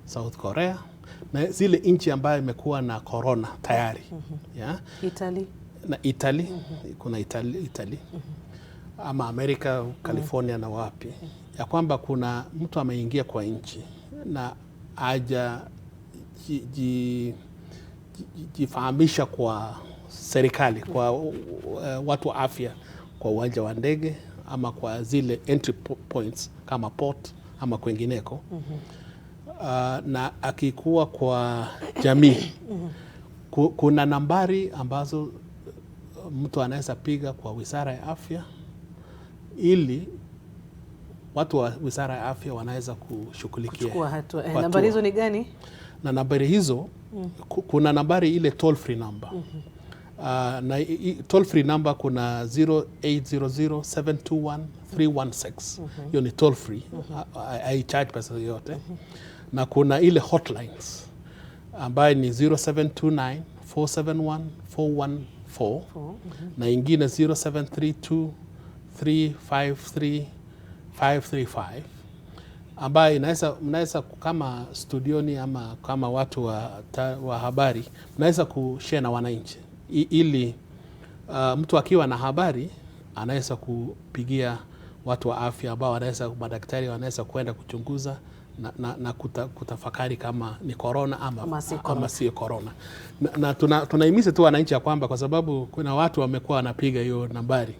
South Korea, na zile nchi ambayo imekuwa na corona tayari. Italy, kuna Italy. Ama Amerika, California na wapi. Ya kwamba kuna mtu ameingia kwa nchi na haja jifahamisha kwa serikali, kwa watu wa afya, kwa uwanja wa ndege ama kwa zile entry points kama port ama kwengineko. Na akikuwa kwa jamii, kuna nambari ambazo mtu anaweza piga kwa Wizara ya Afya, ili watu wa Wizara ya Afya wanaweza kushughulikia hatua. Nambari hizo ni gani? Na nambari hizo, kuna nambari ile toll free number. Na toll free number kuna 0800-721-316. Hiyo ni toll free, haicharge pesa yoyote. Na kuna ile hotlines ambayo ni 0729-471-414, na ingine 0732-353-535, ambayo mnaweza kama studioni ama kama watu wa habari mnaweza kushare na wananchi, ili mtu akiwa na habari anaweza kupigia watu wa afya ambao madaktari wanaweza kwenda kuchunguza na kutafakari kama ni corona ama si corona. Na tunahimiza tu wananchi ya kwamba, kwa sababu kuna watu wamekuwa wanapiga hiyo nambari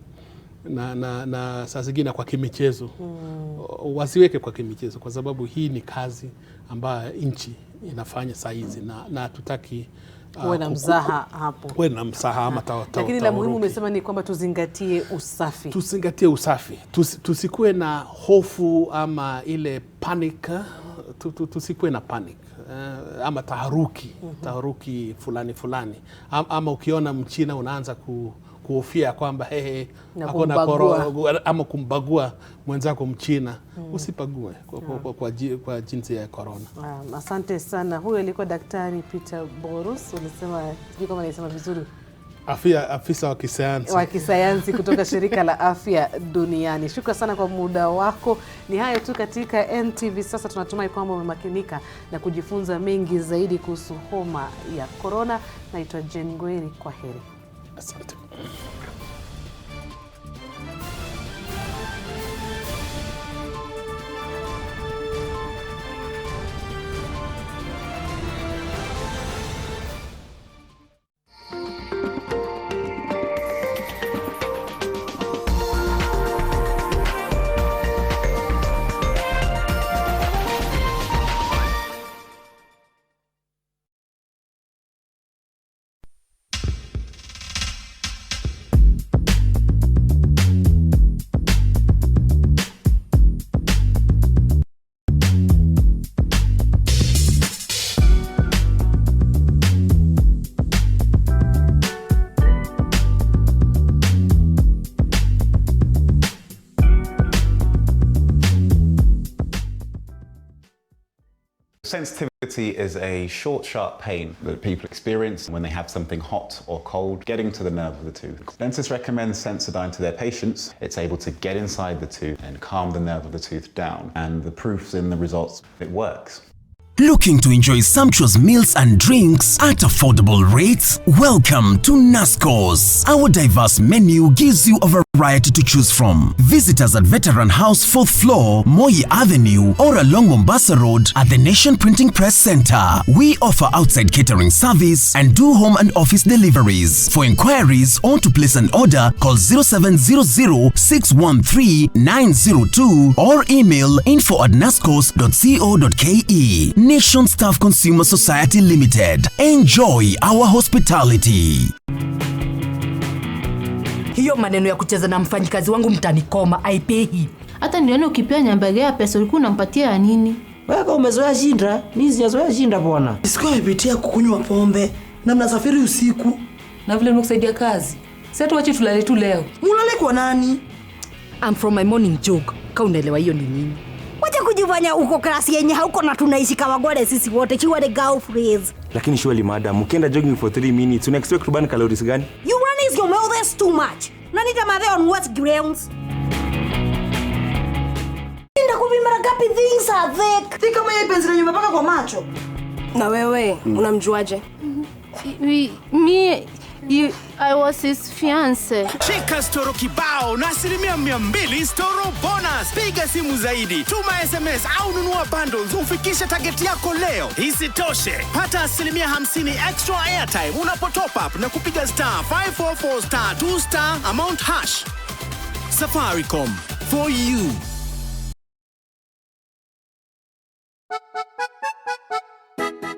na saa zingine kwa kimichezo, wasiweke kwa kimichezo, kwa sababu hii ni kazi ambayo nchi inafanya saa hizi, na tutaki kuwe na mzaha hapo. Kuwe na mzaha ama lakini la muhimu umesema ni kwamba tuzingatie usafi. Tuzingatie usafi. Tusikuwe na hofu ama ile panic. Tusikuwe na panic ama taharuki fulani. Ama ukiona Mchina unaanza kuhofia kwamba hakuna corona ama kumbagua mwenzako Mchina, usipague kwa jinsi ya corona. Asante sana. Huyo alikuwa Daktari Peter Borus, ulisema sijui kama nilisema vizuri, afisa wa kisayansi kutoka Shirika la Afya Duniani. Shukrani sana kwa muda wako. Ni hayo tu katika NTV. Sasa tunatumai kwamba umemakinika na kujifunza mengi zaidi kuhusu homa ya corona. Naitwa Jane Gweri, kwa heri. Asante. Sensitivity is a short, sharp pain that people experience when they have something hot or cold getting to the nerve of the tooth. Dentists recommend Sensodyne to their patients. It's able to get inside the tooth and calm the nerve of the tooth down. And the proof's in the results. It works. Looking to enjoy sumptuous meals and drinks at affordable rates? Welcome to Nasco's. Our diverse menu gives you a variety to choose from. Visit us at Veteran House 4th floor, Moi Avenue, or along Mombasa Road at the Nation Printing Press Center. We offer outside catering service and do home and office deliveries. For inquiries or to place an order, call 0700-613-902 or email info@nascos.co.ke. Nation Staff Consumer Society Limited. Enjoy our hospitality. Hiyo maneno ya kucheza na mfanyikazi wangu mtanikoma, aipehi. Hata niliona ukipea nyambagea pesa ulikuwa unampatia ya nini? Wewe umezoea shinda, mimi sijazoea shinda bwana. Sikuipitia kukunywa pombe na mnasafiri usiku. Na vile nimekusaidia kazi. Sasa tuache tulale tu leo. Unalala kwa nani? I'm from my morning jog. Ka unaelewa hiyo ni nini? Wacha kujifanya uko klasi yenye hauko na tunaishi kama gwade sisi wote. Chiwa the girlfriends. Lakini surely madam, ukienda jogging for 3 minutes, una expect to burn calories gani? You run your mouth, that's too much. Nanita madhe on what grounds? Inda kupimara gapi things are thick. Thika kama yeye penzi lenye umepaka kwa macho. Na wewe, unamjuaje? I was his fiance. Cheka storo kibao na 200% storo bonus. Piga simu zaidi, tuma SMS au nunua bundles ufikishe target yako leo. Isitoshe, pata 50% extra airtime unapo top up na kupiga *544*2* amount hash. Safaricom, for you.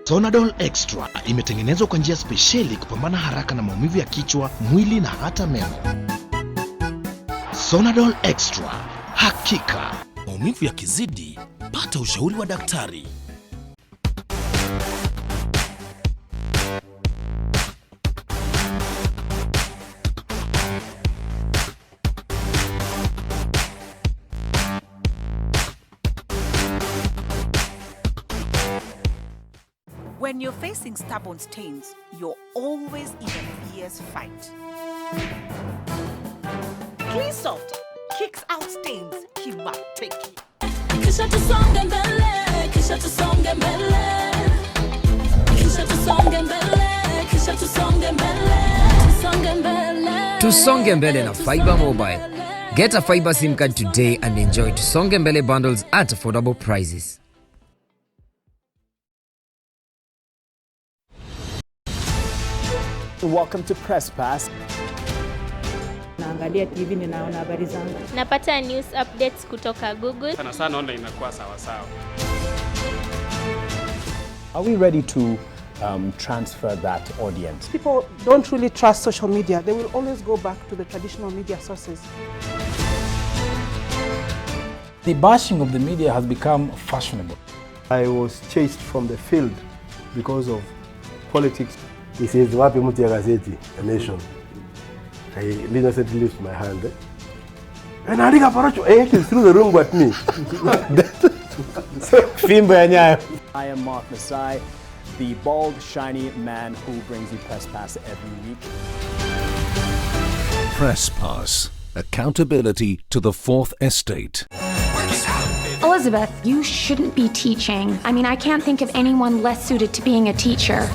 Sonadol Extra imetengenezwa kwa njia spesheli kupambana haraka na maumivu ya kichwa, mwili na hata meno. Sonadol Extra, hakika maumivu yakizidi, pata ushauri wa daktari. When you're facing stubborn stains, you're always in a fierce fight. Clean Soft kicks out stains kimateki. Kisha tusonge mbele, kisha tusonge mbele. Kisha tusonge mbele, kisha tusonge mbele. Tusonge mbele. Tusonge mbele na Fiber Mobile. Get a Fiber SIM card today and enjoy Tusonge mbele bundles at affordable prices. Welcome to Press Pass. Naangalia TV ninaona habari zangu. Napata news updates kutoka Google. Sana sana online inakuwa sawa sawa. Are we ready to transfer that audience? People don't really trust social media. They will always go back to the traditional media sources. The bashing of the media has become fashionable. I was chased from the field because of politics. He says, wapi mtu ya gazeti, a nation. I innocently lift my hand. And I think he threw the room at me. Fimbo ya nyayo. I am Mark Masai, the bald, shiny man who brings you Press Pass every week. Press Pass. Accountability to the Fourth Estate. Elizabeth, you shouldn't be teaching. I mean, I can't think of anyone less suited to being a teacher.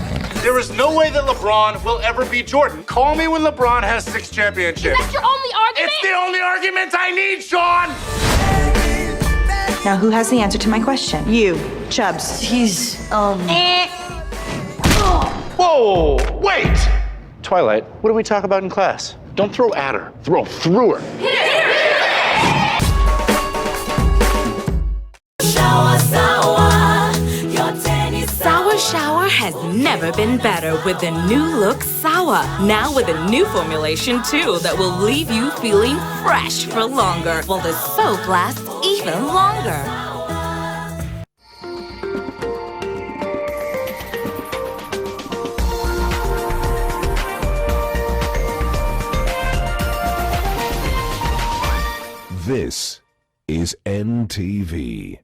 There is no way that LeBron will ever beat Jordan. Call me when LeBron has 6 championships. That's your only argument? It's the only argument I need, Sean! Now, who has the answer to my question? You, Chubbs. He's, Whoa, wait! Twilight, what do we talk about in class? Don't throw at her, throw through her. Hit it, hit it! Shower, sour, your tennis Sour Shower has never been better with the new look Sour. Now with a new formulation too that will leave you feeling fresh for longer while the soap lasts even longer. This is NTV.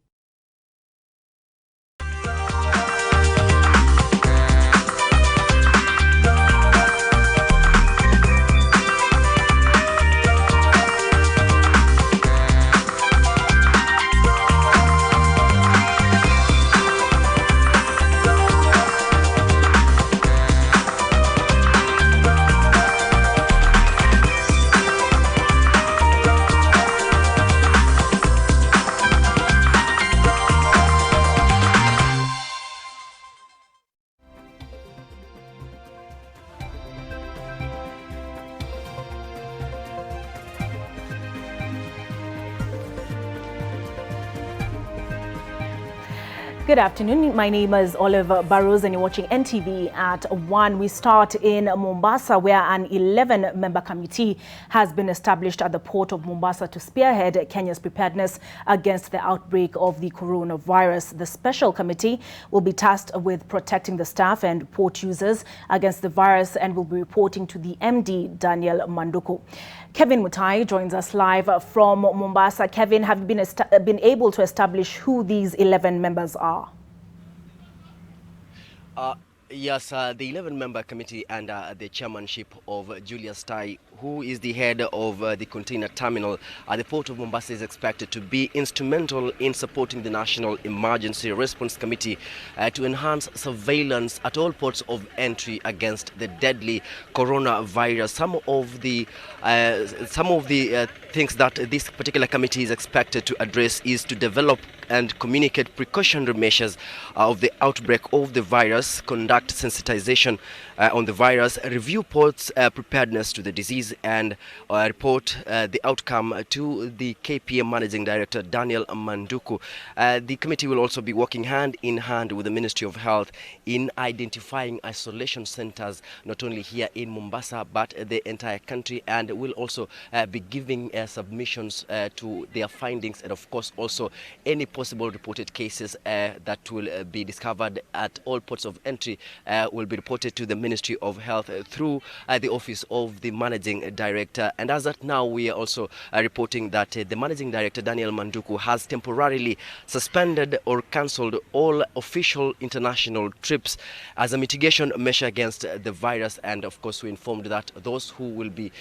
Good afternoon. My name is Oliver Barrows and you're watching NTV at 1. We start in Mombasa, where an 11-member committee has been established at the port of Mombasa to spearhead Kenya's preparedness against the outbreak of the coronavirus. The special committee will be tasked with protecting the staff and port users against the virus and will be reporting to the MD, Daniel Manduku. Kevin Mutai joins us live from Mombasa. Kevin, have you been able to establish who these 11 members are? Yes, the 11-member committee under the chairmanship of Julius Tai, who is the head of the container terminal at the Port of Mombasa, is expected to be instrumental in supporting the National Emergency Response Committee to enhance surveillance at all ports of entry against the deadly coronavirus. Some of the things that this particular committee is expected to address is to develop and communicate precautionary measures of the outbreak of the virus, conduct sensitization on the virus, review ports' preparedness to the disease, and report the outcome to the KPM Managing Director, Daniel Manduku. The committee will also be working hand in hand with the Ministry of Health in identifying isolation centers, not only here in Mombasa, but the entire country, and will also be giving submissions to their findings, and of course also any possible reported cases that will be discovered at all ports of entry will be reported to the Ministry of Health through the office of the Managing Director. And as at now, we are also reporting that the Managing Director, Daniel Manduku, has temporarily suspended or cancelled all official international trips as a mitigation measure against the virus. And of course, we informed that those who will be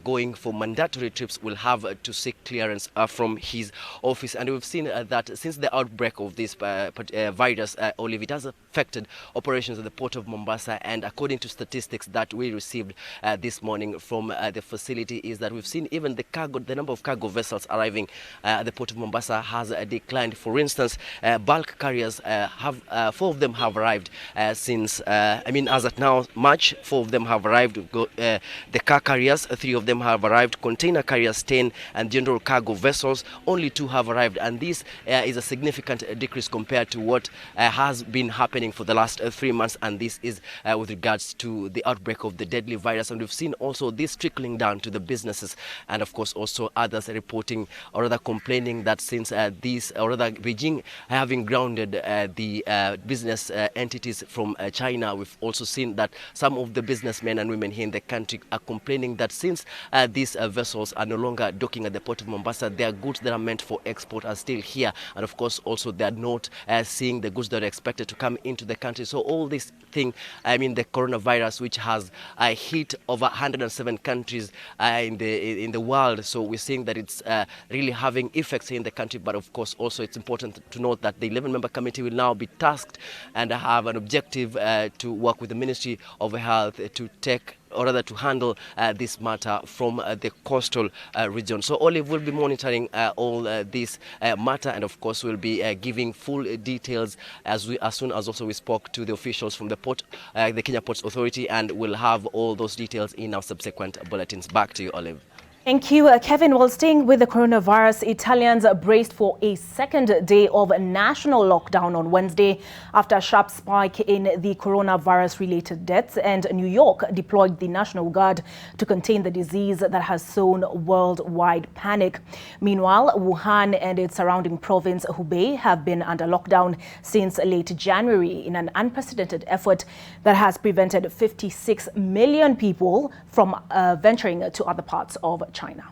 going for mandatory trips will have to seek clearance from his office. And we've seen that since the outbreak of this virus, Olive, it has affected operations at the Port of Mombasa. And according to statistics that we received this morning from the facility, is that we've seen even the number of cargo vessels arriving at the Port of Mombasa has declined. For instance, bulk carriers have 4 of them have arrived since as at now March. 4 of them have arrived. The car carriers, 3 of them have arrived. Container carriers 10, and general cargo vessels only 2 have arrived. And this is a significant decrease compared to what has been happening for the last 3 months, and this is with regards to the outbreak of the deadly virus. And we've seen also this trickling down to the businesses, and of course also others reporting or rather complaining that since Beijing having grounded the business entities from China, we've also seen that some of the businessmen and women here in the country are complaining that since these vessels are no longer docking at the Port of Mombasa, their goods that are meant for export are still here, and of course also they are not seeing the goods that are expected to come into the country. So all this thing, the coronavirus, which has hit over 107 countries in the world, so we're seeing that it's really having effects here in the country. But of course also it's important to note that the 11-member committee will now be tasked and have an objective to work with the Ministry of Health to take or rather to handle this matter from the coastal region. So Olive will be monitoring all this matter, and of course we'll be giving full details as soon as also we spoke to the officials from the port, the Kenya Ports Authority, and we'll have all those details in our subsequent bulletins. Back to you, Olive. Thank you, Kevin. While staying with the coronavirus, Italians braced for a second day of national lockdown on Wednesday after a sharp spike in the coronavirus-related deaths, and New York deployed the National Guard to contain the disease that has sown worldwide panic. Meanwhile, Wuhan and its surrounding province, Hubei, have been under lockdown since late January in an unprecedented effort that has prevented 56 million people from venturing to other parts of China.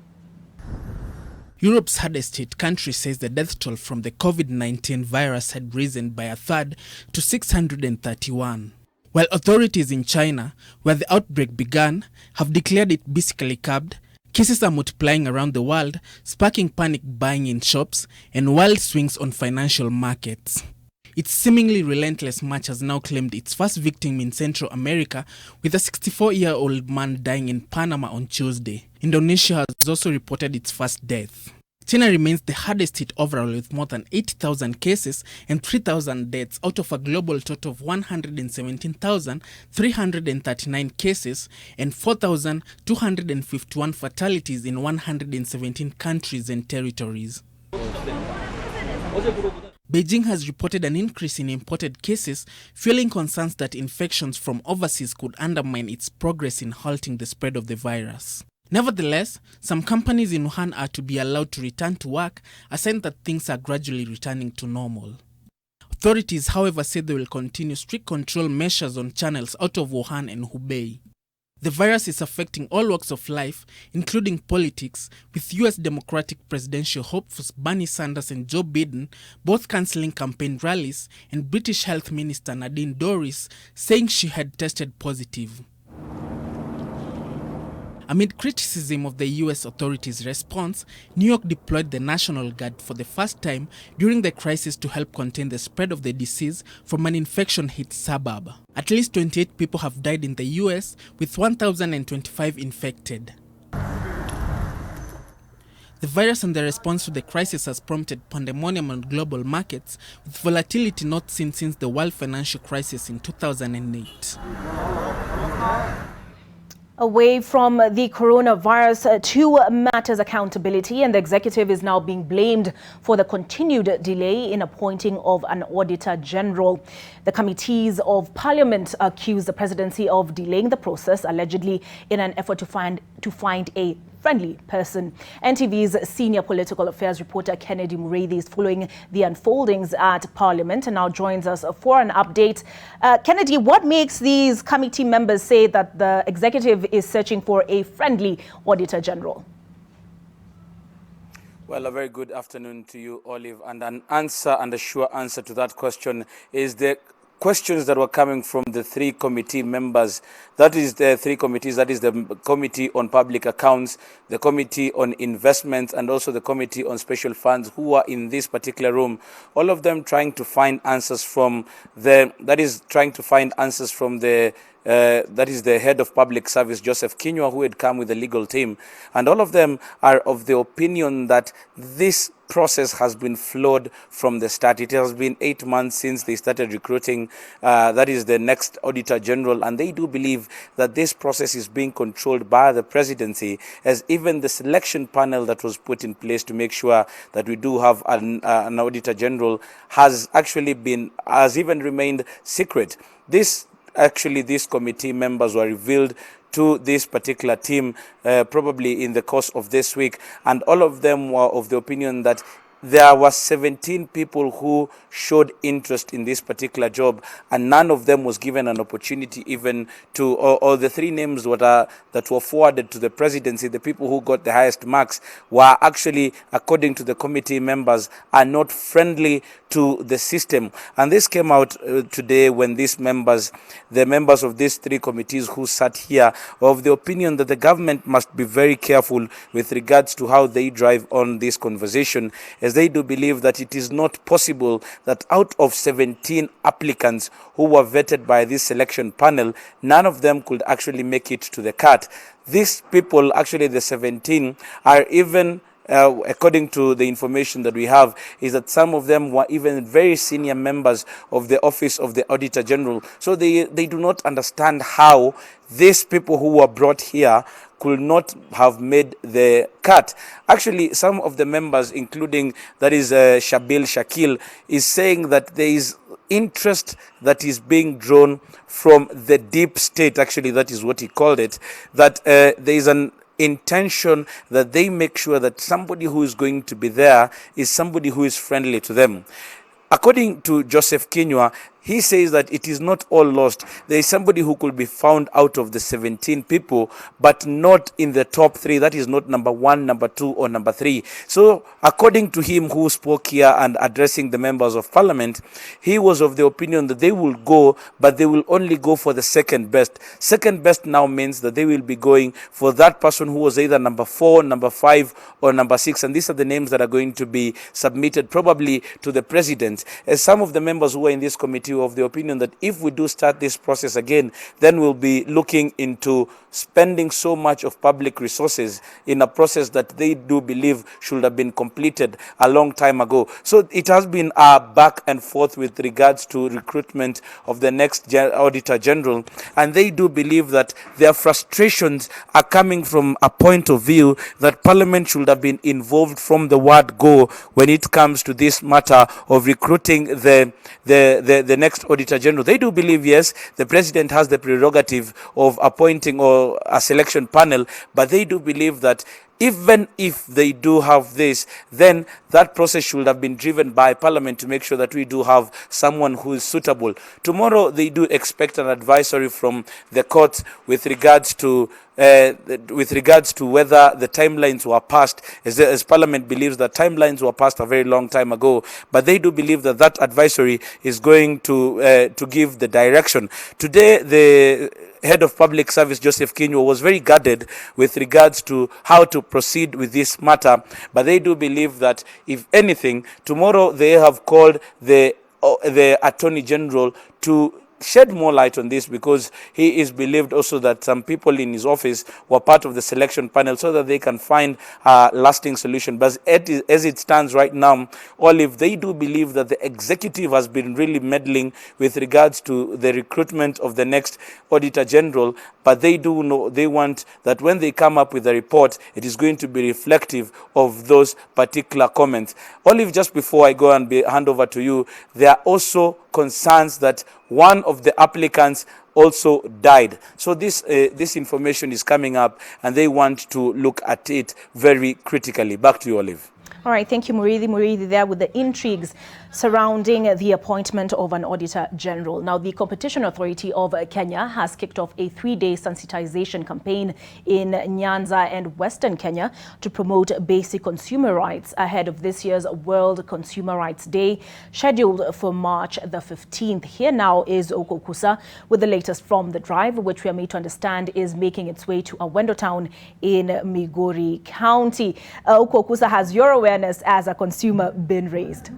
Europe's hardest hit country says the death toll from the COVID-19 virus had risen by a third to 631. While authorities in China, where the outbreak began, have declared it basically curbed, cases are multiplying around the world, sparking panic buying in shops and wild swings on financial markets. Its seemingly relentless march has now claimed its first victim in Central America, with a 64-year-old man dying in Panama on Tuesday. Indonesia has also reported its first death. China remains the hardest hit overall, with more than 80,000 cases and 3,000 deaths out of a global total of 117,339 cases and 4,251 fatalities in 117 countries and territories. Beijing has reported an increase in imported cases, fueling concerns that infections from overseas could undermine its progress in halting the spread of the virus. Nevertheless, some companies in Wuhan are to be allowed to return to work, a sign that things are gradually returning to normal. Authorities, however, say they will continue strict control measures on channels out of Wuhan and Hubei. The virus is affecting all walks of life, including politics, with US Democratic presidential hopefuls Bernie Sanders and Joe Biden both cancelling campaign rallies, and British Health Minister Nadine Dorries saying she had tested positive. Amid criticism of the US authorities' response, New York deployed the National Guard for the first time during the crisis to help contain the spread of the disease from an infection-hit suburb. At least 28 people have died in the US, with 1,025 infected. The virus and the response to the crisis has prompted pandemonium on global markets, with volatility not seen since the world financial crisis in 2008. Away from the coronavirus to matters accountability, and the executive is now being blamed for the continued delay in appointing of an Auditor General. The committees of Parliament accuse the presidency of delaying the process, allegedly in an effort to find a friendly person. NTV's senior political affairs reporter Kennedy Mureithi is following the unfoldings at Parliament and now joins us for an update. Kennedy, what makes these committee members say that the executive is searching for a friendly Auditor General? Well, a very good afternoon to you, Olive. And an answer, and a sure answer to that question, is the questions that were coming from the three committee members. That is the three committees. That is the Committee on Public Accounts, the Committee on Investments, and also the Committee on Special Funds, who are in this particular room. All of them trying to find answers from the that is the head of public service, Joseph Kinyua, who had come with the legal team. And all of them are of the opinion that this process has been flawed from the start. It has been 8 months since they started recruiting, that is the next Auditor General, and they do believe that this process is being controlled by the presidency, as even the selection panel that was put in place to make sure that we do have an Auditor General has even remained secret. These committee members were revealed to this particular team probably in the course of this week, and all of them were of the opinion that there were 17 people who showed interest in this particular job, and none of them was given an opportunity even to, or the three names that were forwarded to the presidency, the people who got the highest marks were actually, according to the committee members, are not friendly to the system. And this came out today when the members of these three committees who sat here were of the opinion that the government must be very careful with regards to how they drive on this conversation, as they do believe that it is not possible that out of 17 applicants who were vetted by this selection panel, none of them could actually make it to the cut. These people, actually the 17, are even according to the information that we have, is that some of them were even very senior members of the Office of the Auditor General. So they do not understand how these people who were brought here could not have made the cut. Actually, some of the members, including that is Shabil Shakil, is saying that there is interest that is being drawn from the deep state. Actually, that is what he called it, that there is an intention that they make sure that somebody who is going to be there is somebody who is friendly to them. According to Joseph Kinyua, he says that it is not all lost. There is somebody who could be found out of the 17 people, but not in the top 3. That is not number 1, number 2, or number 3. So, according to him, who spoke here and addressing the members of parliament, he was of the opinion that they will go, but they will only go for the second best. Second best now means that they will be going for that person who was either number 4, number 5, or number 6. And these are the names that are going to be submitted probably to the president. As some of the members who were in this committee Committee were of the opinion that if we do start this process again, then we'll be looking into spending so much of public resources in a process that they do believe should have been completed a long time ago. So it has been a back and forth with regards to recruitment of the next Auditor General, and they do believe that their frustrations are coming from a point of view that Parliament should have been involved from the word go when it comes to this matter of recruiting the next Auditor General. They do believe, yes, the President has the prerogative of appointing or a selection panel, but they do believe that even if they do have this, then that process should have been driven by Parliament to make sure that we do have someone who is suitable. Tomorrow, they do expect an advisory from the court with regards to whether the timelines were passed, as Parliament believes that timelines were passed a very long time ago. But they do believe that that advisory is going to give the direction. Today, the Head of Public Service, Joseph Kinyua, was very guarded with regards to how to proceed with this matter. But they do believe that, if anything, tomorrow they have called the Attorney General to shed more light on this, because he is believed also that some people in his office were part of the selection panel so that they can find a lasting solution. But as it stands right now, Olive, they do believe that the executive has been really meddling with regards to the recruitment of the next Auditor General, but they do know, they want that when they come up with a report, it is going to be reflective of those particular comments. Olive, just before I go and hand over to you, there are also concerns that one of the applicants also died. So this information is coming up, and they want to look at it very critically. Back to you, Olive. All right, thank you, Murithi. Murithi there with the intrigues surrounding the appointment of an Auditor General. Now, the Competition Authority of Kenya has kicked off a 3-day sensitization campaign in Nyanza and Western Kenya to promote basic consumer rights ahead of this year's World Consumer Rights Day, scheduled for March the 15th. Here now is Okusa with the latest from the drive, which we are made to understand is making its way to Awendo town in Migori County. Okusa, has your awareness as a consumer been raised?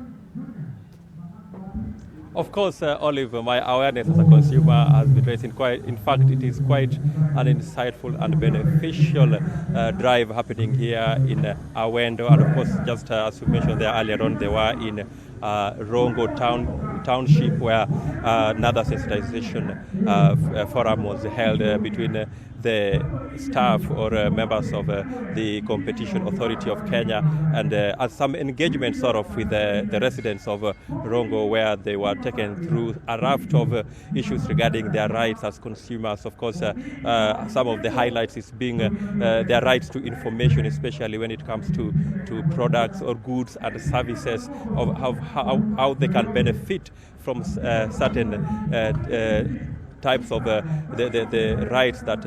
Of course, Olive, my awareness as a consumer has been raised. In fact, it is quite an insightful and beneficial drive happening here in Awendo. And of course, just as you mentioned there earlier on, they were in Rongo township, where another sensitization forum was held between the staff or members of the Competition Authority of Kenya, and some engagement sort of with the residents of Rongo, where they were taken through a raft of issues regarding their rights as consumers. Of course, some of the highlights is being their rights to information, especially when it comes to products or goods and services, of how they can benefit from certain types of the rights that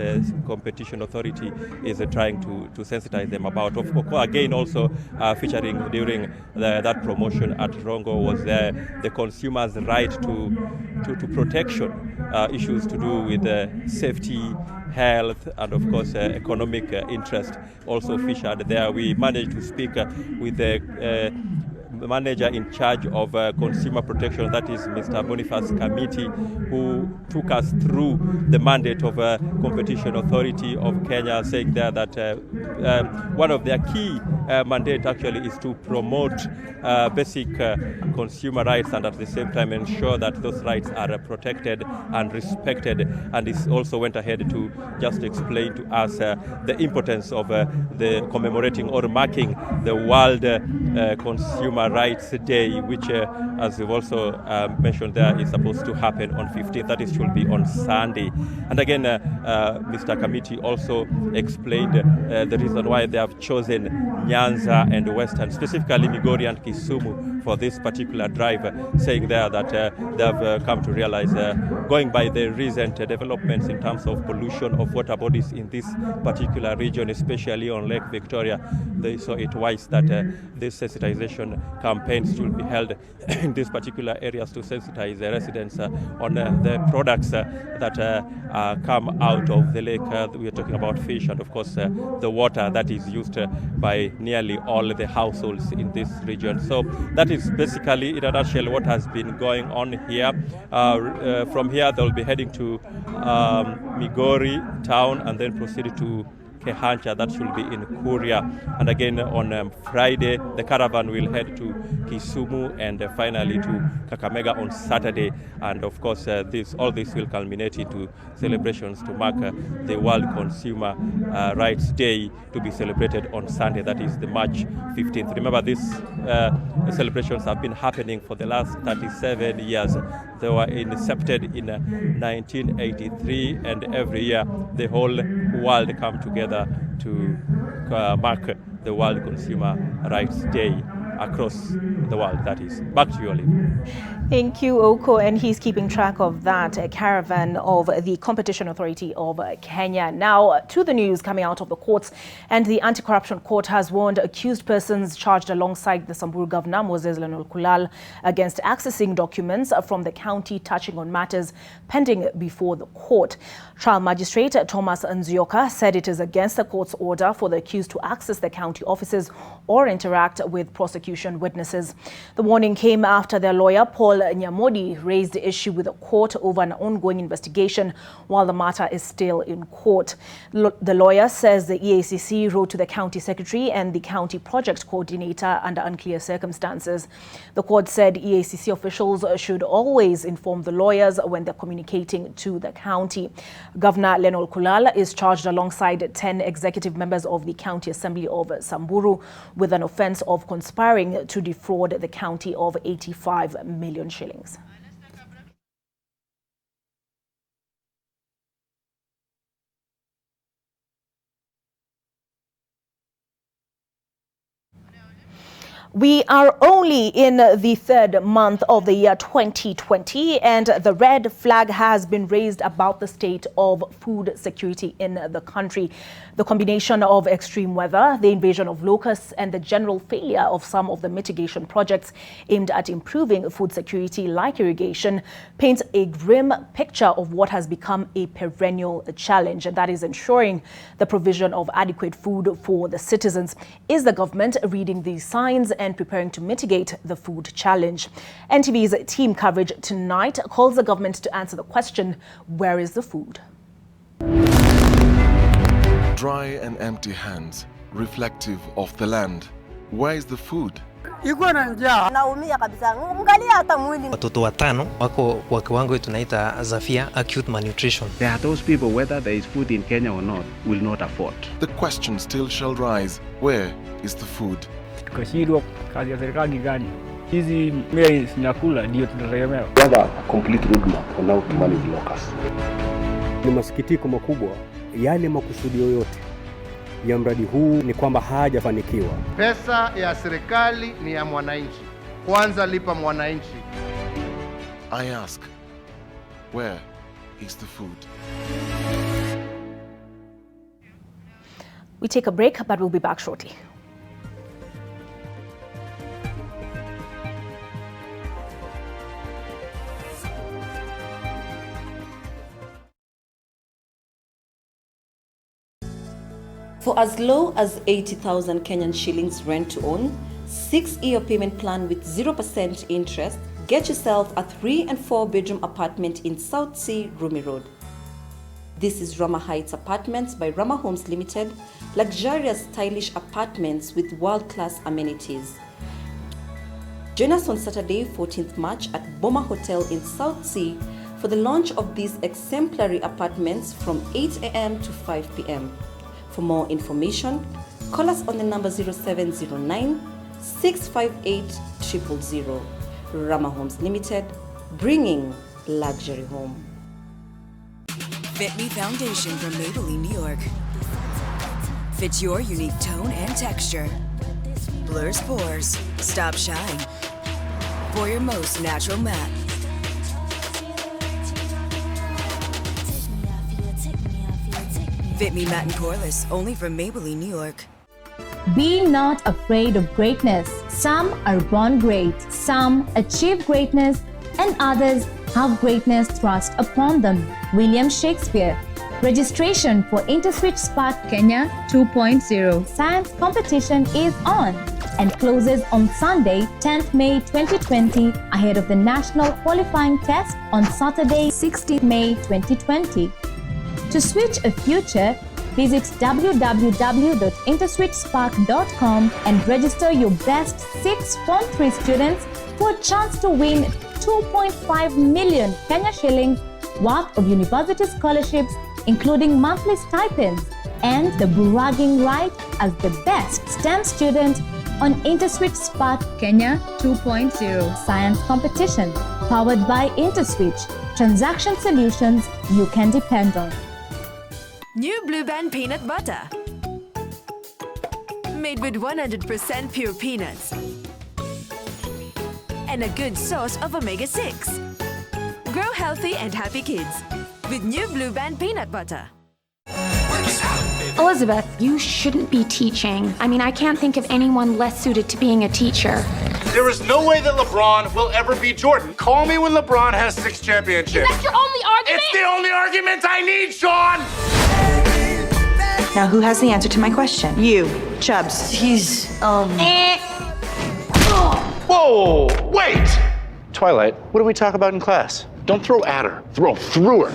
Competition Authority is trying to sensitize them about. Of course, again, also featuring during that promotion at Rongo was the consumer's right to protection, issues to do with safety, health, and of course economic interest also featured there. We managed to speak with the manager in charge of consumer protection, that is Mr. Boniface Kamiti, who took us through the mandate of Competition Authority of Kenya, saying there that one of their key mandate actually is to promote basic consumer rights, and at the same time ensure that those rights are protected and respected. And this also went ahead to just explain to us the importance of the commemorating or marking the World Consumer Rights Day, which, as we've also mentioned there, is supposed to happen on 15th. That is, should be on Sunday. And again, Mr. Kamiti also explained the reason why they have chosen Nyanza and Western, specifically Migori and Kisumu, for this particular drive, saying there that they have come to realize, going by the recent developments in terms of pollution of water bodies in this particular region, especially on Lake Victoria, they saw it wise that this sensitization campaigns will be held in these particular areas to sensitize the residents on the products that come out of the lake. We are talking about fish and, of course, the water that is used by nearly all the households in this region. So that is basically, in a nutshell, what has been going on here. From here, they'll be heading to Migori town and then proceed to Kehancha, that should be in Kuria. And again on Friday, the caravan will head to Kisumu and finally to Kakamega on Saturday. And of course, all this will culminate into celebrations to mark the World Consumer Rights Day, to be celebrated on Sunday, that is the March 15th. Remember, these celebrations have been happening for the last 37 years. They were incepted in 1983, and every year the whole world come together to mark the World Consumer Rights Day across the world, that is. Back to you, Olive. Thank you, Oko, and he's keeping track of that caravan of the Competition Authority of Kenya. Now, to the news coming out of the courts, and the Anti-Corruption Court has warned accused persons charged alongside the Samburu Governor, Moses Lenol Kulal, against accessing documents from the county touching on matters pending before the court. Trial Magistrate Thomas Nzioka said it is against the court's order for the accused to access the county offices or interact with prosecution witnesses. The warning came after their lawyer, Paul Nyamodi, raised the issue with the court over an ongoing investigation while the matter is still in court. The lawyer says the EACC wrote to the county secretary and the county project coordinator under unclear circumstances. The court said EACC officials should always inform the lawyers when they're communicating to the county. Governor Lenol Kulal is charged alongside 10 executive members of the County Assembly of Samburu with an offense of conspiring to defraud the county of 85 million shillings. We are only in the third month of the year 2020, and the red flag has been raised about the state of food security in the country. The combination of extreme weather, the invasion of locusts, and the general failure of some of the mitigation projects aimed at improving food security, like irrigation, paints a grim picture of what has become a perennial challenge, and that is ensuring the provision of adequate food for the citizens. Is the government reading these signs and preparing to mitigate the food challenge? NTV's team coverage tonight calls the government to answer the question, where is the food? Dry and empty hands, reflective of the land. Where is the food? Watoto watano wako kwa kiwango tunaita Zafia acute malnutrition. There are those people, whether there is food in Kenya or not, will not afford. The question still shall rise, where is the food? Tukashindwa kazi ya serikali gani? Hizi mea zinakula ndio tunategemea. We have a complete roadmap on how to manage locusts. Ni masikitiko makubwa, yale makusudio yote ya mradi huu ni kwamba hajafanikiwa. Pesa ya serikali ni ya mwananchi. Kwanza lipa mwananchi. I ask, where is the food? We take a break, but we'll be back shortly. For as low as 80,000 Kenyan shillings rent to own, 6-year payment plan with 0% interest, get yourself a 3- and 4-bedroom apartment in South Sea, Rumi Road. This is Rama Heights Apartments by Rama Homes Limited, luxurious stylish apartments with world-class amenities. Join us on Saturday, 14th March at Boma Hotel in South Sea for the launch of these exemplary apartments from 8 a.m. to 5 p.m. For more information, call us on the number 0709 658 000. Rama Homes Limited, bringing luxury home. Fit Me Foundation from Maybelline, New York. Fits your unique tone and texture. Blurs pores, stops shine. For your most natural matte. Fit Me Matte and Poreless, only from Maybelline, New York. Be not afraid of greatness. Some are born great, some achieve greatness, and others have greatness thrust upon them. William Shakespeare. Registration for InterSwitch Spark Kenya 2.0 science competition is on and closes on Sunday, 10th May 2020, ahead of the national qualifying test on Saturday, 16th May 2020. To switch a future, visit www.interswitchspark.com and register your best 6 Form 3 students for a chance to win 2.5 million Kenya shillings worth of university scholarships, including monthly stipends, and the bragging right as the best STEM student on InterSwitch Spark Kenya 2.0 science competition, powered by InterSwitch, transaction solutions you can depend on. New Blue Band peanut butter. Made with 100% pure peanuts and a good source of omega-6. Grow healthy and happy kids with New Blue Band peanut butter. Elizabeth, you shouldn't be teaching. I mean, I can't think of anyone less suited to being a teacher. There is no way that LeBron will ever beat Jordan. Call me when LeBron has 6 championships. Is that your only argument? It's the only argument I need, Sean! Now, who has the answer to my question? You, Chubbs. He's, Whoa, wait! Twilight, what do we talk about in class? Don't throw at her, throw through her.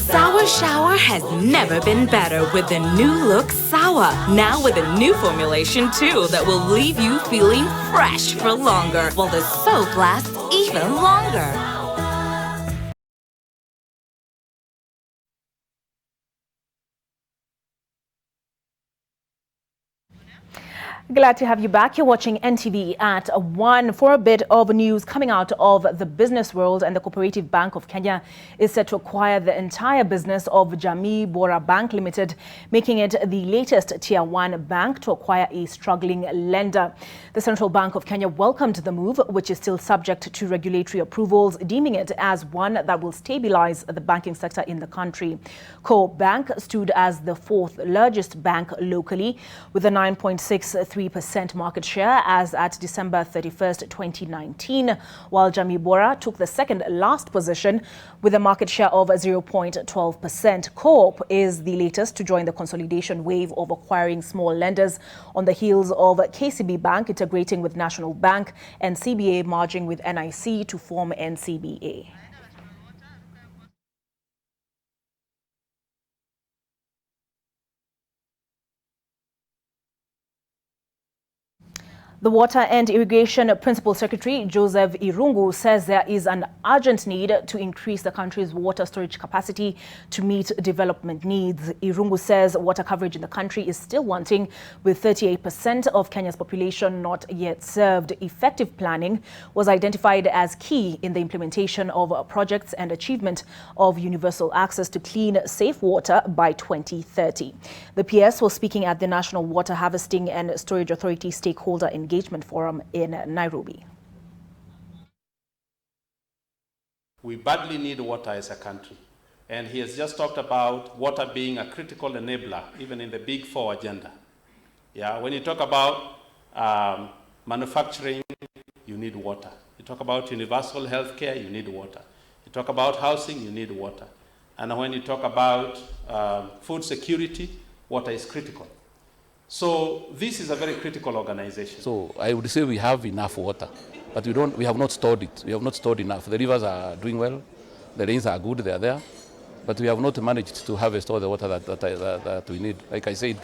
Sour Shower has never been better with the new look Sour. Now with a new formulation too that will leave you feeling fresh for longer, while the soap lasts even longer. Glad to have you back. You're watching NTV at 1 for a bit of news coming out of the business world. And the Cooperative Bank of Kenya is set to acquire the entire business of Jamii Bora Bank Limited, making it the latest Tier 1 bank to acquire a struggling lender. The Central Bank of Kenya welcomed the move, which is still subject to regulatory approvals, deeming it as one that will stabilize the banking sector in the country. Co Bank stood as the 4th largest bank locally with a 9.63% market share as at December 31st, 2019, while Jamii Bora took the second last position with a market share of 0.12%. Co-op is the latest to join the consolidation wave of acquiring small lenders on the heels of KCB Bank integrating with National Bank and CBA merging with NIC to form NCBA. The Water and Irrigation Principal Secretary Joseph Irungu says there is an urgent need to increase the country's water storage capacity to meet development needs. Irungu says water coverage in the country is still wanting, with 38% of Kenya's population not yet served. Effective planning was identified as key in the implementation of projects and achievement of universal access to clean, safe water by 2030. The PS was speaking at the National Water Harvesting and Storage Authority Stakeholder Engagement Forum in Nairobi. We badly need water as a country. And he has just talked about water being a critical enabler, even in the Big Four agenda. Yeah, when you talk about manufacturing, you need water. You talk about universal health care, you need water. You talk about housing, you need water. And when you talk about food security, water is critical. So this is a very critical organization. So I would say we have enough water, but we have not stored it. We have not stored enough. The rivers are doing well, the rains are good, they are there, but we have not managed to harvest all the water that we need. Like I said,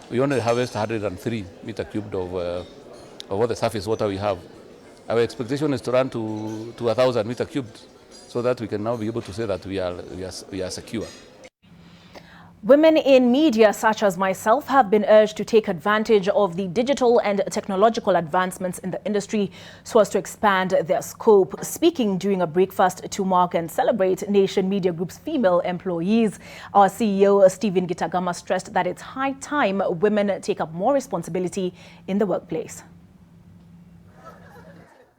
we only harvest 103 meter cubed of all the surface water we have. Our expectation is to run to 1,000 meter cubed, so that we can now be able to say that we are secure. Women in media, such as myself, have been urged to take advantage of the digital and technological advancements in the industry so as to expand their scope. Speaking during a breakfast to mark and celebrate Nation Media Group's female employees, our CEO, Stephen Gitagama, stressed that it's high time women take up more responsibility in the workplace.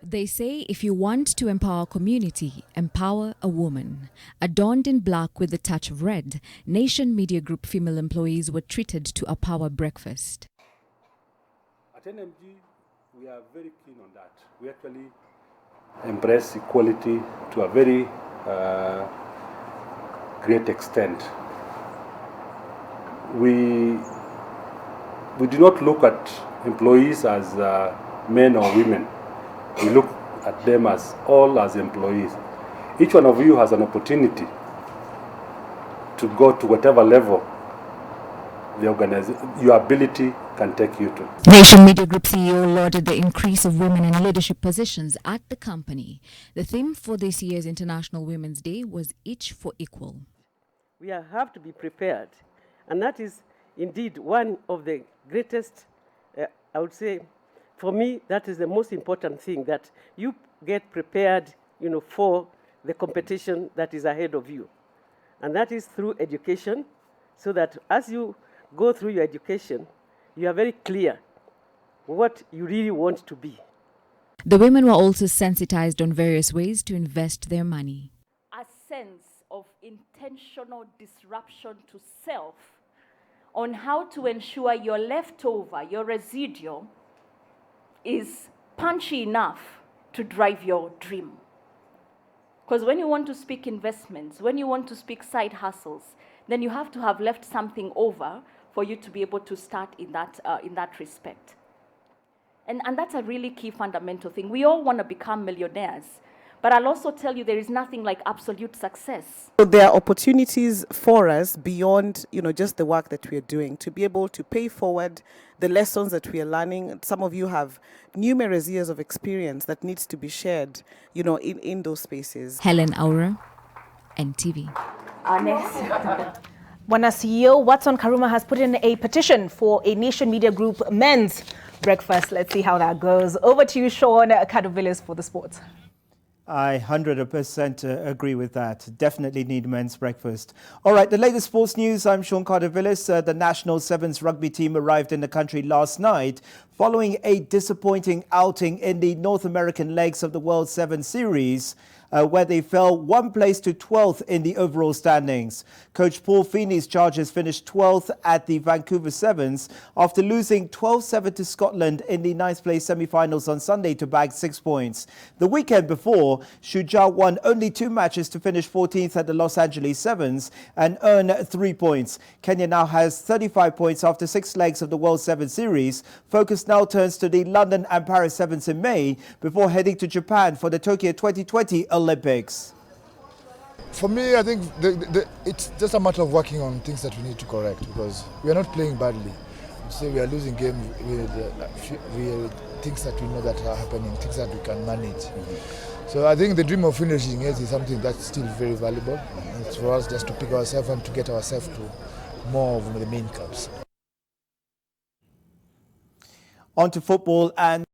They say if you want to empower a community, empower a woman. Adorned in black with a touch of red, Nation Media Group female employees were treated to a power breakfast. At NMG, we are very keen on that. We actually embrace equality to a very great extent. We do not look at employees as men or women. We look at them as all as employees. Each one of you has an opportunity to go to whatever level your ability can take you to. Nation Media Group CEO lauded the increase of women in leadership positions at the company. The theme for this year's International Women's Day was Each for Equal. We have to be prepared, and that is indeed one of the greatest, I would say, for me, that is the most important thing, that you get prepared, for the competition that is ahead of you. And that is through education, so that as you go through your education, you are very clear what you really want to be. The women were also sensitized on various ways to invest their money. A sense of intentional disruption to self on how to ensure your leftover, your residual, is punchy enough to drive your dream. Because when you want to speak investments, when you want to speak side hustles, then you have to have left something over for you to be able to start in that respect. And that's a really key fundamental thing. We all want to become millionaires, but I'll also tell you there is nothing like absolute success. So there are opportunities for us beyond, just the work that we are doing, to be able to pay forward the lessons that we are learning. Some of you have numerous years of experience that needs to be shared, in those spaces. Helen Aura, NTV. Wana CEO Watson Karuma has put in a petition for a Nation Media Group men's breakfast. Let's see how that goes. Over to you, Sean Kadovilis, for the sports. I 100% agree with that. Definitely need men's breakfast. All right, the latest sports news. I'm Sean Carter-Villis. The national sevens rugby team arrived in the country last night following a disappointing outing in the North American legs of the World Sevens Series, where they fell one place to 12th in the overall standings. Coach Paul Feeney's Chargers finished 12th at the Vancouver Sevens after losing 12-7 to Scotland in the 9th place semi-finals on Sunday to bag 6 points. The weekend before, Shujaa won only 2 matches to finish 14th at the Los Angeles Sevens and earn 3 points. Kenya now has 35 points after 6 legs of the World Sevens Series. Focus now turns to the London and Paris Sevens in May before heading to Japan for the Tokyo 2020 Olympics. For me, I think it's just a matter of working on things that we need to correct, because we are not playing badly. So we are losing games with things that we know that are happening, things that we can manage. So I think the dream of finishing it is something that's still very valuable. It's for us just to pick ourselves and to get ourselves to more of the main cups. On to football and